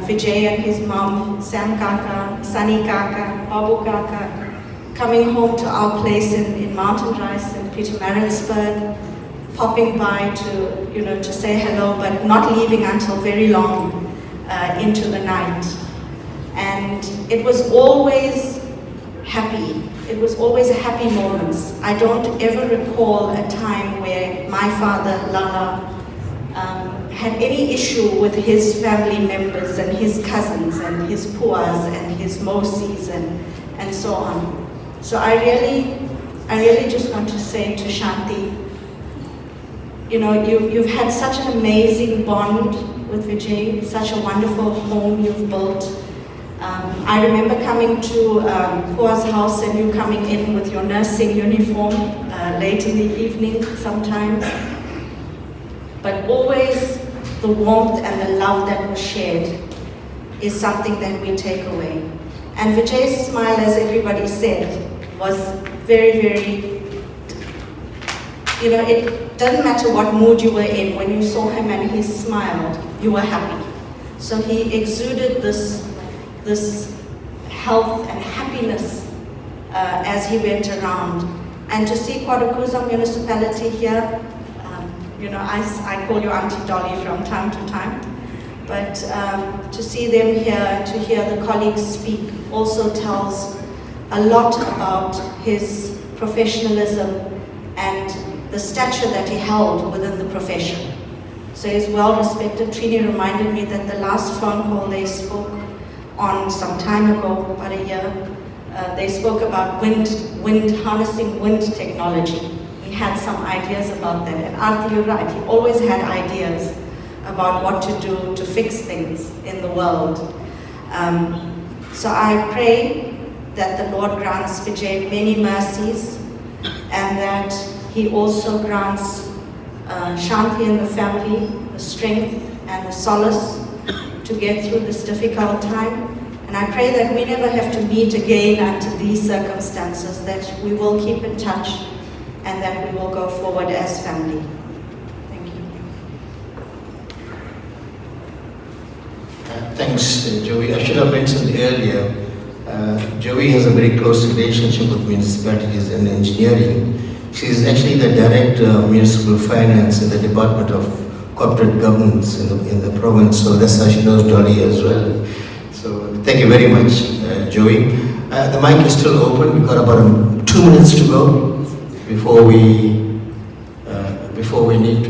Vijay and his mom, Sam Kaka, Sunny Kaka, Babu Kaka, coming home to our place in Mountain Rice in Pietermaritzburg, popping by to say hello, but not leaving until very long into the night. And it was always happy. It was always happy moments. I don't ever recall a time where my father, Lala, had any issue with his family members and his cousins and his puas and his mosis and so on. So I really just want to say to Shanti, you've had such an amazing bond with Vijay, such a wonderful home you've built. I remember coming to Pua's house and you coming in with your nursing uniform late in the evening sometimes. But always the warmth and the love that was shared is something that we take away. And Vijay's smile, as everybody said, was very, very, it doesn't matter what mood you were in, when you saw him and he smiled, you were happy. So he exuded this health and happiness as he went around. And to see Kwadukuza Municipality here, I call you Auntie Dolly from time to time, but to see them here and to hear the colleagues speak also tells a lot about his professionalism and the stature that he held within the profession. So he's well respected. Trini reminded me that the last phone call they spoke on some time ago, about a year, they spoke about harnessing wind technology. He had some ideas about that. And Arthy, you're right, he always had ideas about what to do to fix things in the world. So I pray that the Lord grants Vijay many mercies, and that he also grants Shanti and the family the strength and the solace to get through this difficult time. And I pray that we never have to meet again under these circumstances, that we will keep in touch and that we will go forward as family. Thank you. Thanks, Joey. I should have mentioned earlier, Joey has a very close relationship with municipalities and engineering. She is actually the Director of Municipal Finance in the Department of Corporate Governance in the province, so that's how she knows Dolly as well. So thank you very much, Joey. The mic is still open. We've got about 2 minutes to go before we need to.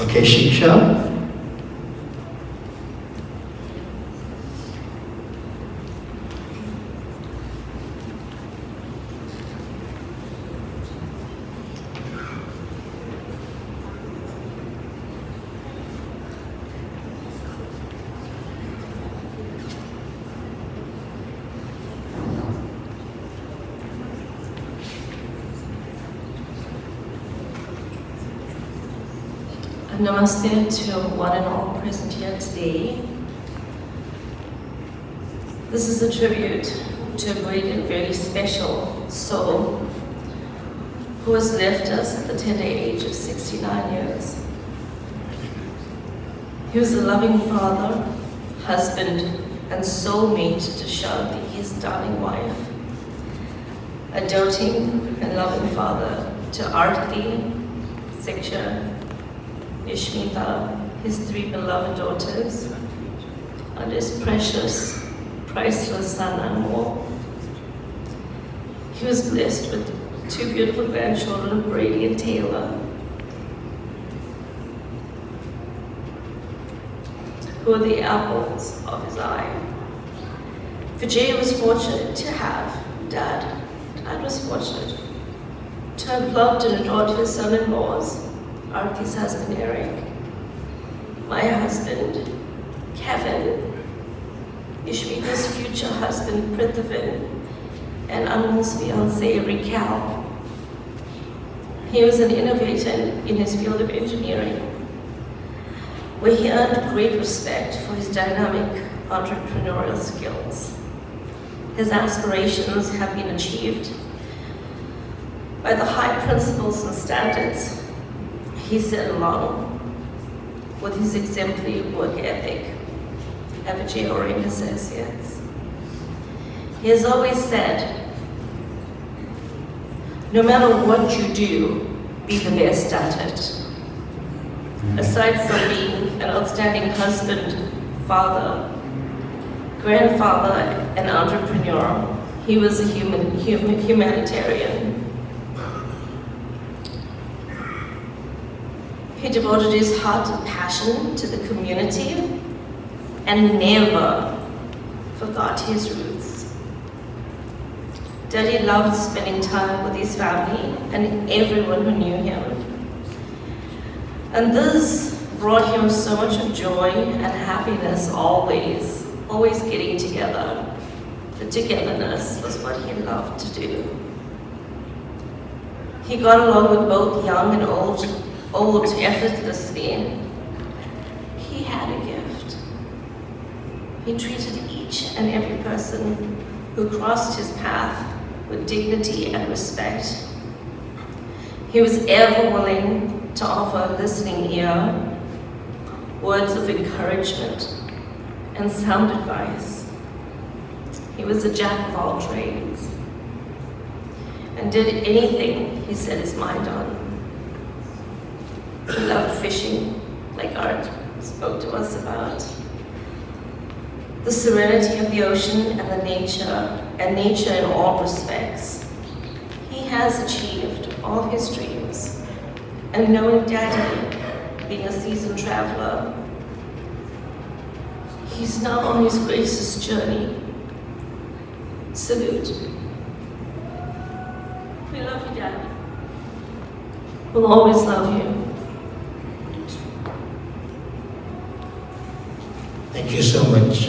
Okay, Shiksha. Namaste to one and all present here today. This is a tribute to a great and very special soul who has left us at the tender age of 69 years. He was a loving father, husband, and soulmate to Shanti, his darling wife. A doting and loving father to Arthy, Siksha, Ishmita, his 3 beloved daughters, and his precious, priceless son Anmol. He was blessed with 2 beautiful grandchildren, Brady and Taylor, who are the apples of his eye. Vijay was fortunate to have Dad. Dad was fortunate to have loved and adored his son-in-laws, Arthy's husband Eric, my husband Kevin, Ishmita's future husband Prithvin, and Anmol's fiancée Raquel. He was an innovator in his field of engineering, where he earned great respect for his dynamic entrepreneurial skills. His aspirations have been achieved by the high principles and standards he set along with his exemplary work ethic at Vijay Associates. He has always said, no matter what you do, be the best at it. Aside from being an outstanding husband, father, grandfather, and entrepreneur, he was a humanitarian. He devoted his heart and passion to the community and never forgot his roots. Daddy loved spending time with his family and everyone who knew him. And this brought him so much of joy and happiness always getting together. The togetherness was what he loved to do. He got along with both young and old effortlessly. He had a gift. He treated each and every person who crossed his path with dignity and respect. He was ever willing to offer a listening ear, words of encouragement, and sound advice. He was a jack of all trades and did anything he set his mind on. He loved fishing, like Art spoke to us about. The serenity of the ocean and nature in all respects. He has achieved all his dreams, and knowing Daddy, being a seasoned traveler, he's now on his gracious journey. Salute. We love you, Daddy. We'll always love you. Thank you so much,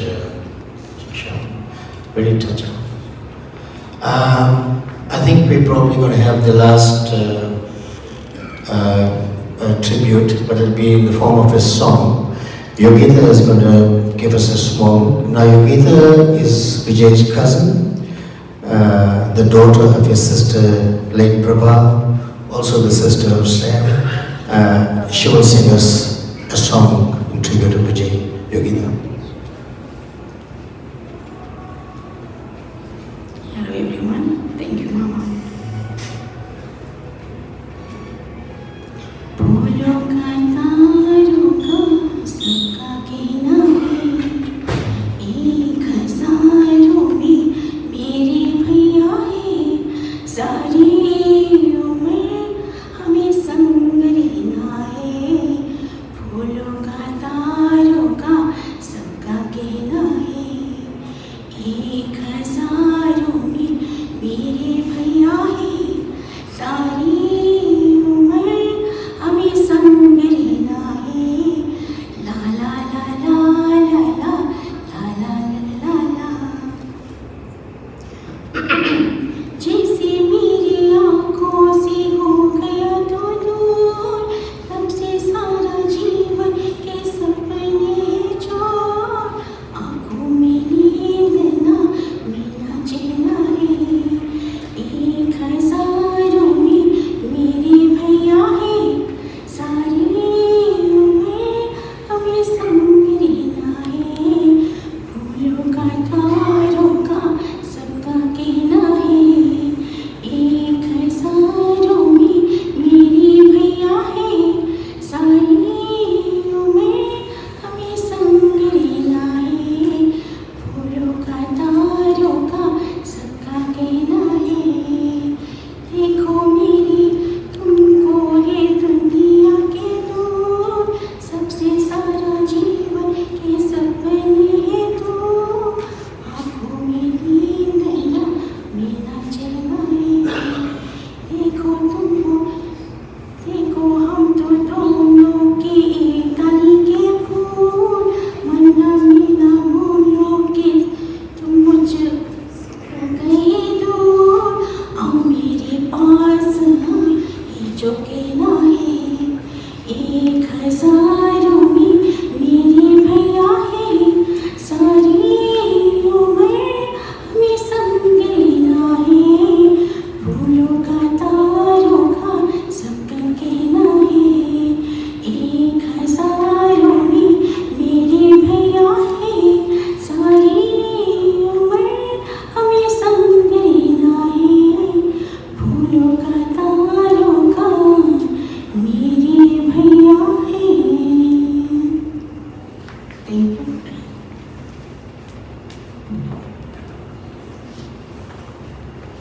Shisha. Very touching. I think we're probably going to have the last tribute, but it'll be in the form of a song. Yogita is going to give us a small. Now, Yogita is Vijay's cousin, the daughter of his sister, late Prabha, also the sister of Sam. She will sing us a song in tribute to Vijay. Yogita. Hello everyone, thank you Mama.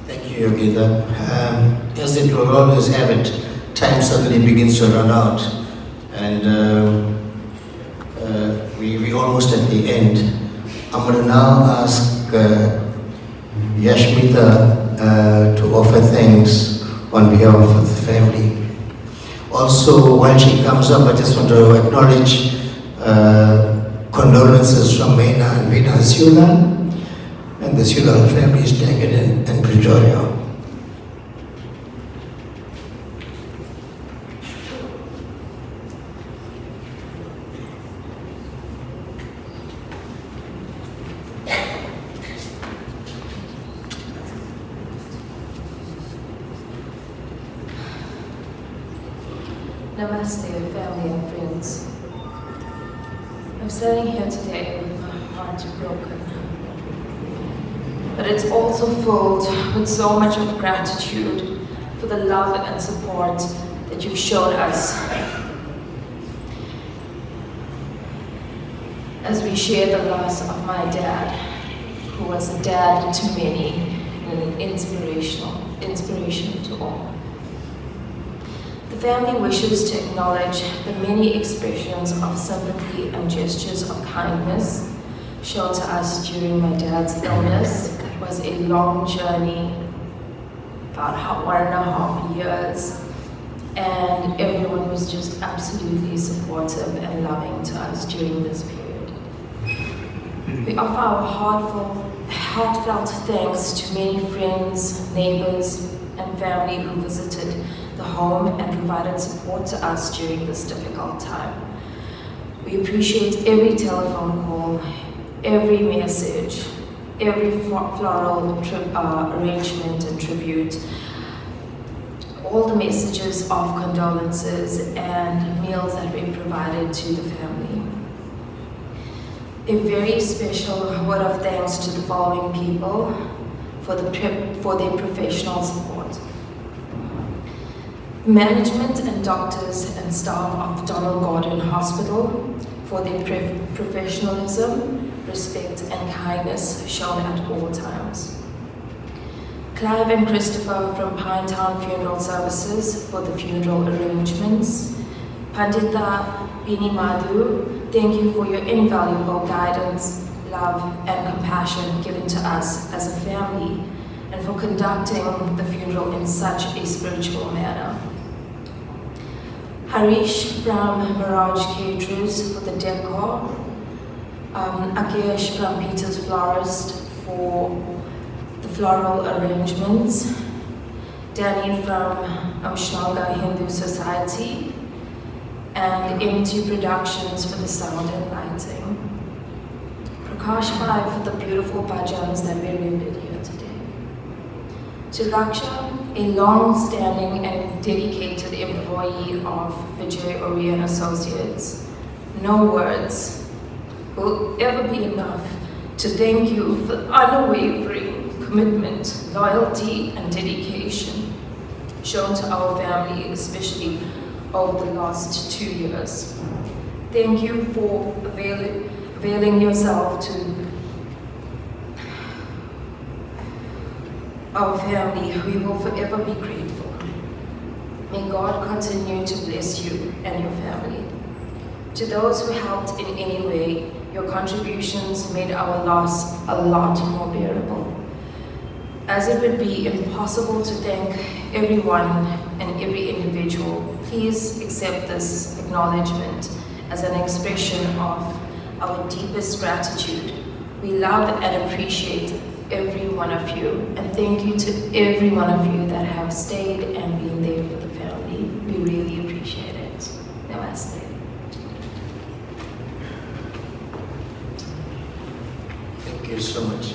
Thank you, Yogita. As it will always have it, time suddenly begins to run out, and we almost at the end. I'm going to now ask Yashmita to offer thanks on behalf of the family. Also, while she comes up, I just want to acknowledge condolences from Meena and Veena Siulal, and the Siulal family is staying in Pretoria. Namaste, family and friends. I'm standing here today with my heart broken. But it's also filled with so much of gratitude for the love and support that you've shown us as we share the loss of my dad, who was a dad to many and an inspiration to all. The family wishes to acknowledge the many expressions of sympathy and gestures of kindness shown to us during my dad's illness. It was a long journey, about 1.5 years, and everyone was just absolutely supportive and loving to us during this period. We offer our heartfelt thanks to many friends, neighbors, and family who visited the home and provided support to us during this difficult time. We appreciate every telephone call, every message, every floral arrangement and tribute, all the messages of condolences and meals that we provided to the family. A very special word of thanks to the following people for their professional support. Management and doctors and staff of Donald Gordon Hospital for their professionalism, respect and kindness shown at all times. Clive and Christopher from Pinetown Funeral Services for the funeral arrangements. Pandita Bini Madhu, thank you for your invaluable guidance, love and compassion given to us as a family and for conducting the funeral in such a spiritual manner. Harish from Mirage Caterers for the decor. Akesh from Peter's Florist for the floral arrangements. Danny from Amshnanga Hindu Society. And MT Productions for the sound and lighting. Prakash Pai for the beautiful bhajans that we rendered here today. To Raksha, a long-standing and dedicated employee of Vijay and Associates, no words will ever be enough to thank you for unwavering commitment, loyalty, and dedication shown to our family, especially over the last 2 years. Thank you for availing yourself to our family. We will forever be grateful. May God continue to bless you and your family. To those who helped in any way, your contributions made our loss a lot more bearable. As it would be impossible to thank everyone and every individual, please accept this acknowledgement as an expression of our deepest gratitude. We love and appreciate every one of you, and thank you to every one of you that have stayed and been there for the family. We really appreciate it. Namaste. Thank you so much.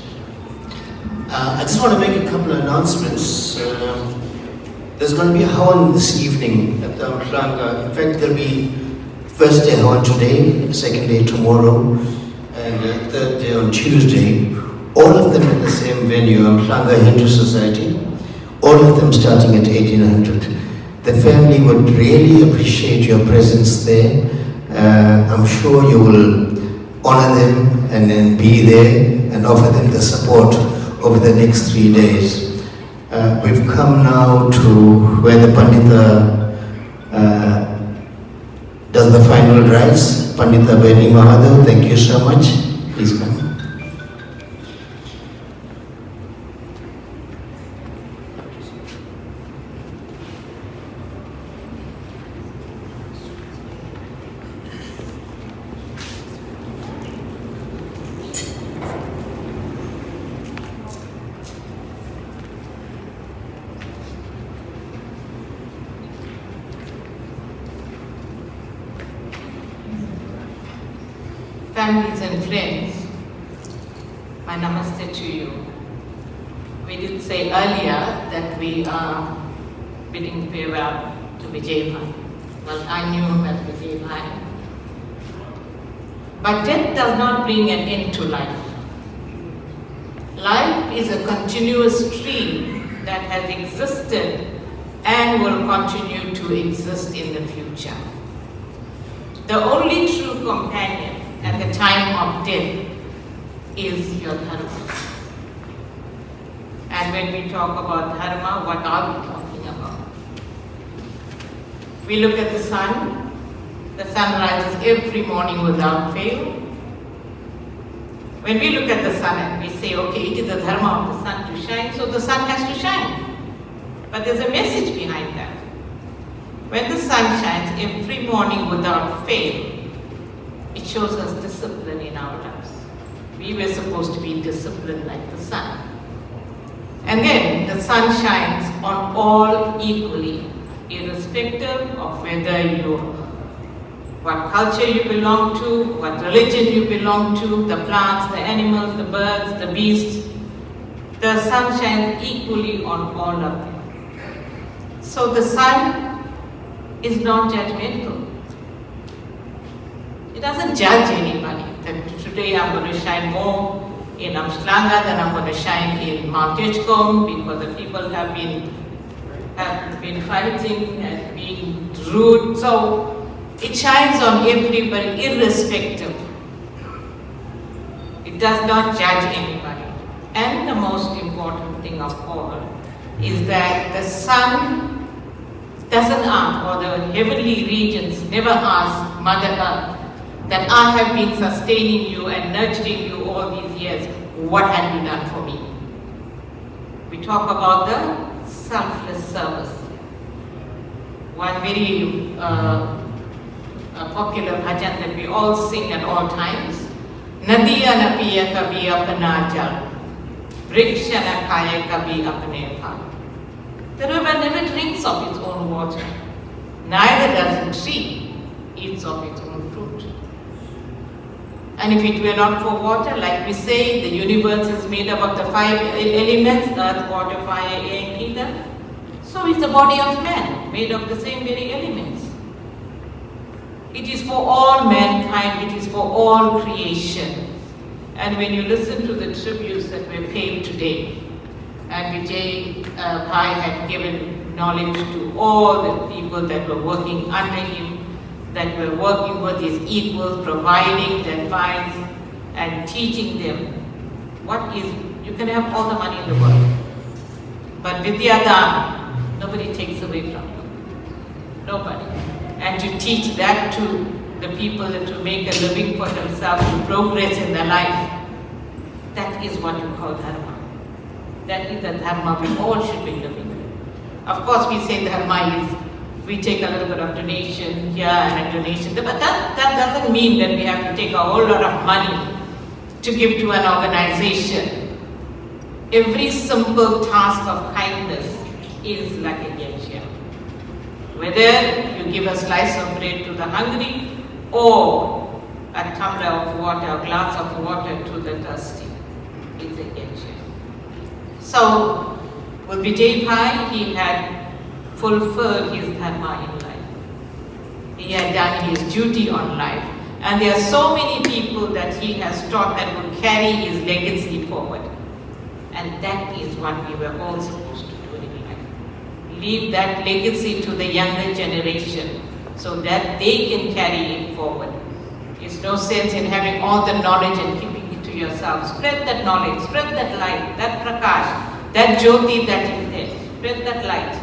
I just want to make a couple of announcements. There's going to be a Hawan this evening at the Amshlanga. In fact, there'll be first day Hawan today, second day tomorrow, and third day on Tuesday. All of them at the same venue, Amshlanga Hindu Society. All of them starting at 1800. The family would really appreciate your presence there. I'm sure you will honor them and then be there and offer them the support over the next 3 days. We've come now to where the Pandita does the final rites. Pandita Beni Mahadev, thank you so much. Please come. Families and friends, my namaste to you. We did say earlier that we are bidding farewell to Vijay. Well, I knew him as Vijay. But death does not bring an end to life. Life is a continuous stream that has existed and will continue to exist in the future. The only true companion at the time of death is your dharma. And when we talk about dharma, what are we talking about? We look at the sun. The sun rises every morning without fail. When we look at the sun and we say, okay, it is the dharma of the sun to shine, so the sun has to shine. But there's a message behind that. When the sun shines every morning without fail, it shows us discipline in our lives. We were supposed to be disciplined like the sun. And then the sun shines on all equally, irrespective of whether what culture you belong to, what religion you belong to, the plants, the animals, the birds, the beasts. The sun shines equally on all of them. So the sun is not judgmental. It doesn't judge anybody. That today I'm going to shine more in Amshlanga than I'm going to shine in Mount Edgecombe because the people have been fighting and being rude. So it shines on everybody irrespective. It does not judge anybody. And the most important thing of all is that the sun doesn't ask, or the heavenly regions never ask Mother Earth that I have been sustaining you and nurturing you all these years. What have you done for me? We talk about the selfless service. One very popular bhajan that we all sing at all times. Nadiya na piya kabhi apna jal, vriksha na khaya kabhi apne phal. The river never drinks of its own water, neither does a tree eats of its own fruit. And if it were not for water, like we say, the universe is made up of the 5 elements, earth, water, fire, air, and ether. So is the body of man, made of the same very elements. It is for all mankind, it is for all creation. And when you listen to the tributes that were paid today, and Vijay Bhai had given knowledge to all the people that were working under him, that were working with his equals, providing the advice and teaching them what is, you can have all the money in the world, but Vidyadhan, nobody takes away from you. Nobody. And to teach that to the people and to make a living for themselves, to progress in their life, that is what you call dharma. That is the dharma we all should be living with. Of course, we say dharma is, we take a little bit of donation here and a donation there, but that doesn't mean that we have to take a whole lot of money to give to an organization. Every simple task of kindness is like a yajna. Whether you give a slice of bread to the hungry or a tumbler of water, a glass of water to the thirsty, is a yajna. So, with Vijay Bhai, he had fulfilled his dharma in life. He had done his duty on life. And there are so many people that he has taught that will carry his legacy forward. And that is what we were all supposed to do in life. Leave that legacy to the younger generation so that they can carry it forward. There's no sense in having all the knowledge and keeping it to yourself. Spread that knowledge, spread that light, that prakash, that jyoti that is there. Spread that light.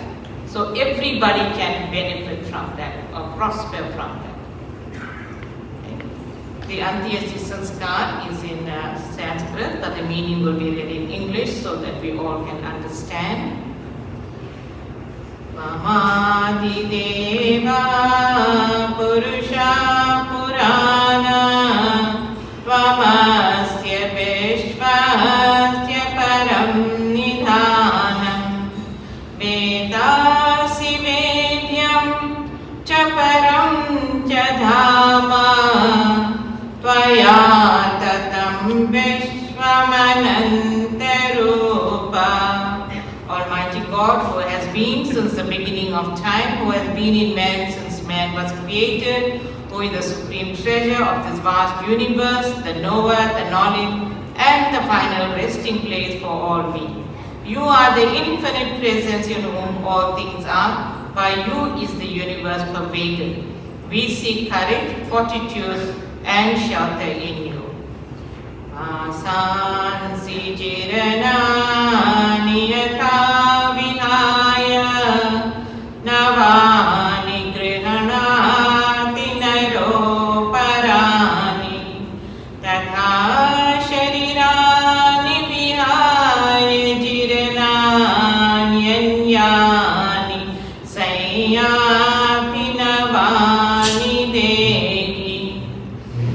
So everybody can benefit from that or prosper from that. Okay. The Antyasti Sanskar is in Sanskrit, but the meaning will be read in English so that we all can understand. Mamadi Deva Purusha Purana Vamasya Vishvasya Param Nidhanam Vedasi Vedyam Chaparam Chadhama Tvaya Tatam Vishwamanantarupa. Almighty God, who has been since the beginning of time, who has been in man since man man was created, who is the supreme treasure of this vast universe, the knower, the knowledge, and the final resting place for all being. You are the infinite presence in whom all things are. By you is the universe pervaded. We seek courage, fortitude, and shelter in you. Asansi jirana niyata vihaya navani grihanati naro parani tatha sharirani vihaya jirana nyanyani sayati navani dehi.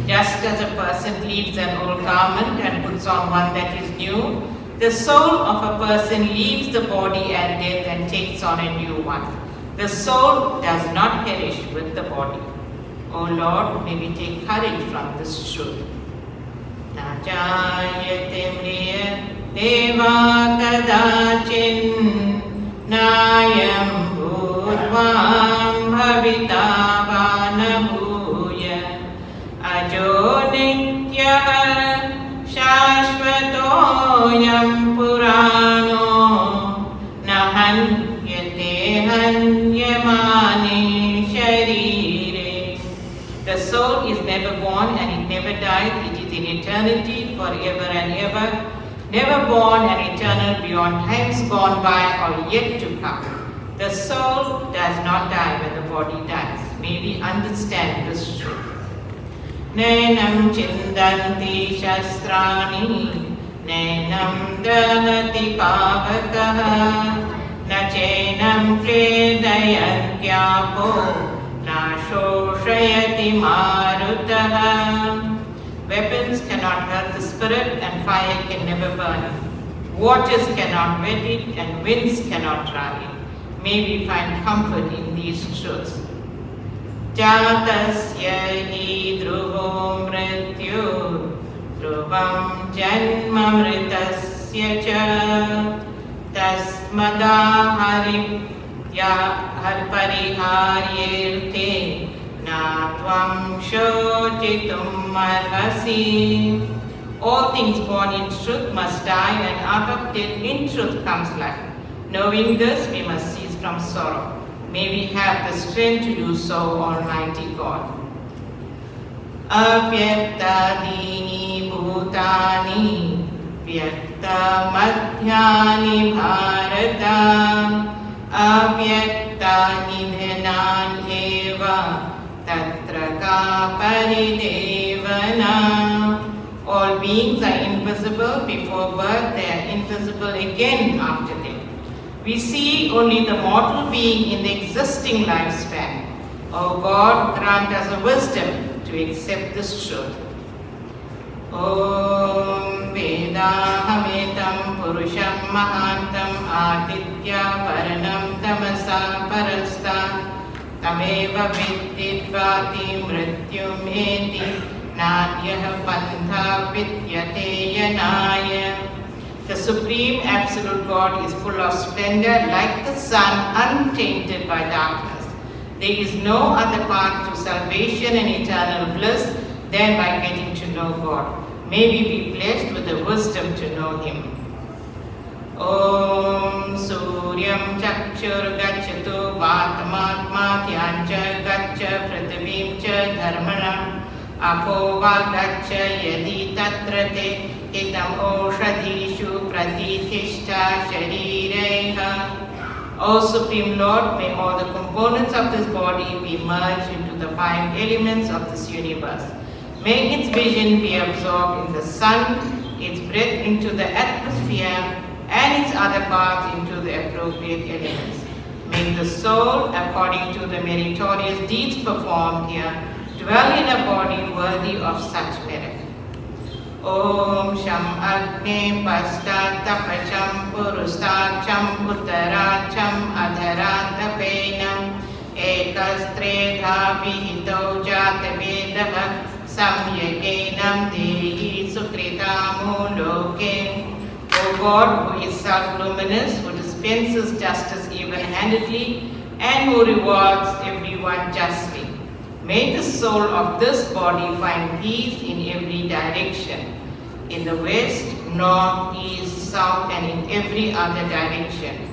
Just as a person leaves an old garment and puts on one that is new, the soul of a person leaves the body at death and takes on a new one. The soul does not perish with the body. O Lord, may we take courage from this truth. Najayate mriya deva kadachin nayam bhutvam bhavitavana bhuya ajo nitya shashvatoyam purano nahanyate hanyamani sharire. The soul is never born and it never dies. It is in eternity forever and ever, never born and eternal beyond times gone by or yet to come. The soul does not die when the body dies. May we understand this truth. Nenam chindanti shastrani, nenam dahati pavakaha, nachenam kledayantyapo, na shoshayati marutaha. Weapons cannot hurt the spirit and fire can never burn it. Waters cannot wet it and winds cannot dry it. May we find comfort in these truths. Jatasya hi dhruvo mrityu dhruvam janma mritasya cha tasmada haripariharyerte na tvam shochitum arhasi. All things born in truth must die, and out of death in truth comes life. Knowing this, we must cease from sorrow. May we have the strength to do so, Almighty God. Avyaktadini bhutani vyakta madhyani bharata avyaktani dhenan eva tatra ka paridevana. All beings are invisible before birth, they are invisible again after death. We see only the mortal being in the existing lifespan. O God, grant us a wisdom to accept this truth. Om Vedahametam Purusham Mahantam Aditya Paranam Tamasa Parasta Tameva Vidyadvati Mrityum Eti Nadyah Pantha Vidyate Yanaya. The Supreme Absolute God is full of splendor, like the sun, untainted by darkness. There is no other path to salvation and eternal bliss than by getting to know God. May we be blessed with the wisdom to know Him. Om Suryam Chakshur Gacchatu Vatamatma Dhyancha Gaccha Prithivim Cha Dharmana Apo Va Gaccha Yadi Tatrate Hitam Oshadhishu Pratithishta Sharireha. O Supreme Lord, may all the components of this body be merged into the five elements of this universe. May its vision be absorbed in the sun, its breath into the atmosphere, and its other parts into the appropriate elements. May the soul, according to the meritorious deeds performed here, dwell in a body worthy of such merit. Om Sham Agni Pastat Tapacham Purustacham Uttaracham Adharatapena Ekastredha Vihito Jatavedaha Samyagenam Dehi Sukritamo Loke. O God, who is self-luminous, who dispenses justice even-handedly, and who rewards every everyone justly. May the soul of this body find peace in every direction, in the west, north, east, south, and in every other direction.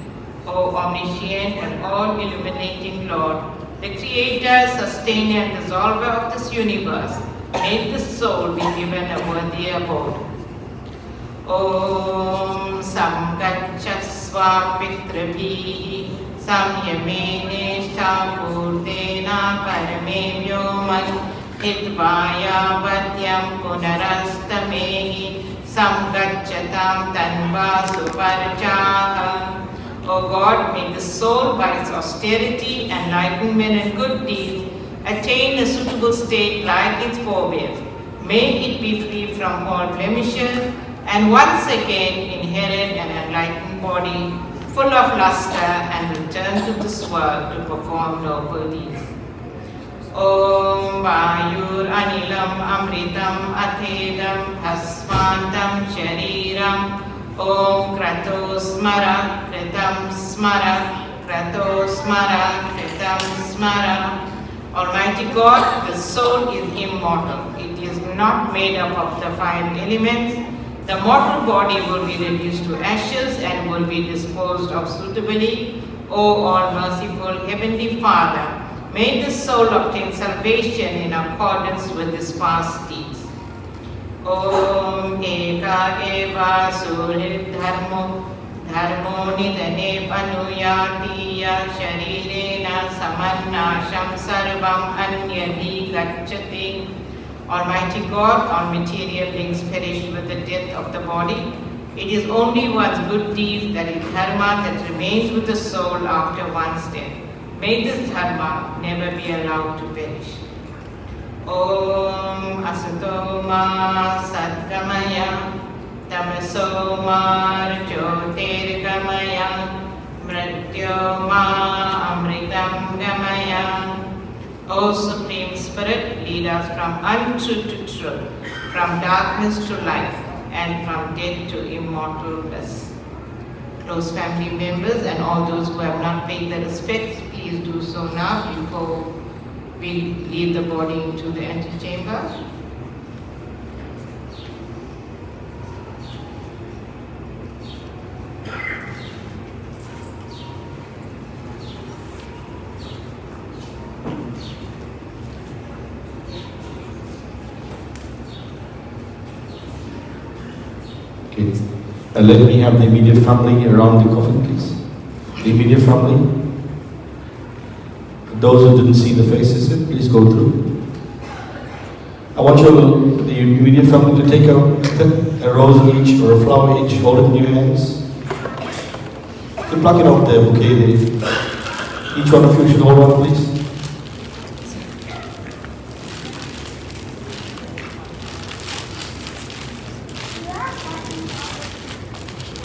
O omniscient and all-illuminating Lord, the Creator, Sustainer, and Dissolver of this universe, may the soul be given a worthy abode. Om Samgacchasva Pitrabhi Samyameneshta Purdena Parame Vyoman Hitvaya Vadyam Punarastamehi Samgacchatam Tanva Suvarjaha. O God, may the soul by its austerity, enlightenment, and good deeds attain a suitable state like its forebears. May it be free from all blemishes and once again inherit an enlightened body full of luster and return to this world to perform noble deeds. Om Vayur Anilam Amritam Athedam Hasvantam Shariram Om Krato Smara Kritam Smara Krato Smara Kritam Smara. Almighty God, the soul is immortal. It is not made up of the 5 elements. The mortal body will be reduced to ashes and will be disposed of suitably. O all-merciful Heavenly Father, may the soul obtain salvation in accordance with its past deeds. Om Eka Eva Surit Dharmo Dharmo Nidane Panuyatiya Sharirena Samannasham Sarvam Anyadhi Gacchati. Almighty God, all material things perish with the death of the body. It is only one's good deeds, that is dharma, that remains with the soul after one's death. May this dharma never be allowed to perish. Om Asatoma Sadgamaya Tamasoma Jyotirgamaya Mrityoma Amritam Gamaya. O Supreme Spirit, lead us from untruth to truth, from darkness to light, and from death to immortal bliss. Close family members and all those who have not paid their respects, please do so now before we leave the body into the antechamber. Okay. And let me have the immediate family around the coffin, please. The immediate family. Those who didn't see the faces, please go through. I want you, the immediate family, to take a rose each or a flower each, hold it in your hands. You pluck it off the bouquet there. Each one of you should hold one, please.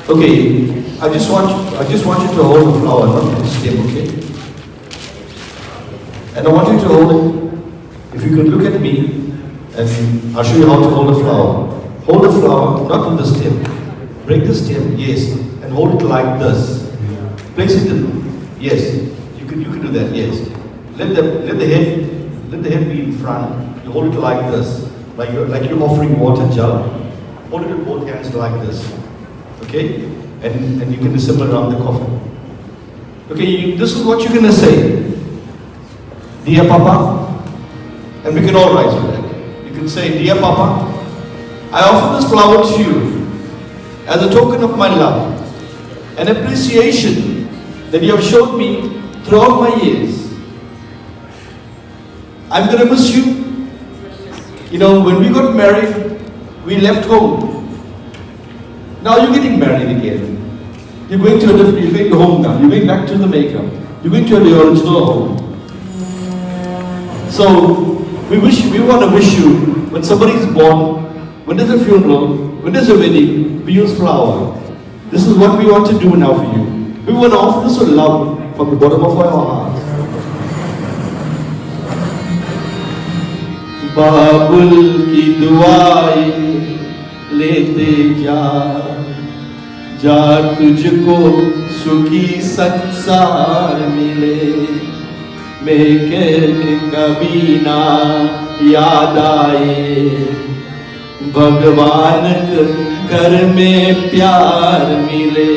Okay, I just want you to hold the flower, not the stem, okay? And I want you to hold it. If you could look at me, and I'll show you how to hold a flower. Hold the flower, not with the stem. Break the stem, yes, and hold it like this. Place it in, yes. You can do that, yes. Let the head be in front. You hold it like this, like you're offering water jar. Hold it with both hands like this. Okay? And you can assemble around the coffin. Okay, this is what you're going to say. Dear Papa, and we can all rise with that. You can say, Dear Papa, I offer this flower to you as a token of my love and appreciation that you have showed me throughout my years. I'm going to miss you. You know, when we got married, we left home. Now you're getting married again. You're going home now. You're going back to the maker. You're going to the original home. So we want to wish you, when somebody is born, when there's a funeral, when there's a wedding, we use flower. This is what we want to do now for you. We want to offer this with love from the bottom of our hearts. Babul ki duai लेते जा तुझको सुखी संसार मिले में के कभी ना याद आए, भगवान के घर में प्यार मिले,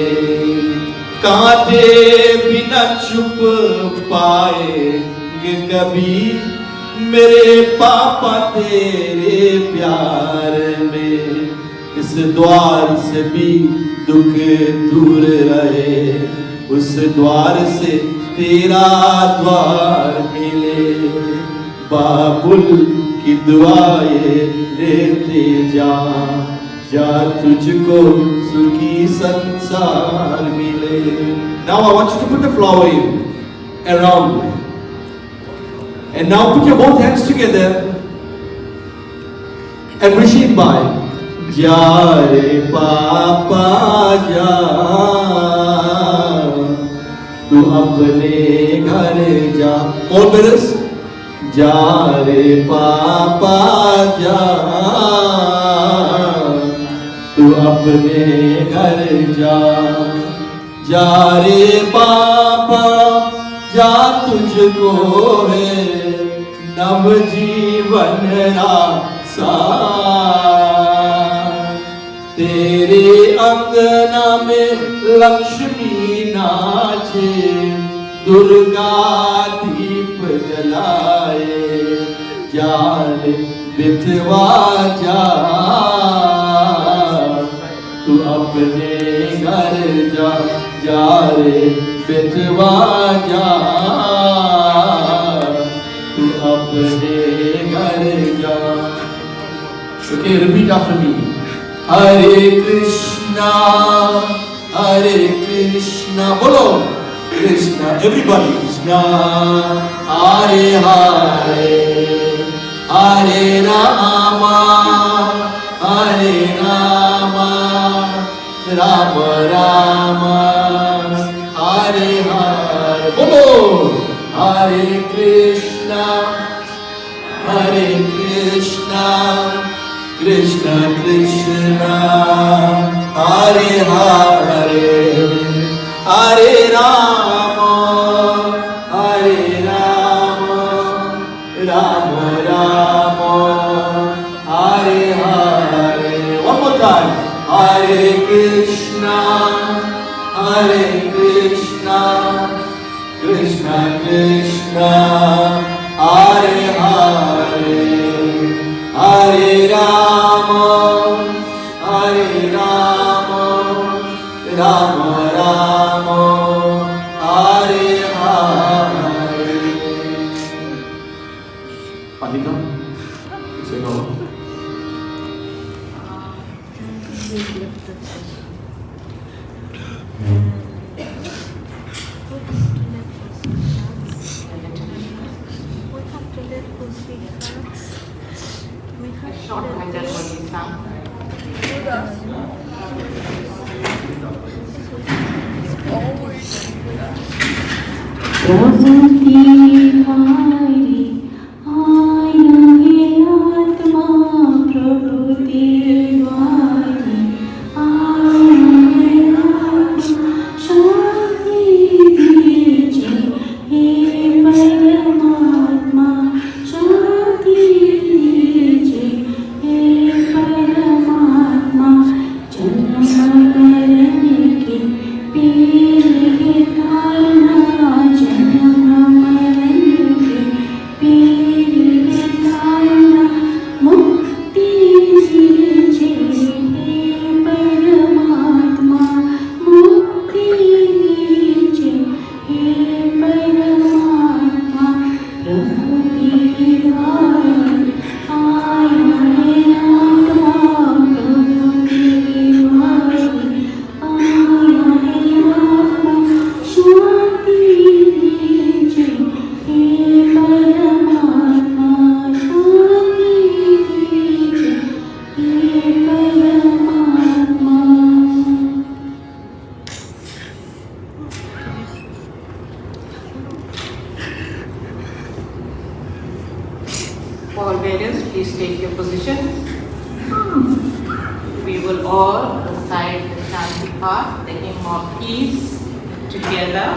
कांटे बिना छुप पाएंगे कभी मेरे पापा तेरे प्यार में। इस द्वार से भी दुख दूर रहे, उस द्वार से तेरा द्वार मिले, बाबुल की दुआएं लेते जा, जा तुझको सुखी संसार मिले। Now I want you to put the flower in around, and now put your both hands together and receive by. जा रे पापा जा, तू अपने घर जा। All brothers, जा रे पापा जा, तू अपने घर जा। जा रे पापा जा, तुझको है नव जीवन रासा, तेरे अंगना में लक्ष्मी नाचे, दुर्गा दीप जलाए। जा रे बिथवा जा, तू अपने घर जा। जा रे बिथवा जा, तू अपने घर जा। Okay, repeat after me. Hare Krishna, Hare Krishna. Bolo Krishna, everybody. Krishna, Hare Hare, Hare Rama, Hare Rama, Rama Rama, Hare Hare. Bolo Hare Krishna, Hare Krishna, Krishna Krishna, Hare Hare, Hare Rama, Hare Rama, Rama Rama, Hare Hare. One more time. Hare Krishna, Hare Krishna, Krishna Krishna, Hare Hare, Hare Rama, Hare Rama, Rama Rama, Hare Hare. Panika, say no. Short bhajan for this song. प्रभु की हमारी आया है आत्मा, प्रभु तेरे द्वारे आया है आत्मा, शांति दीजिए हे परमात्मा, शांति दीजिए हे परमात्मा। जन्म मरण के पीर के तारना, जन्म मरण के पीर के तारना, मुक्ति दीजिए हे परमात्मा, मुक्ति दीजिए हे परमात्मा। प्रभु तेरे द्वारे आया है आत्मा, प्रभु तेरे द्वारे आया है आत्मा, शांति दीजिए हे परमात्मा, शांति दीजिए हे परमात्मा। All parents, please take your positions. We will all recite the Shanti Path, the hymn of peace, together.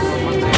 After